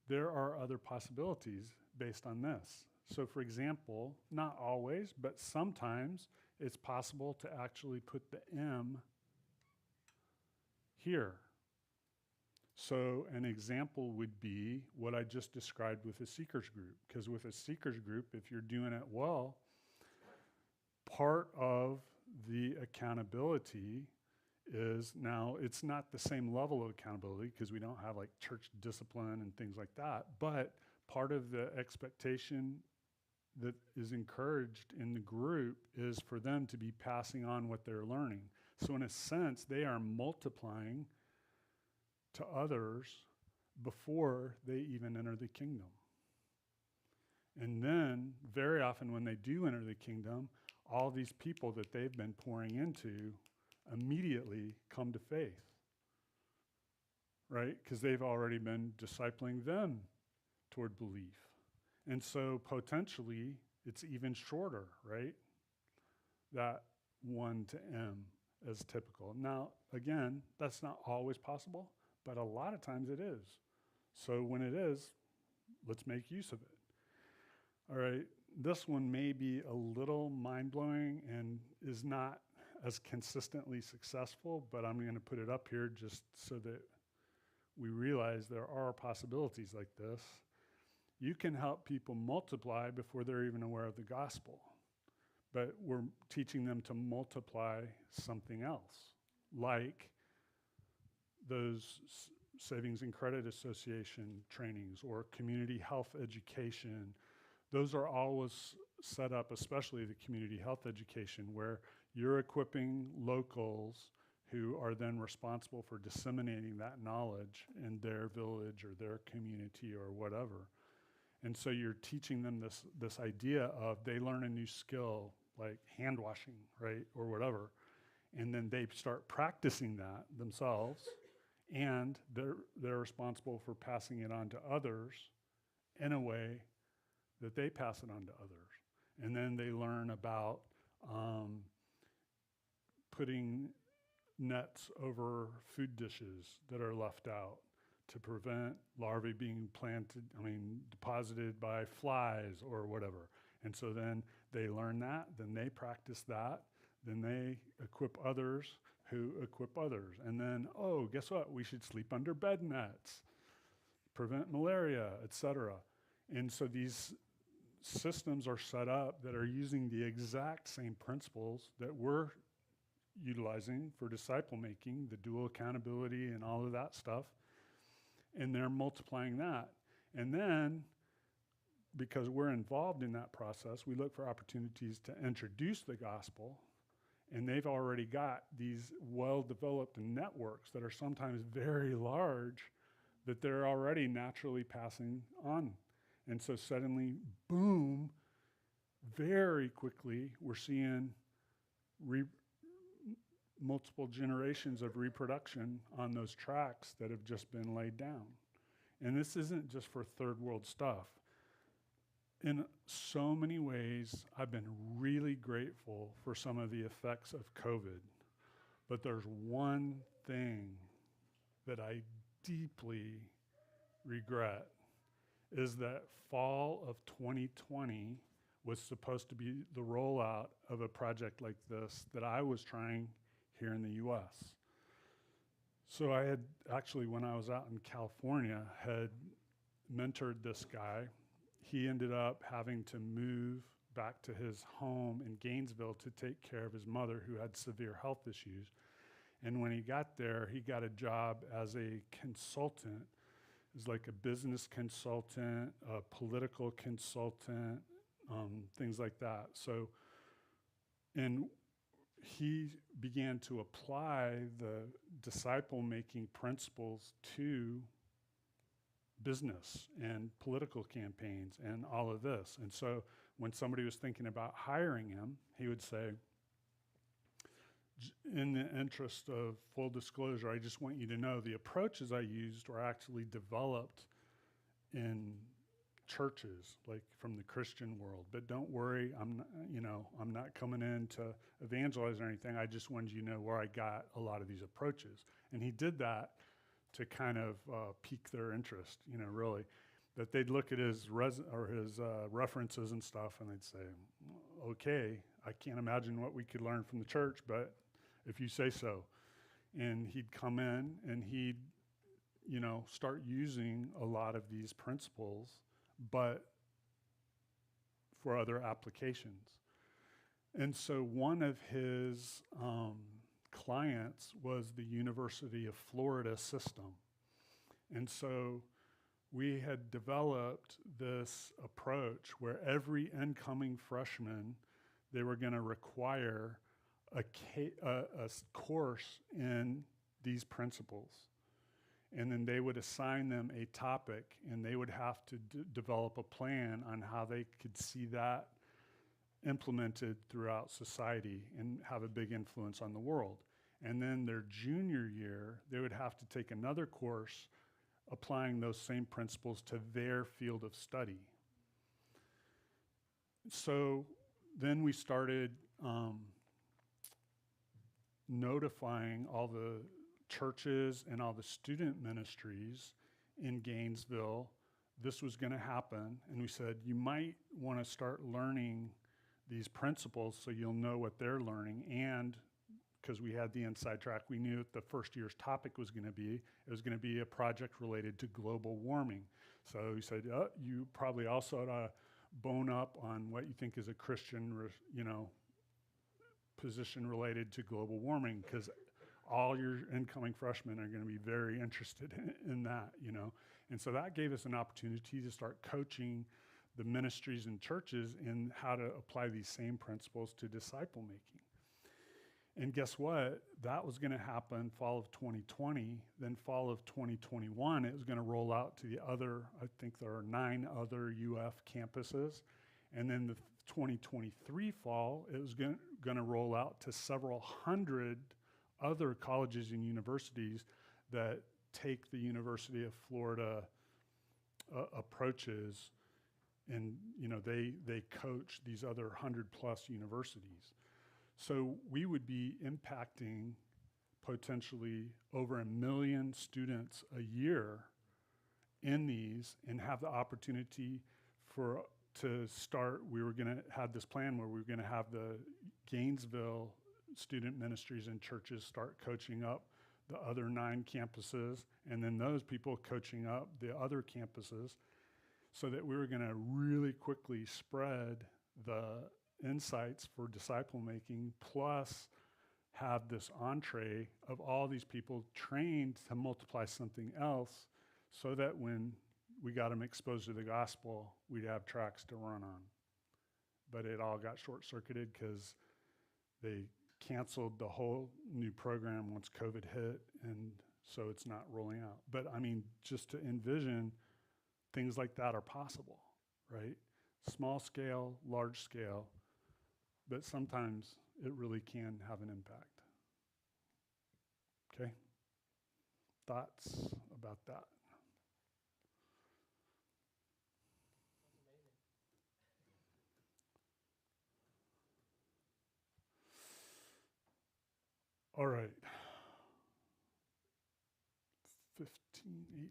A: there are other possibilities based on this. So for example, not always, but sometimes it's possible to actually put the M here. So an example would be what I just described with a seekers group, because with a seekers group, if you're doing it well, part of the accountability is, now it's not the same level of accountability because we don't have like church discipline and things like that, but part of the expectation that is encouraged in the group is for them to be passing on what they're learning. So in a sense, they are multiplying to others before they even enter the kingdom. And then very often when they do enter the kingdom, all these people that they've been pouring into immediately come to faith, right? Because they've already been discipling them toward belief. And so potentially it's even shorter, right? That 1 to M as typical. Now, again, that's not always possible, but a lot of times it is. So when it is, let's make use of it. All right, this one may be a little mind-blowing and is not as consistently successful, but I'm going to put it up here just so that we realize there are possibilities like this, you can help people multiply before they're even aware of the gospel. But we're teaching them to multiply something else, like those Savings and Credit Association trainings or community health education. Those are always set up, especially the community health education, where you're equipping locals who are then responsible for disseminating that knowledge in their village or their community or whatever. And so you're teaching them this idea of they learn a new skill like hand washing, right, or whatever, and then they start practicing that themselves, and they're responsible for passing it on to others in a way that they pass it on to others. And then they learn about putting nets over food dishes that are left out to prevent larvae being deposited by flies or whatever. And so then they learn that, then they practice that, then they equip others who equip others. And then, oh, guess what? We should sleep under bed nets, prevent malaria, etc. And so these systems are set up that are using the exact same principles that we're utilizing for disciple making, the dual accountability and all of that stuff. And they're multiplying that. And then, because we're involved in that process, we look for opportunities to introduce the gospel. And they've already got these well-developed networks that are sometimes very large that they're already naturally passing on. And so suddenly, boom, very quickly, we're seeing multiple generations of reproduction on those tracks that have just been laid down. And this isn't just for third world stuff. In so many ways, I've been really grateful for some of the effects of COVID. But there's one thing that I deeply regret, is that fall of 2020 was supposed to be the rollout of a project like this that I was trying here in the US. So I had actually, when I was out in California, had mentored this guy. He ended up having to move back to his home in Gainesville to take care of his mother who had severe health issues. And when he got there, he got a job as a consultant. It was like a business consultant, a political consultant, things like that. So, and he began to apply the disciple-making principles to business and political campaigns and all of this. And so when somebody was thinking about hiring him, he would say, in the interest of full disclosure, I just want you to know the approaches I used were actually developed in churches, like from the Christian world. But don't worry, I'm not coming in to evangelize or anything. I just wanted you to know where I got a lot of these approaches. And he did that to kind of pique their interest, really. That they'd look at his references and stuff, and they'd say, okay, I can't imagine what we could learn from the church, but if you say so. And he'd come in and he'd, start using a lot of these principles, but for other applications. And so one of his clients was the University of Florida system. And so we had developed this approach where every incoming freshman, they were going to require a course in these principles. And then they would assign them a topic, and they would have to develop a plan on how they could see that implemented throughout society and have a big influence on the world. And then their junior year, they would have to take another course applying those same principles to their field of study. So then we started notifying all the churches and all the student ministries in Gainesville this was going to happen. And we said, you might want to start learning these principles so you'll know what they're learning and because we had the inside track. We knew what the first year's topic was going to be. It was going to be a project related to global warming. So he said, you probably also ought to bone up on what you think is a Christian, position related to global warming, because all your incoming freshmen are going to be very interested in that, And so that gave us an opportunity to start coaching the ministries and churches in how to apply these same principles to disciple making. And guess what? That was going to happen fall of 2020. Then fall of 2021, it was going to roll out to the other, I think there are 9 other UF campuses. And then the 2023 fall, it was going to roll out to several hundred other colleges and universities that take the University of Florida approaches, and they coach these other 100+ universities. So we would be impacting potentially over 1 million students a year in these, and have the opportunity to start. We were going to have this plan where we were going to have the Gainesville student ministries and churches start coaching up the other 9 campuses, and then those people coaching up the other campuses, so that we were going to really quickly spread the insights for disciple making, plus have this entree of all these people trained to multiply something else, so that when we got them exposed to the gospel, we'd have tracks to run on. But it all got short-circuited because they canceled the whole new program once COVID hit, and so it's not rolling out. But I mean, just to envision things like that are possible, right? Small scale, large scale, but sometimes it really can have an impact. Okay? Thoughts about that? All right. 15,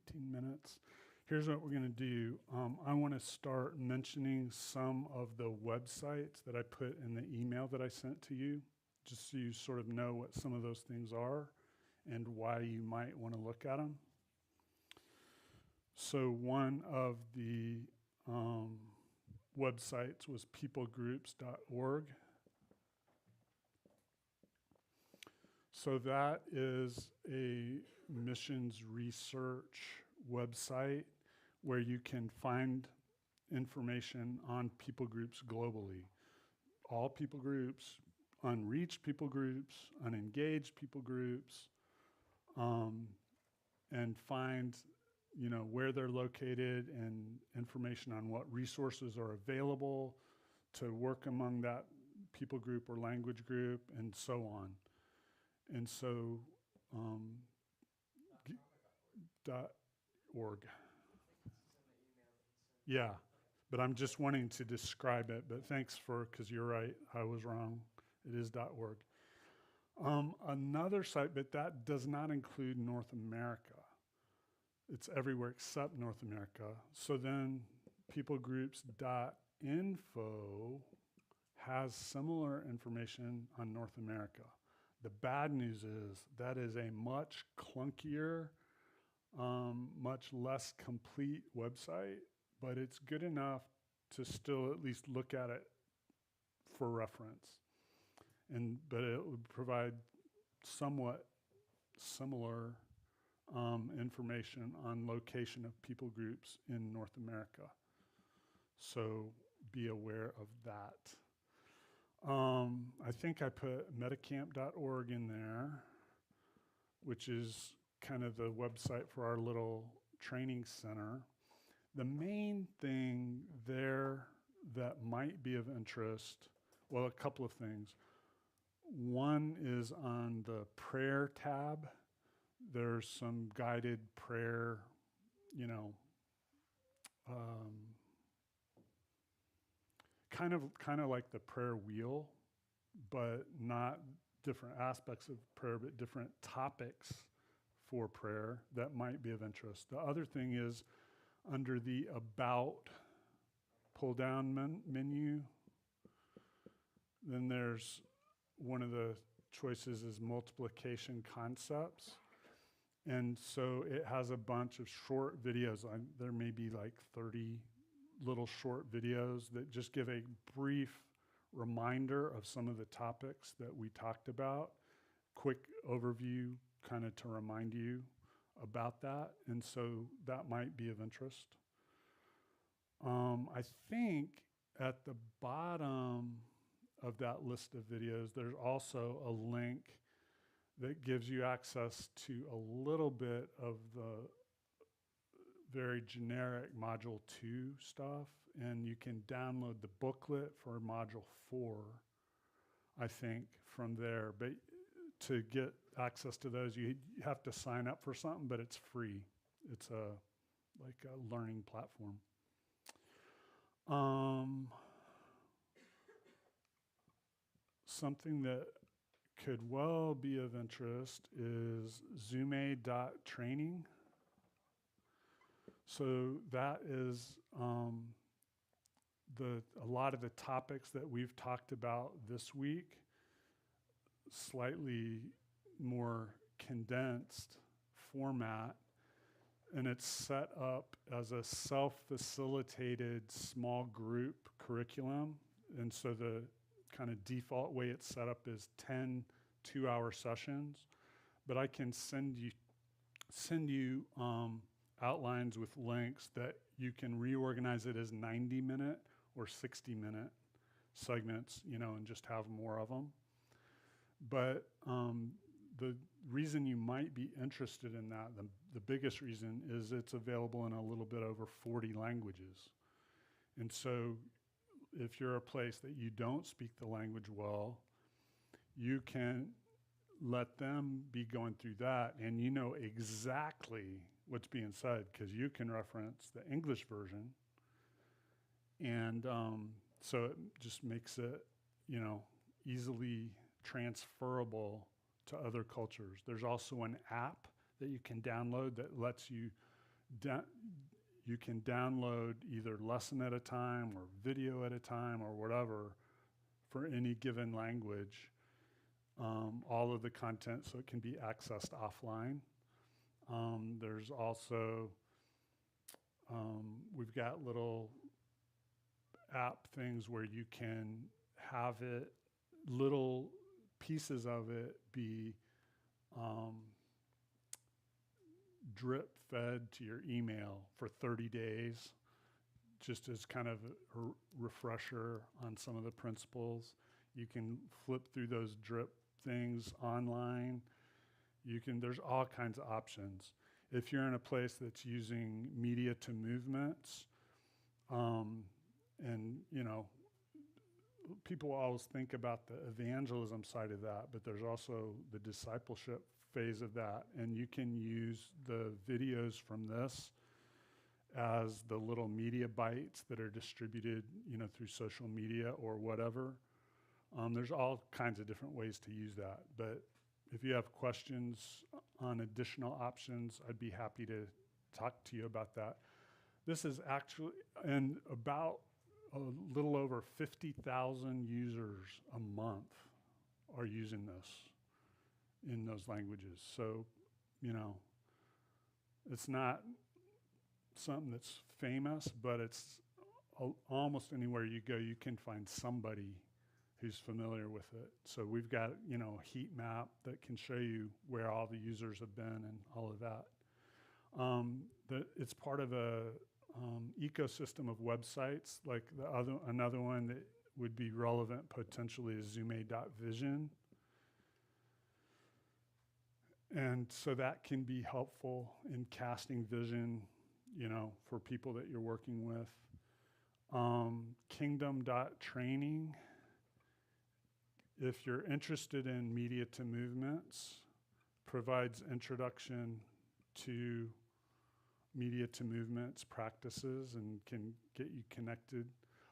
A: 18 minutes. Here's what we're going to do. I want to start mentioning some of the websites that I put in the email that I sent to you, just so you sort of know what some of those things are and why you might want to look at them. So one of the websites was peoplegroups.org. So that is a missions research website where you can find information on people groups globally. All people groups, unreached people groups, unengaged people groups, and find where they're located and information on what resources are available to work among that people group or language group, and so on. And so, .org. Yeah, but I'm just wanting to describe it, but thanks because you're right, I was wrong. It is .org. Another site, but that does not include North America. It's everywhere except North America. So then peoplegroups.info has similar information on North America. The bad news is that is a much clunkier, much less complete website, but it's good enough to still at least look at it for reference. But it would provide somewhat similar information on location of people groups in North America. So be aware of that. I think I put MetaCamp.org in there, which is kind of the website for our little training center. The main thing there that might be of interest, well, a couple of things. One is on the prayer tab. There's some guided prayer, kind of like the prayer wheel, but not different aspects of prayer, but different topics for prayer that might be of interest. The other thing is under the About pull-down menu, then there's one of the choices is multiplication concepts. And so it has a bunch of short videos. There may be like 30 little short videos that just give a brief reminder of some of the topics that we talked about, quick overview kind of to remind you about that. And so that might be of interest. I think at the bottom of that list of videos, there's also a link that gives you access to a little bit of the very generic Module 2 stuff, and you can download the booklet for Module 4, I think, from there. But to get access to those, you have to sign up for something, but it's free. It's like a learning platform. Something that could well be of interest is zume.training. So that is a lot of the topics that we've talked about this week, slightly more condensed format, and it's set up as a self-facilitated small group curriculum. And so the kind of default way it's set up is 10 2-hour sessions, but I can send you outlines with links that you can reorganize it as 90-minute or 60-minute segments, and just have more of them. But the reason you might be interested in that, the biggest reason, is it's available in a little bit over 40 languages. And so if you're a place that you don't speak the language well, you can let them be going through that, and you know exactly what's being said because you can reference the English version. And so it just makes it, easily transferable to other cultures. There's also an app that you can download that lets you you can download either lesson at a time or video at a time or whatever for any given language, all of the content, so it can be accessed offline. There's also, we've got little app things where you can have it, little pieces of it be drip fed to your email for 30 days, just as kind of a refresher on some of the principles. You can flip through those drip things online. There's all kinds of options. If you're in a place that's using media to movements, and people always think about the evangelism side of that, but there's also the discipleship phase of that. And you can use the videos from this as the little media bites that are distributed, through social media or whatever. There's all kinds of different ways to use that. But if you have questions on additional options, I'd be happy to talk to you about that. This is actually, and about a little over 50,000 users a month are using this in those languages. So, it's not something that's famous, but it's almost anywhere you go, you can find somebody who's familiar with it. So we've got, a heat map that can show you where all the users have been and all of that. It's part of a ecosystem of websites. Like another one that would be relevant potentially is zume.vision. And so that can be helpful in casting vision, for people that you're working with. Kingdom.training. If you're interested in media to movements, provides introduction to media to movements practices and can get you connected.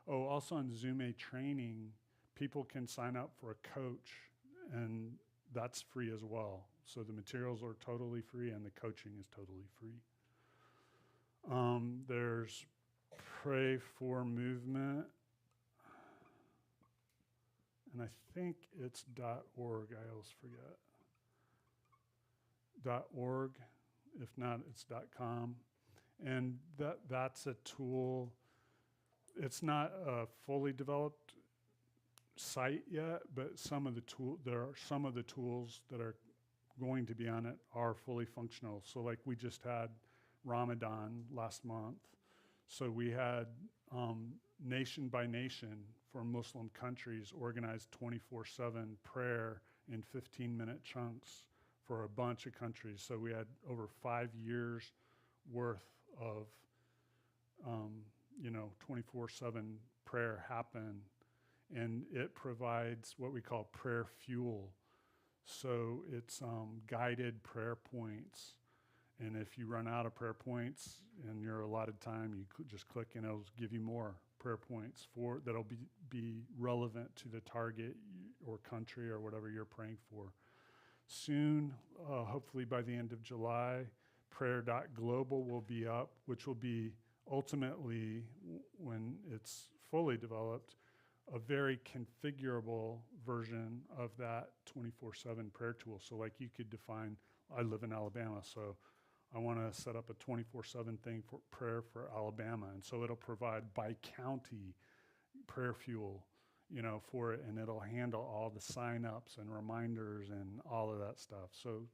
A: Oh, also on Zume training, people can sign up for a coach, and that's free as well. So the materials are totally free and the coaching is totally free. There's Pray for Movement. and I think it's .org. I always forget. .org. If not, it's .com. And that's a tool. It's not a fully developed site yet, but there are some of the tools that are going to be on it are fully functional. So like we just had Ramadan last month. So we had nation by nation for Muslim countries organized 24/7 prayer in 15-minute chunks for a bunch of countries. So we had over 5 years worth of 24/7 prayer happen, and it provides what we call prayer fuel. So it's guided prayer points, and if you run out of prayer points in your allotted time, you just click and it'll give you more prayer points that'll be relevant to the target or country or whatever you're praying for. Soon, hopefully by the end of July, prayer.global will be up, which will be ultimately, when it's fully developed, a very configurable version of that 24/7 prayer tool. So like you could define, I live in Alabama, so I want to set up a 24/7 thing for prayer for Alabama. And so it'll provide by county prayer fuel, for it, and it'll handle all the sign-ups and reminders and all of that stuff. So,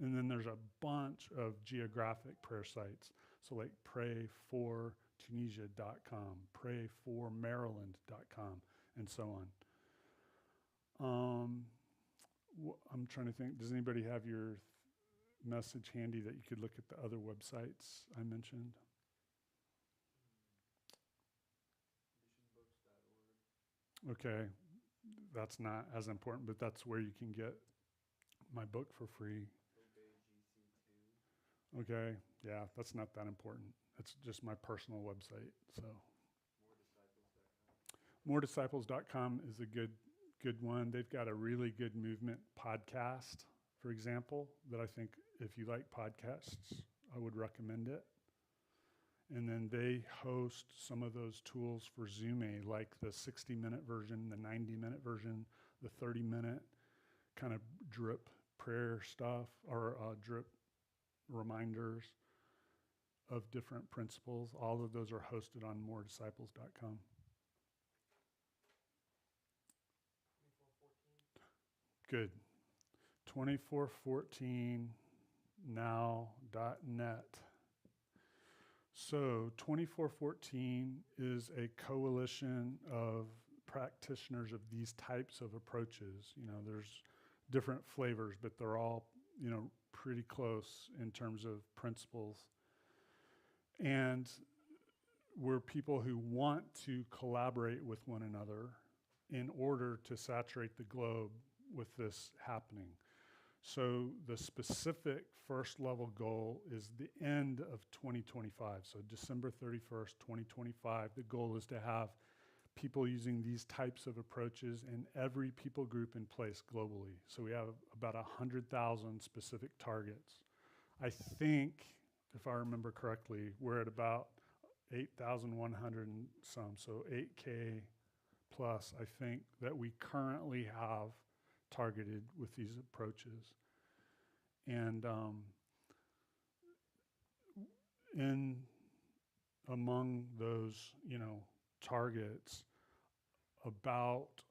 A: and then there's a bunch of geographic prayer sites. So like prayfortunisia.com, prayformaryland.com, and so on. I'm trying to think, does anybody have your message handy that you could look at the other websites I mentioned? Okay, that's not as important, but that's where you can get my book for free. Okay, yeah, that's not that important. It's just my personal website. So, moredisciples.com is a good one. They've got a really good movement podcast, for example, that I think if you like podcasts, I would recommend it. And then they host some of those tools for Zume, like the 60-minute version, the 90-minute version, the 30-minute kind of drip prayer stuff, or drip reminders of different principles. All of those are hosted on moredisciples.com. 2414. Good. 2414now.net. So 2414 is a coalition of practitioners of these types of approaches. There's different flavors, but they're all, pretty close in terms of principles. And we're people who want to collaborate with one another in order to saturate the globe with this happening. So the specific first level goal is the end of 2025. So December 31st, 2025, the goal is to have people using these types of approaches in every people group in place globally. So we have about 100,000 specific targets. I think, if I remember correctly, we're at about 8,100 and some, so 8K plus, I think, that we currently have targeted with these approaches. And among those, targets, about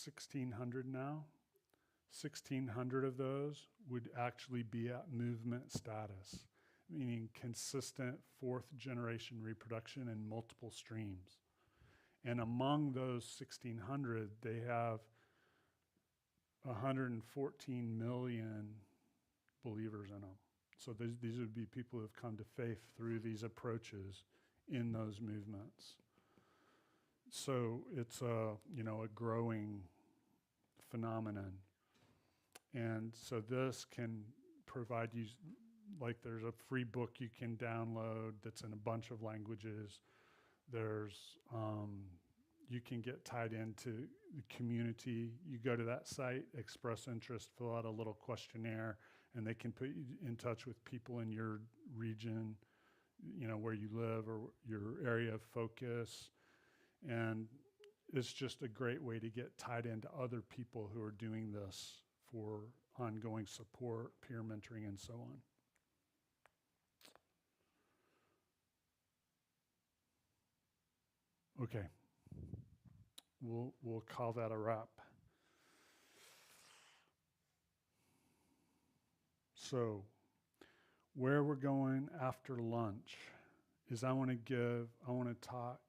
A: 1,600 now. 1,600 of those would actually be at movement status, meaning consistent fourth generation reproduction in multiple streams. And among those 1,600, they have 114 million believers in them. So these would be people who have come to faith through these approaches in those movements. So it's a growing phenomenon. And so this can provide you, like there's a free book you can download that's in a bunch of languages. There's, you can get tied into the community. You go to that site, express interest, fill out a little questionnaire, and they can put you in touch with people in your region, where you live or your area of focus. And it's just a great way to get tied into other people who are doing this for ongoing support, peer mentoring, and so on. Okay, we'll call that a wrap. So, where we're going after lunch is I want to talk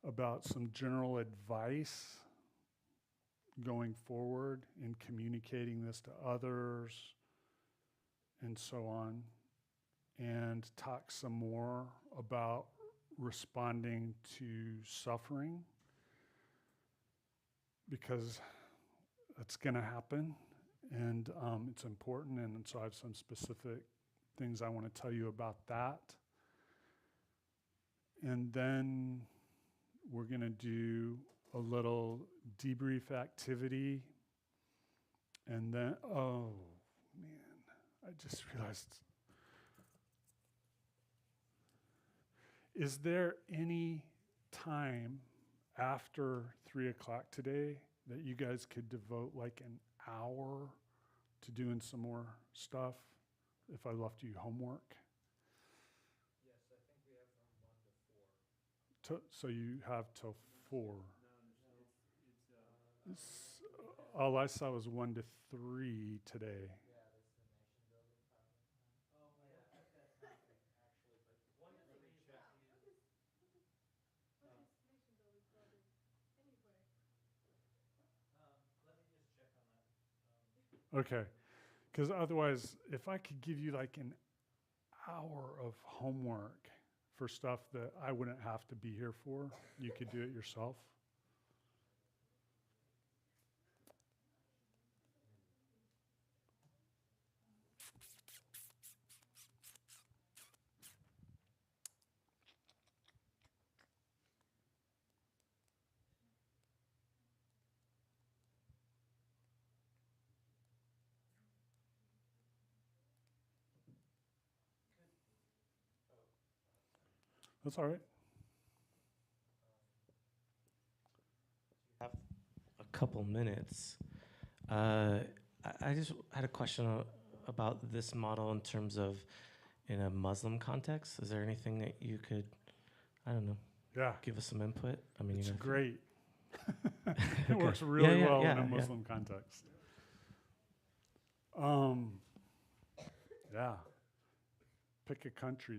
A: about some general advice going forward in communicating this to others and so on, and talk some more about responding to suffering, because it's going to happen, and it's important, and so I have some specific things I want to tell you about that. And then we're going to do a little debrief activity, and then, oh man, I just realized, is there any time after 3 o'clock today that you guys could devote like an hour to doing some more stuff if I left you homework?
J: Yes, I think we have from 1 to 4.
A: So you have till 4.
J: No,
A: All I saw was 1 to 3 today.
J: Yeah, that's the nation building probably time. Oh, yeah, at that time frame, actually, but 1 to 3 check.
D: What is nation building project anyway?
J: Let me just check on that.
A: Okay, because otherwise, if I could give you like an hour of homework for stuff that I wouldn't have to be here for, you could do it yourself. That's all right.
G: Have a couple minutes. I just had a question about this model in terms of in a Muslim context. Is there anything that you could, I don't know, give us some input? I mean,
A: it's
G: you know,
A: great. It works really well in a Muslim context. Yeah. Pick a country.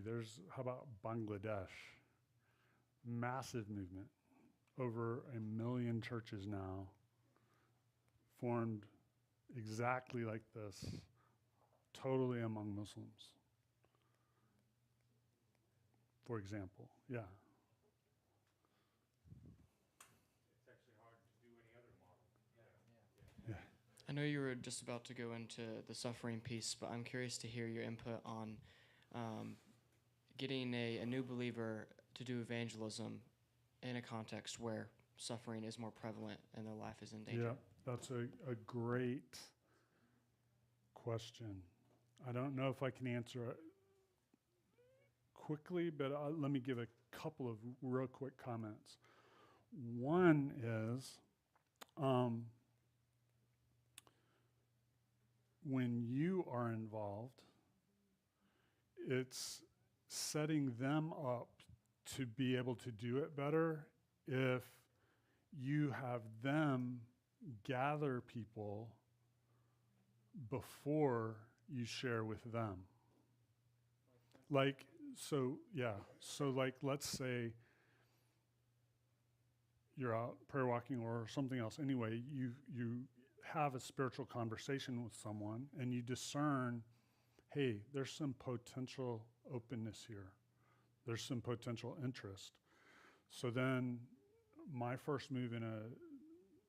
A: How about Bangladesh? Massive movement. Over 1 million churches now formed exactly like this, totally among Muslims, for example. Yeah.
I: It's actually hard to do any other model.
F: Yeah. I know you were just about to go into the suffering piece, but I'm curious to hear your input on getting a new believer to do evangelism in a context where suffering is more prevalent and their life is in danger.
A: Yeah, that's a great question. I don't know if I can answer it quickly, but let me give a couple of real quick comments. One is, when you are involved, it's setting them up to be able to do it better if you have them gather people before you share with them. Like, so like, let's say you're out prayer walking or something else. Anyway, you have a spiritual conversation with someone and you discern, hey, there's some potential openness here. There's some potential interest. So then my first move in a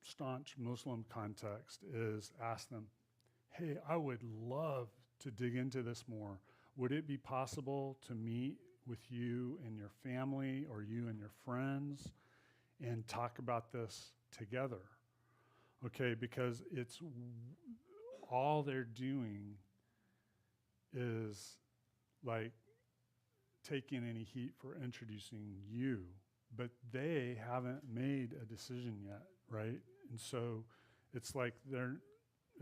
A: staunch Muslim context is ask them, hey, I would love to dig into this more. Would it be possible to meet with you and your family or you and your friends and talk about this together? Okay, because it's all they're doing is like taking any heat for introducing you, but they haven't made a decision yet, right? And so it's like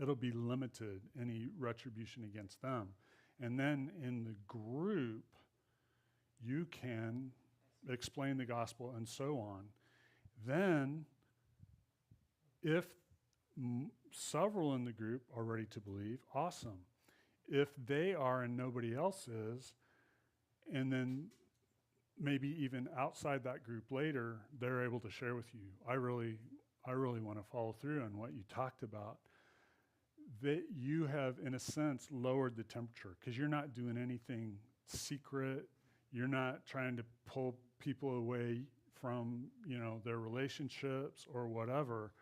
A: it'll be limited, any retribution against them. And then in the group, you can explain the gospel and so on. Then, if several in the group are ready to believe, awesome. If they are and nobody else is, and then maybe even outside that group later, they're able to share with you, I really want to follow through on what you talked about. That you have, in a sense, lowered the temperature because you're not doing anything secret. You're not trying to pull people away from, their relationships or whatever.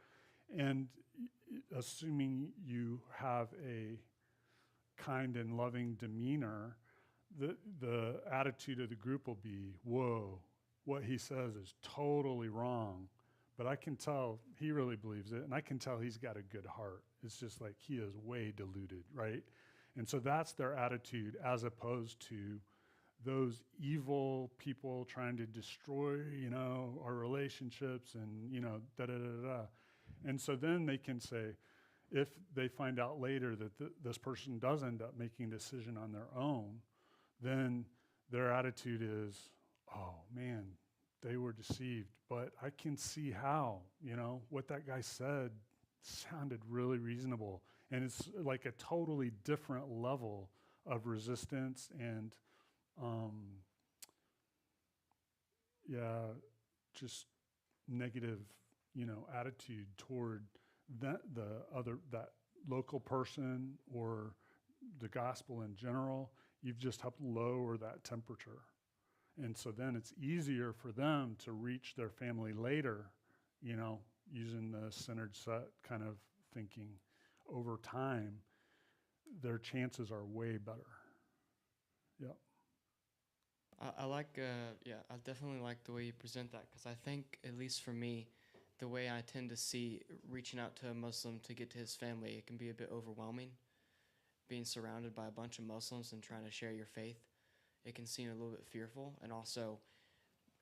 A: And assuming you have a kind and loving demeanor, the attitude of the group will be, whoa, what he says is totally wrong. But I can tell he really believes it, and I can tell he's got a good heart. It's just like he is way deluded, right? And so that's their attitude, as opposed to those evil people trying to destroy, our relationships and, da-da-da-da. And so then they can say, if they find out later that this person does end up making a decision on their own, then their attitude is, oh, man, they were deceived. But I can see how, what that guy said sounded really reasonable. And it's like a totally different level of resistance and, just negative, attitude toward that local person or the gospel in general. You've just helped lower that temperature. And so then it's easier for them to reach their family later, using the centered set kind of thinking. Over time, their chances are way better. Yep.
F: I definitely like the way you present that, because I think, at least for me, the way I tend to see reaching out to a Muslim to get to his family, it can be a bit overwhelming. Being surrounded by a bunch of Muslims and trying to share your faith, it can seem a little bit fearful, and also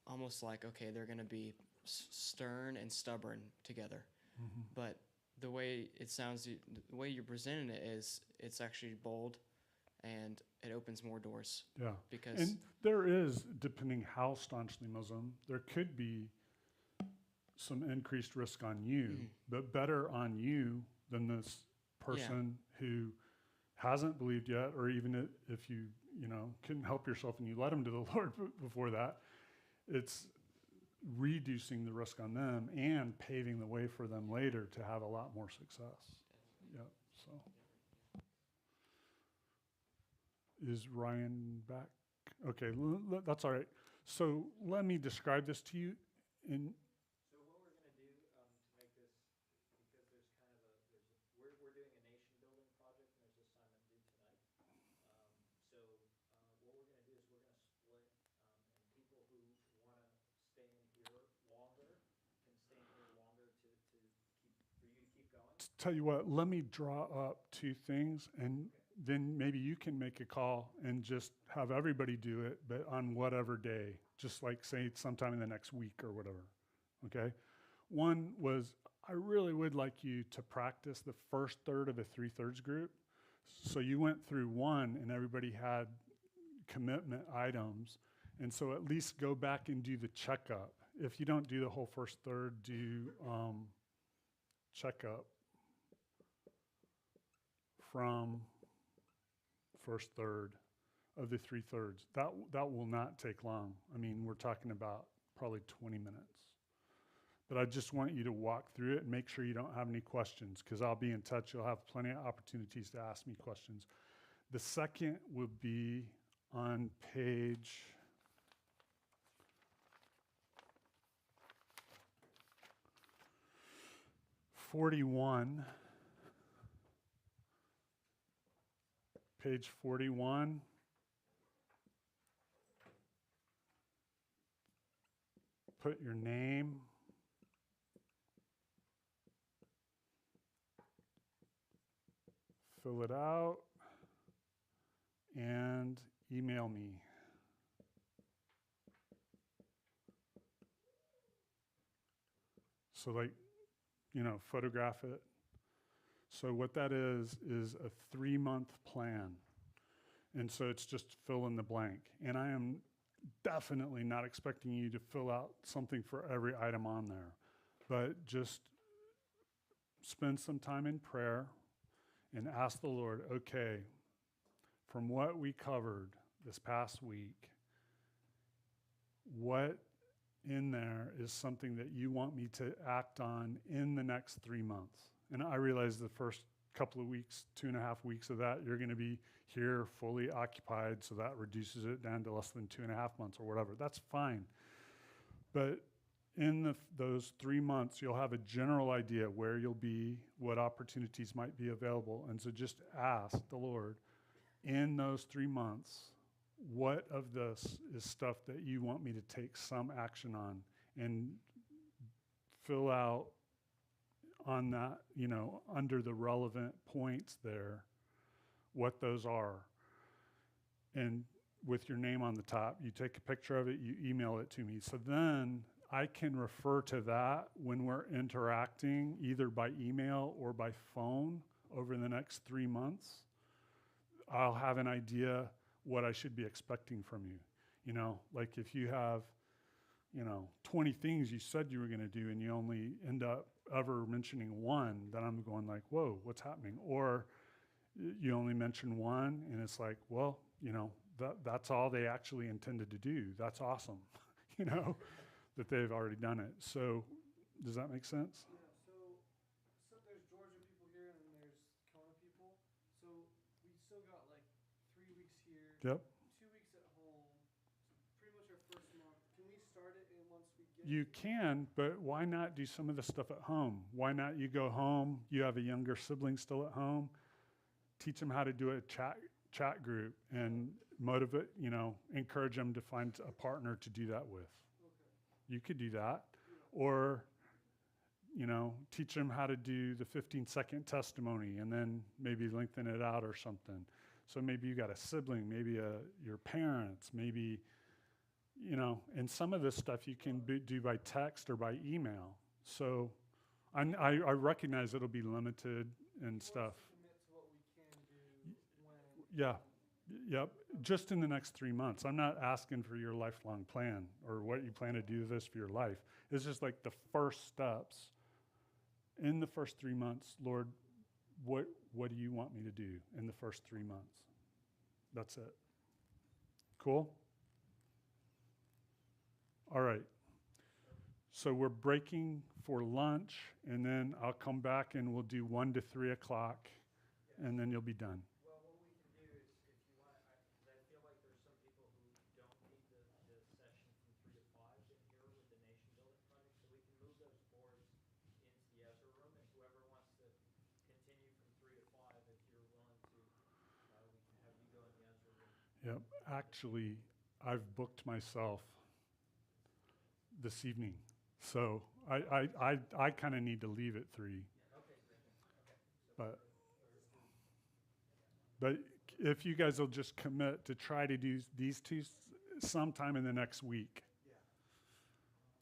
F: almost like, okay, they're going to be stern and stubborn together.
A: Mm-hmm.
F: But the way it sounds, the way you're presenting it is, it's actually bold, and it opens more doors.
A: Yeah.
F: Because
A: and there is, depending how staunchly Muslim, there could be some increased risk on you, but better on you than this person who hasn't believed yet, or even if you couldn't help yourself and you led them to the Lord before that. It's reducing the risk on them and paving the way for them later to have a lot more success. Yep. So, is Ryan back? Okay, that's all right. So let me describe this to you.
L: So what we're going to do to make this, because there's kind of we're doing a nation building project, and there's assignment due tonight. What we're going to do is we're going to split, and people who want to stay in here longer can stay in here longer for you to keep going.
A: Tell you what, let me draw up two things, and then maybe you can make a call and just have everybody do it, but on whatever day, just like say sometime in the next week or whatever, okay? One was, I really would like you to practice the first third of a 3/3 group. So you went through one and everybody had commitment items, and so at least go back and do the checkup. If you don't do the whole first third, do checkup from first third of the 3/3. That will not take long. I mean, we're talking about probably 20 minutes. But I just want you to walk through it and make sure you don't have any questions, because I'll be in touch. You'll have plenty of opportunities to ask me questions. The second would be on page 41. Page 41. Put your name. Fill it out and email me. So like, photograph it. So what that is a 3-month plan. And so it's just fill in the blank. And I am definitely not expecting you to fill out something for every item on there, but just spend some time in prayer and ask the Lord, okay, from what we covered this past week, what in there is something that you want me to act on in the next 3 months? And I realize the first couple of weeks, 2.5 weeks of that, you're going to be here fully occupied, so that reduces it down to less than 2.5 months or whatever. That's fine. But in those 3 months, you'll have a general idea where you'll be, what opportunities might be available. And so just ask the Lord, in those 3 months, what of this is stuff that you want me to take some action on, and fill out on that, under the relevant points there, what those are. And with your name on the top, you take a picture of it, you email it to me. So then I can refer to that when we're interacting either by email or by phone over the next 3 months. I'll have an idea what I should be expecting from you. Like if you have, 20 things you said you were going to do and you only end up ever mentioning one, then I'm going like, whoa, what's happening? Or you only mention one and it's like, well, that's all they actually intended to do. That's awesome, that they've already done it. So does that make sense?
C: Yeah, so there's Georgia people here and then there's Kona people. So we still got like 3 weeks here.
A: Yep.
C: 2 weeks at home. So pretty much our first month. Can we start it in once we get
A: You can, but why not do some of the stuff at home? Why not you go home, you have a younger sibling still at home, teach them how to do a chat group and motivate, encourage them to find a partner to do that with. Okay. You could do that. Or, teach them how to do the 15-second testimony and then maybe lengthen it out or something. So maybe you got a sibling, maybe your parents, maybe, and some of this stuff you can do by text or by email. So I recognize it'll be limited and stuff. Yeah. Yep. Just in the next 3 months. I'm not asking for your lifelong plan or what you plan to do this for your life. It's just like the first steps. In the first 3 months, Lord, what do you want me to do in the first 3 months? That's it. Cool? All right. So we're breaking for lunch, and then I'll come back and we'll do 1 to 3 o'clock, and then you'll be done.
L: Well, what we can do is, if you want, because I feel like there's some people who don't need the session from 3 to 5 in here with the nation building project, so we can move those boards into the Ezra room, and whoever wants to continue from 3 to 5, if you're willing to, we can have you go in the Ezra room.
A: Yep. Actually, I've booked myself this evening. So I kind of need to leave at 3. But if you guys will just commit to try to do these two sometime in the next week,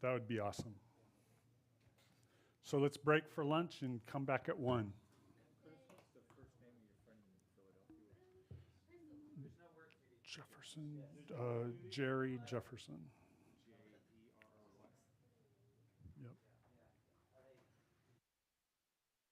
A: that would be awesome. So let's break for lunch and come back at 1.
I: What's the first name of your friend in Philadelphia?
A: Jefferson, Jerry Jefferson.